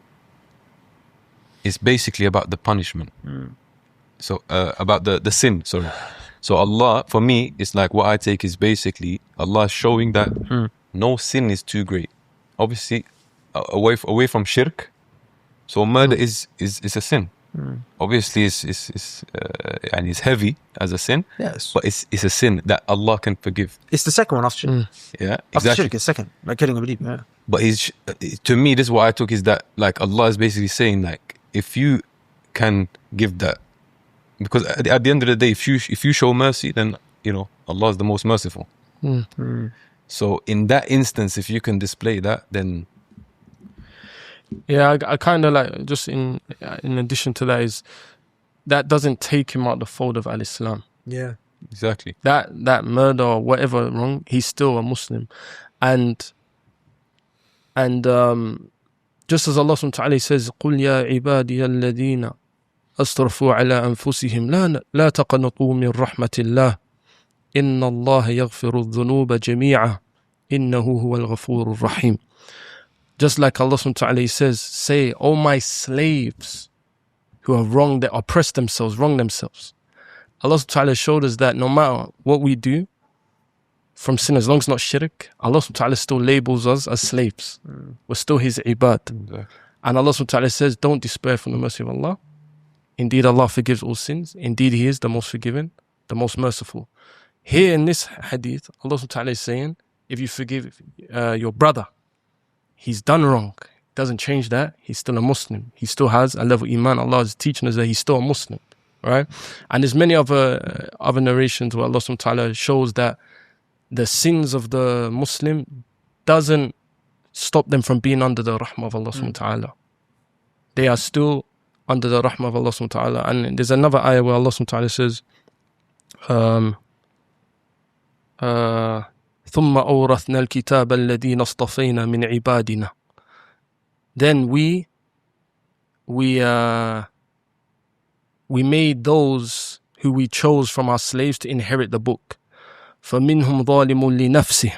is basically about the punishment. So, about the sin, sorry. So Allah, for me, it's like what I take is basically Allah showing that no sin is too great. Obviously, away from shirk. So murder is a sin. Obviously, it's heavy as a sin. Yes. But it's a sin that Allah can forgive. It's the second one after shirk. Yeah, After exactly. shirk, it's second. Like killing a believer. Yeah. But to me, this is what I took, is that like Allah is basically saying, like, if you can give that, because at the end of the day, if you show mercy, then you know Allah is the most merciful. So in that instance, if you can display that, then Yeah, I kind of like, just in addition to that, is that doesn't take him out the fold of al-Islam. Yeah. exactly. That murder or whatever wrong, he's still a Muslim. And just as Allah subhanahu wa ta'ala says, قُلْ يَا عِبَادِيَ الَّذِينَ أَسْرَفُوا عَلَىٰ أَنفُسِهِمْ لَا تَقْنَطُوا مِنْ رَحْمَةِ اللَّهِ إِنَّ اللَّهَ يَغْفِرُ الذُّنُوبَ جَمِيعًا إِنَّهُ هُوَ الْغَفُورُ الرَّحِيمُ. Just like Allah subhanahu wa ta'ala says, say, "O my slaves who have wronged, oppressed themselves, wronged themselves." Allah subhanahu wa ta'ala showed us that no matter what we do from sin, as long as it's not shirk, Allah subhanahu wa ta'ala still labels us as slaves. We're still His ibad. Exactly. And Allah subhanahu wa ta'ala says, don't despair from the mercy of Allah. Indeed, Allah forgives all sins. Indeed, He is the most forgiving, the most merciful. Here in this hadith, Allah subhanahu wa ta'ala is saying, if you forgive your brother, he's done wrong, doesn't change that, he's still a Muslim. He still has a level of iman. Allah is teaching us that he's still a Muslim, right? And there's many other narrations where Allah subhanahu wa ta'ala shows that the sins of the Muslim doesn't stop them from being under the rahmah of Allah subhanahu wa ta'ala. They are still under the rahmah of Allah subhanahu wa ta'ala. And there's another ayah where Allah subhanahu wa ta'ala says, ثم أورثنا الكتاب الذين اصطفينا من عبادنا. Then we made those who we chose from our slaves to inherit the book. فَمِنْهُمْ ظَالِمٌ لِنَفْسِهِ.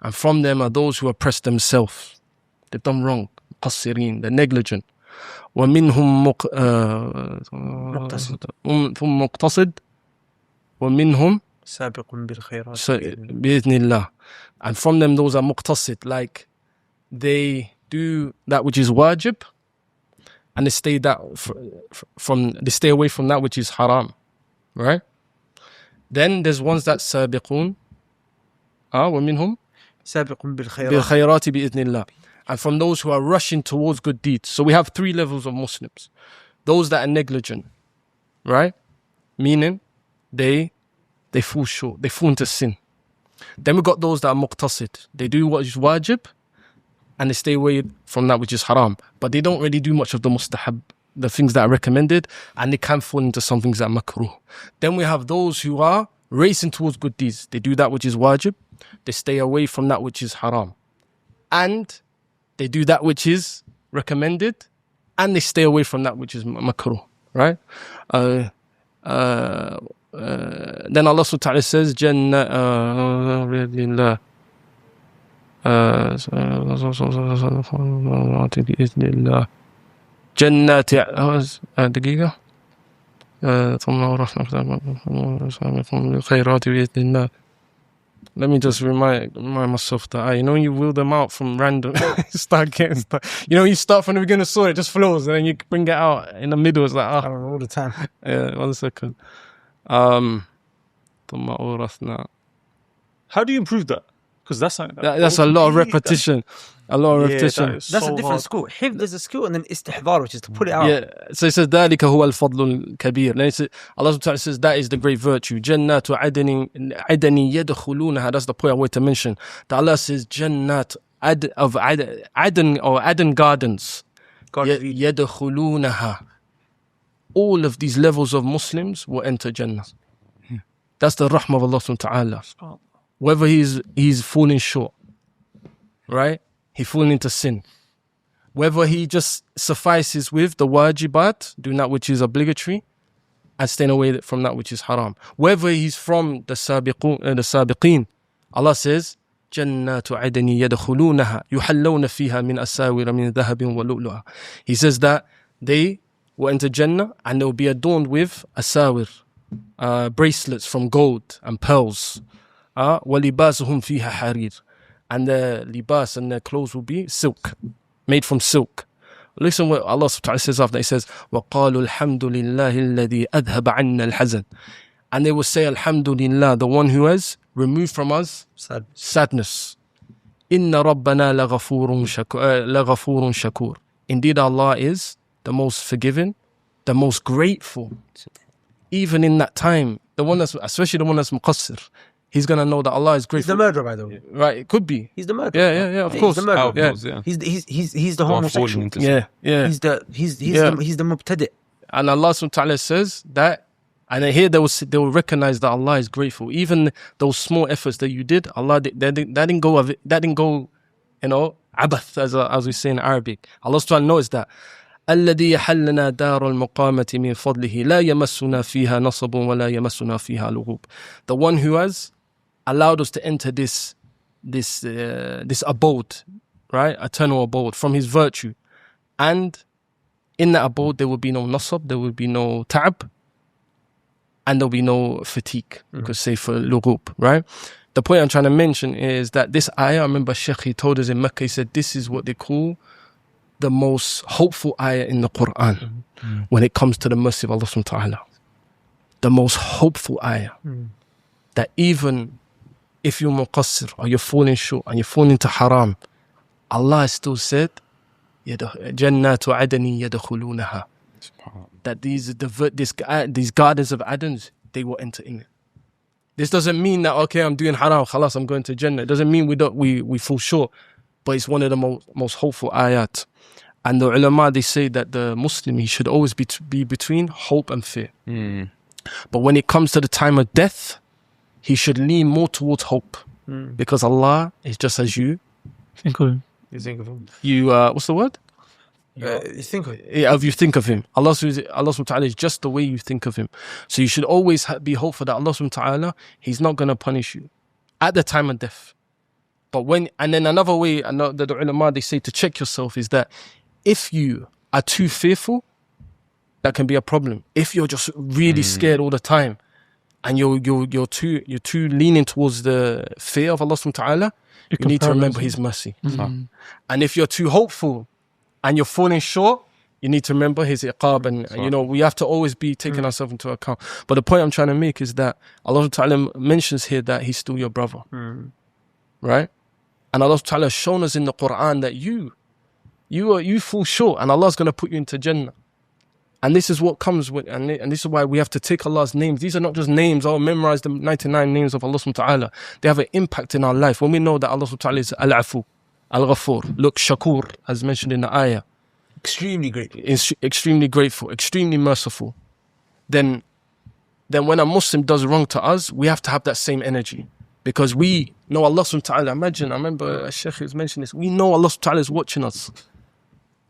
And from them are those who oppress themselves. They've done wrong. مقصرين, they're negligent. وَمِنْهُمْ مُقْتَصِد. وَمِنْهُمْ سابق بالخيرات بإذن الله. And from them those are muqtasid, like they do that which is wajib and they stay away from that which is haram, right? Then there's ones that sabiqun, ومنهم سابق بالخيرات بالخيرات بإذن الله. And from those who are rushing towards good deeds. So we have three levels of Muslims. Those that are negligent, right? Meaning they fall short, they fall into sin. Then we've got those that are muqtasid. They do what is wajib and they stay away from that which is haram. But they don't really do much of the mustahab, the things that are recommended, and they can fall into some things that are makruh. Then we have those who are racing towards good deeds. They do that which is wajib, they stay away from that which is haram. And they do that which is recommended, and they stay away from that which is makruh, right? Then Allah subhanahu wa ta'ala says, جنات دقيقة ثم أورثنا الخيرات بإذن الله. Let me just remind myself that you know when you wheel them out from random start getting stuff. You know you start from the beginning of surah, it just flows, and then you bring it out in the middle. It's like I don't know, all the time. Yeah, 1 second. ثم أورثنا. How do you improve that? Because that's a lot of repetition. A lot of repetition. That's a different school. حفظ is a school, and then istihdar, which is to put it out. Yeah. So it says ذلك هو الفضل الكبير. Then Allah subhanahu wa ta'ala says that is the great virtue. جنات عدن يدخلونها. That's the point I wanted to mention. That Allah says Jannat of Aden or Aden gardens. يدخلونها. All of these levels of Muslims will enter Jannah. That's the rahmah of Allah subhanahu wa ta'ala. Whether he's falling short, right? He's falling into sin. Whether he just suffices with the wajibat, doing that which is obligatory, and staying away from that which is haram. Whether he's from the sabiqeen, Allah says, جَنَّاتُ عَدَنِ يَدْخُلُونَهَا يُحَلَّوْنَ فِيهَا مِنْ أَسَاوِرَ مِنْ ذَهَبٍ وَلُؤْلُؤَةٍ. He says that they will enter Jannah and they will be adorned with asawir, bracelets from gold and pearls. وَلِبَاسُهُمْ فِيهَا حَرِيرٌ. And their libas and their clothes will be silk, made from silk. Listen what Allah subhanahu wa ta'ala says after. He says, وَقَالُوا الْحَمْدُ لِلَّهِ الَّذِي أَذْهَبَ عَنَّا الْحَزَنَ. And they will say, Alhamdulillah, the one who has removed from us sadness. إِنَّ رَبَّنَا لَغَفُورٌ شَكُورٌ. Indeed, Allah is the most forgiving, the most grateful. Even in that time, the one that's, especially the one that's muqassir, he's going to know that Allah is grateful. He's the murderer, by the way. Right, it could be. He's the murderer. Yeah, of course. He's the murderer. Yeah. He's the homosexual. Yeah. He's the mubtadi'. And Allah subhanahu wa ta'ala says that, and here they will recognize that Allah is grateful. Even those small efforts that you did, Allah, that didn't go, you know, abath, as we say in Arabic. Allah subhanahu wa ta'ala knows that. الذي يحلنا دار المقامة من فضله لا يمسنا فيها نصب ولا يمسنا فيها لغوب. The one who has allowed us to enter this abode, right, eternal abode from his virtue, and in that abode there will be no nasab, there will be no ta'ab, and there will be no fatigue. You could say for lughub, right? The point I'm trying to mention is that this ayah, I remember Sheikh, he told us in Mecca, he said this is what they call the most hopeful ayah in the Quran when it comes to the mercy of Allah subhanahu wa ta'ala. The most hopeful ayah. That even if you're muqassir or you're falling short and you're falling into haram, Allah still said, Jannatu adani yadkhulunaha. That these gardens of Aden, they will enter in it. This doesn't mean that, okay, I'm doing haram, khalas, I'm going to Jannah. It doesn't mean we fall short. But it's one of the most hopeful ayat. And the ulama, they say that the Muslim, he should always be between hope and fear. But when it comes to the time of death, he should lean more towards hope. Because Allah is just as you Think of him. You think of him. You what's the word? You think of it. Yeah, if you think of him. Allah subhanahu wa ta'ala is just the way you think of him. So you should always be hopeful that Allah subhanahu wa ta'ala, he's not going to punish you at the time of death. But and then another way, I know that the ulama, they say to check yourself is that if you are too fearful, that can be a problem. If you're just really scared all the time and you're too leaning towards the fear of Allah subhanahu wa ta'ala, you need to remember his mercy. And if you're too hopeful and you're falling short, you need to remember his iqab. And we have to always be taking ourselves into account. But the point I'm trying to make is that Allah subhanahu wa ta'ala mentions here that he's still your brother. Right? And Allah subhanahu wa ta'ala has shown us in the Quran that you fall short and Allah's going to put you into Jannah. And this is what comes with, and this is why we have to take Allah's names. These are not just names, memorize the 99 names of Allah subhanahu wa ta'ala. They have an impact in our life. When we know that Allah subhanahu wa ta'ala is Al-Afu, Al-Ghafur, look, Shakur, as mentioned in the ayah. Extremely grateful. Extremely grateful, extremely merciful. Then when a Muslim does wrong to us, we have to have that same energy. Because we know Allah subhanahu wa ta'ala. Imagine, I remember a Sheikh has mentioned this. We know Allah subhanahu wa ta'ala is watching us.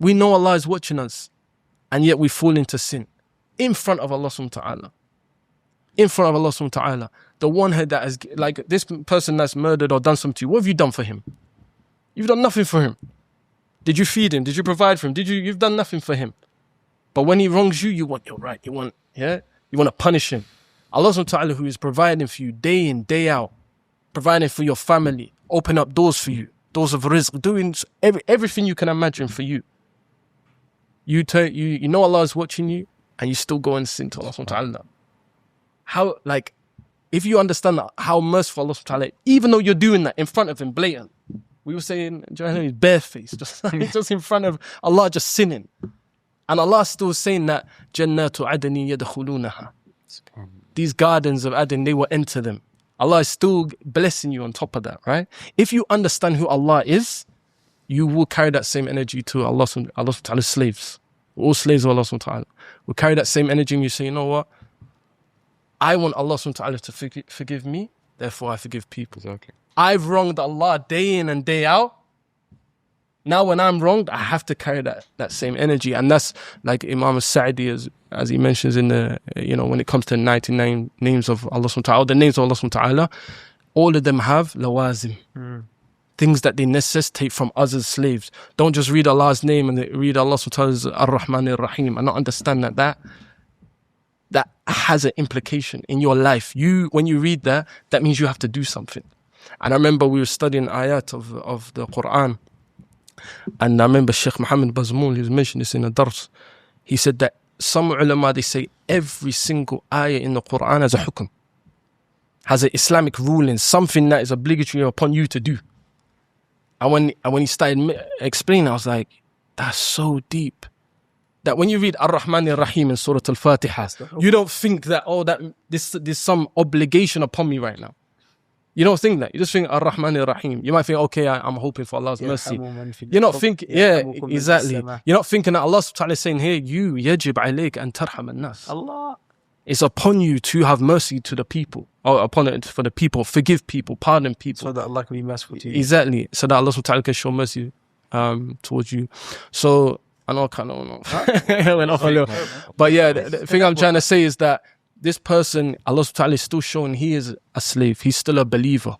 We know Allah is watching us. And yet we fall into sin in front of Allah subhanahu wa ta'ala. In front of Allah subhanahu wa ta'ala. The one head that has, like this person that's murdered or done something to you, what have you done for him? You've done nothing for him. Did you feed him? Did you provide for him? You've done nothing for him. But when he wrongs you, you want your right. You want to punish him. Allah subhanahu wa ta'ala, who is providing for you day in, day out, providing for your family, open up doors for you, doors of rizq, doing everything you can imagine for you. You know Allah is watching you, and you still go and sin to Allah subhanahu wa ta'ala. How, if you understand that, how merciful Allah subhanahu wa ta'ala, even though you're doing that in front of him, blatant. We were saying, he's barefaced, just in front of Allah, just sinning. And Allah still saying that, Jannatu adani yadkhulunaha. These gardens of Aden, they will enter them. Allah is still blessing you on top of that, right? If you understand who Allah is, you will carry that same energy to Allah subhanahu wa ta'ala's slaves. All slaves of Allah subhanahu wa ta'ala will carry that same energy, and you say, you know what? I want Allah subhanahu wa ta'ala to forgive me, therefore I forgive people. Exactly. I've wronged Allah day in and day out. Now when I'm wronged, I have to carry that same energy. And that's like Imam Sa'di, as he mentions in the, when it comes to 99 names of Allah subhanahu wa ta'ala, the names of Allah subhanahu wa ta'ala, all of them have lawazim. Things that they necessitate from us as slaves. Don't just read Allah's name and read Allah subhanahu wa ta'ala's Ar-Rahman Ar-Rahim and not understand that has an implication in your life. When you read that means you have to do something. And I remember we were studying ayat of the Quran, and I remember Sheikh Muhammad Bazmoul, he mentioned this in a dars. He said that some ulama, they say every single ayah in the Quran has a hukm, has an Islamic ruling, something that is obligatory upon you to do. And when he started explaining, I was like, that's so deep. That when you read Ar-Rahman Ar-Rahim in Surah Al-Fatiha, you don't think that, there's some obligation upon me right now. You don't think that. You just think Ar-Rahman Ar-Rahim. You might think, okay, I'm hoping for Allah's mercy. You're not thinking, exactly. You're not thinking that Allah subhanahu wa ta'ala is saying here, you, yajib alayk an tarham an-nas. Allah. It's upon you to have mercy to the people, or upon it for the people, forgive people, pardon people. So that Allah can be merciful to you. Exactly. So that Allah subhanahu wa ta'ala can show mercy towards you. So, I know I kind of went off a little. But yeah, the thing I'm trying to say is that this person, Allah subhanahu wa ta'ala is still showing he is a slave. He's still a believer.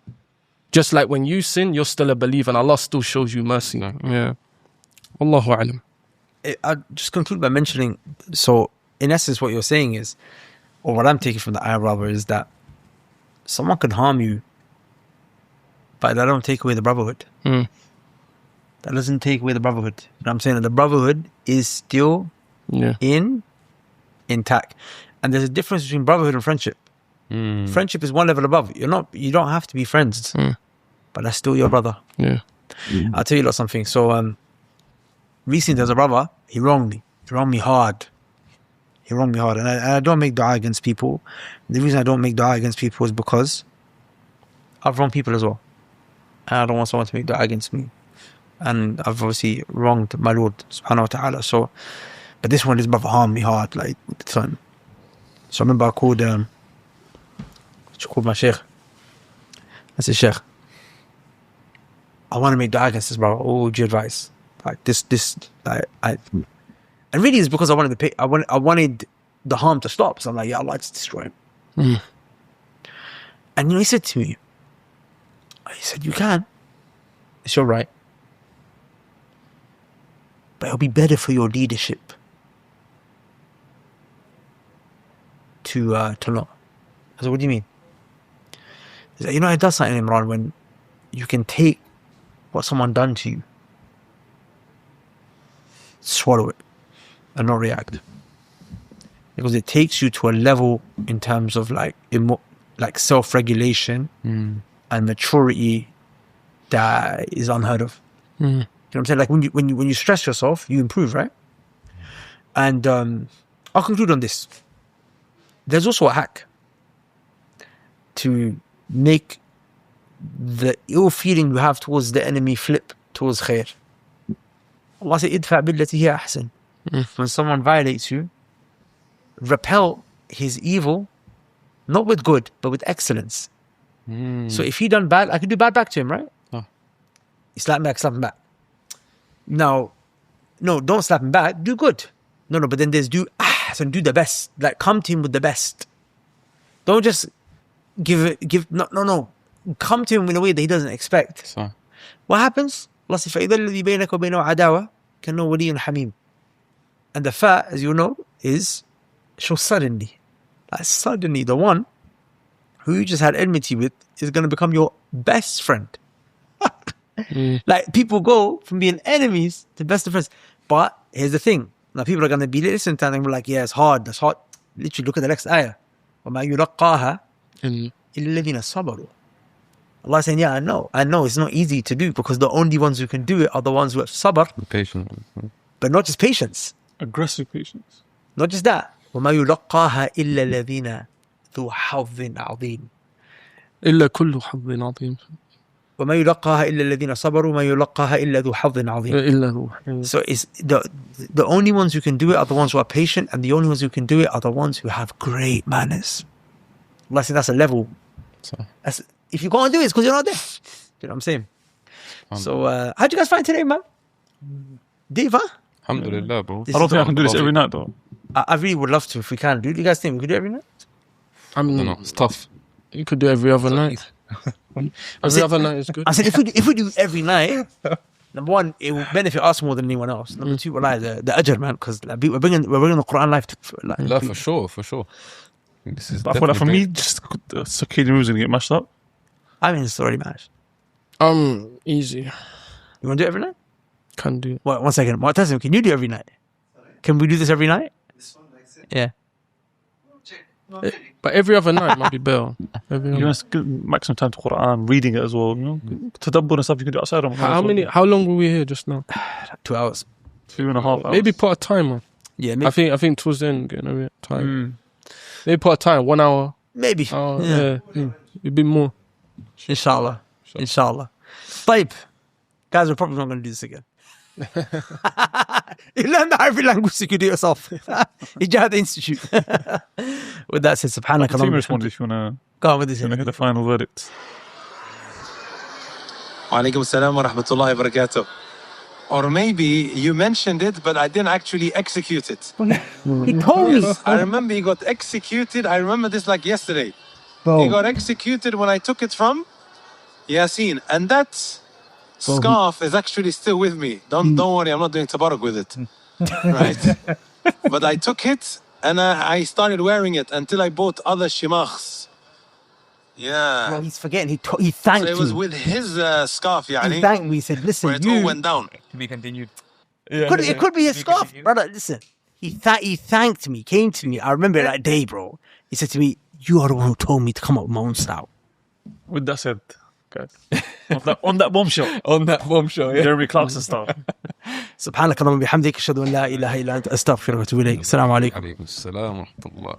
Just like when you sin, you're still a believer, and Allah still shows you mercy. Yeah. Wallahu a'lam. I'll just conclude by mentioning, so in essence what you're saying is, or what I'm taking from the ayah rather, is that someone can harm you, but that don't take away the brotherhood. That doesn't take away the brotherhood. You know what I'm saying? The brotherhood is still intact. And there's a difference between brotherhood and friendship. Friendship is one level above. You don't have to be friends, but that's still your brother. Yeah. I'll tell you something. So recently there's a brother, he wronged me. He wronged me hard. He wronged me hard. And I don't make dua against people. The reason I don't make dua against people is because I've wronged people as well. And I don't want someone to make dua against me. And I've obviously wronged my Lord subhanahu wa ta'ala. So, but this one, this brother harmed me hard, like, at the time. So I remember I called my sheikh. I said, Sheikh, I want to make dua against this brother. What would you advise? Like and really it's because I wanted to pay, I wanted the harm to stop. So I'm like, yeah, Allah, just destroy him. And he said to me, he said, you can. It's your right. But it'll be better for your leadership to not. I said, what do you mean? He said, it does something, Imran, when you can take what someone done to you, swallow it, and not react. Because it takes you to a level in terms of like self-regulation and maturity that is unheard of. You know what I'm saying? Like when you stress yourself, you improve, right? And I'll conclude on this. There's also a hack to make the ill feeling you have towards the enemy flip towards khair. Allah said, idfa billati hiya ahsan. When someone violates you, repel his evil, not with good, but with excellence. So if he done bad, I could do bad back to him, right? He slap me back, slap him back. Now, no, don't slap him back, do good. No, but then there's do the best. Like, come to him with the best. Don't just give, no. Come to him in a way that he doesn't expect. So. What happens? Allah says, فَإِذَا الَّذِي بَيْنَكَ وَبَيْنَهُ عَدَاوَةٌ كَأَنَّهُ وَلِيٌّ حَمِيمٌ. And the fa, as you know, is show suddenly. Like suddenly, the one who you just had enmity with is going to become your best friend. Like, people go from being enemies to best of friends. But here's the thing. Now, people are going to be listening to it and be like, yeah, it's hard. That's hard. Literally, look at the next ayah. وَمَا يُلَقَّاهَا إِلَّا الَّذِينَ صَبَرُوا. Allah is saying, yeah, I know it's not easy to do, because the only ones who can do it are the ones who have sabr. Patience. But not just patience. Aggressive patience. Not just that. وَمَا يُلَقَّاهَا إِلَّا الَّذِينَ ذُو حَظٍ عَظِيمٍ. إلا كل حظ عظيم. وَمَا يُلَقَّاهَا إِلَّا الَّذِينَ صَبَرُوا وَمَا يُلَقَّاها إِلَّا ذُو حَظٍ عَظِيمٍ. إلا So it's the only ones who can do it are the ones who are patient, and the only ones who can do it are the ones who have great manners. Allah said that's a level. If you can't do it, it's because you're not there. You know what I'm saying? So, how'd you guys find today, man? Diva? Alhamdulillah, bro. I don't think I can do this every night, though. I really would love to if we can. Do you guys think we could do it every night? I mean, No, it's tough. you could do every other night. Every other night is good. I said if we do every night, number one, it will benefit us more than anyone else. Number two, the ajr, man, because we're bringing the Quran life to life. No, for sure. This is But I feel like for me, just the circadian rhythm is going to get mashed up. I mean, it's already mashed. Easy. You want to do it every night? Can do. Wait, 1 second. Mu'tasim, can you do it every night? Can we do this every night? Yeah. But every other night might be better. You want to give maximum time to Quran, reading it as well. Tadabbur and stuff you can do outside Ramadan. How long were we here just now? 2 hours. 2.5 hours. Maybe put a timer. Yeah, I think towards the end getting a bit tired. Maybe put a time, 1 hour. maybe. Yeah. It'd be more. Inshallah. طيب. Guys, we're probably not going to do this again. You learn the Arabic language, you can do it yourself. Ijad Institute. With that said, subhanaka. Continue respond if you want Go on with this. to get the final verdict. Walaikum assalam wa rahmatullahi wa barakatuh. Or maybe you mentioned it, but I didn't actually execute it. He told me. I remember he got executed. I remember this like yesterday. Bro. He got executed when I took it from Yasin. And that scarf is actually still with me. Don't worry, I'm not doing tabarak with it. Right? But I took it and I started wearing it until I bought other shimachs. Yeah. Bro, he's forgetting. He thanked So it was you. with his scarf, He yani, thanked me. He said, listen, where it all you... went down. To be continued. It could be his scarf. Brother, listen. He thanked me, came to me. I remember that day, bro. He said to me, you are the one who told me to come up with my own style. With that said, guys. on that bombshell. On that bombshell, yeah. Jeremy Clarkson style. سبحانك اللهم وبحمدك أشهد أن لا إله إلا أنت أستغفرك وأتوب إليك. السلام عليكم. عليكم السلام ورحمة الله.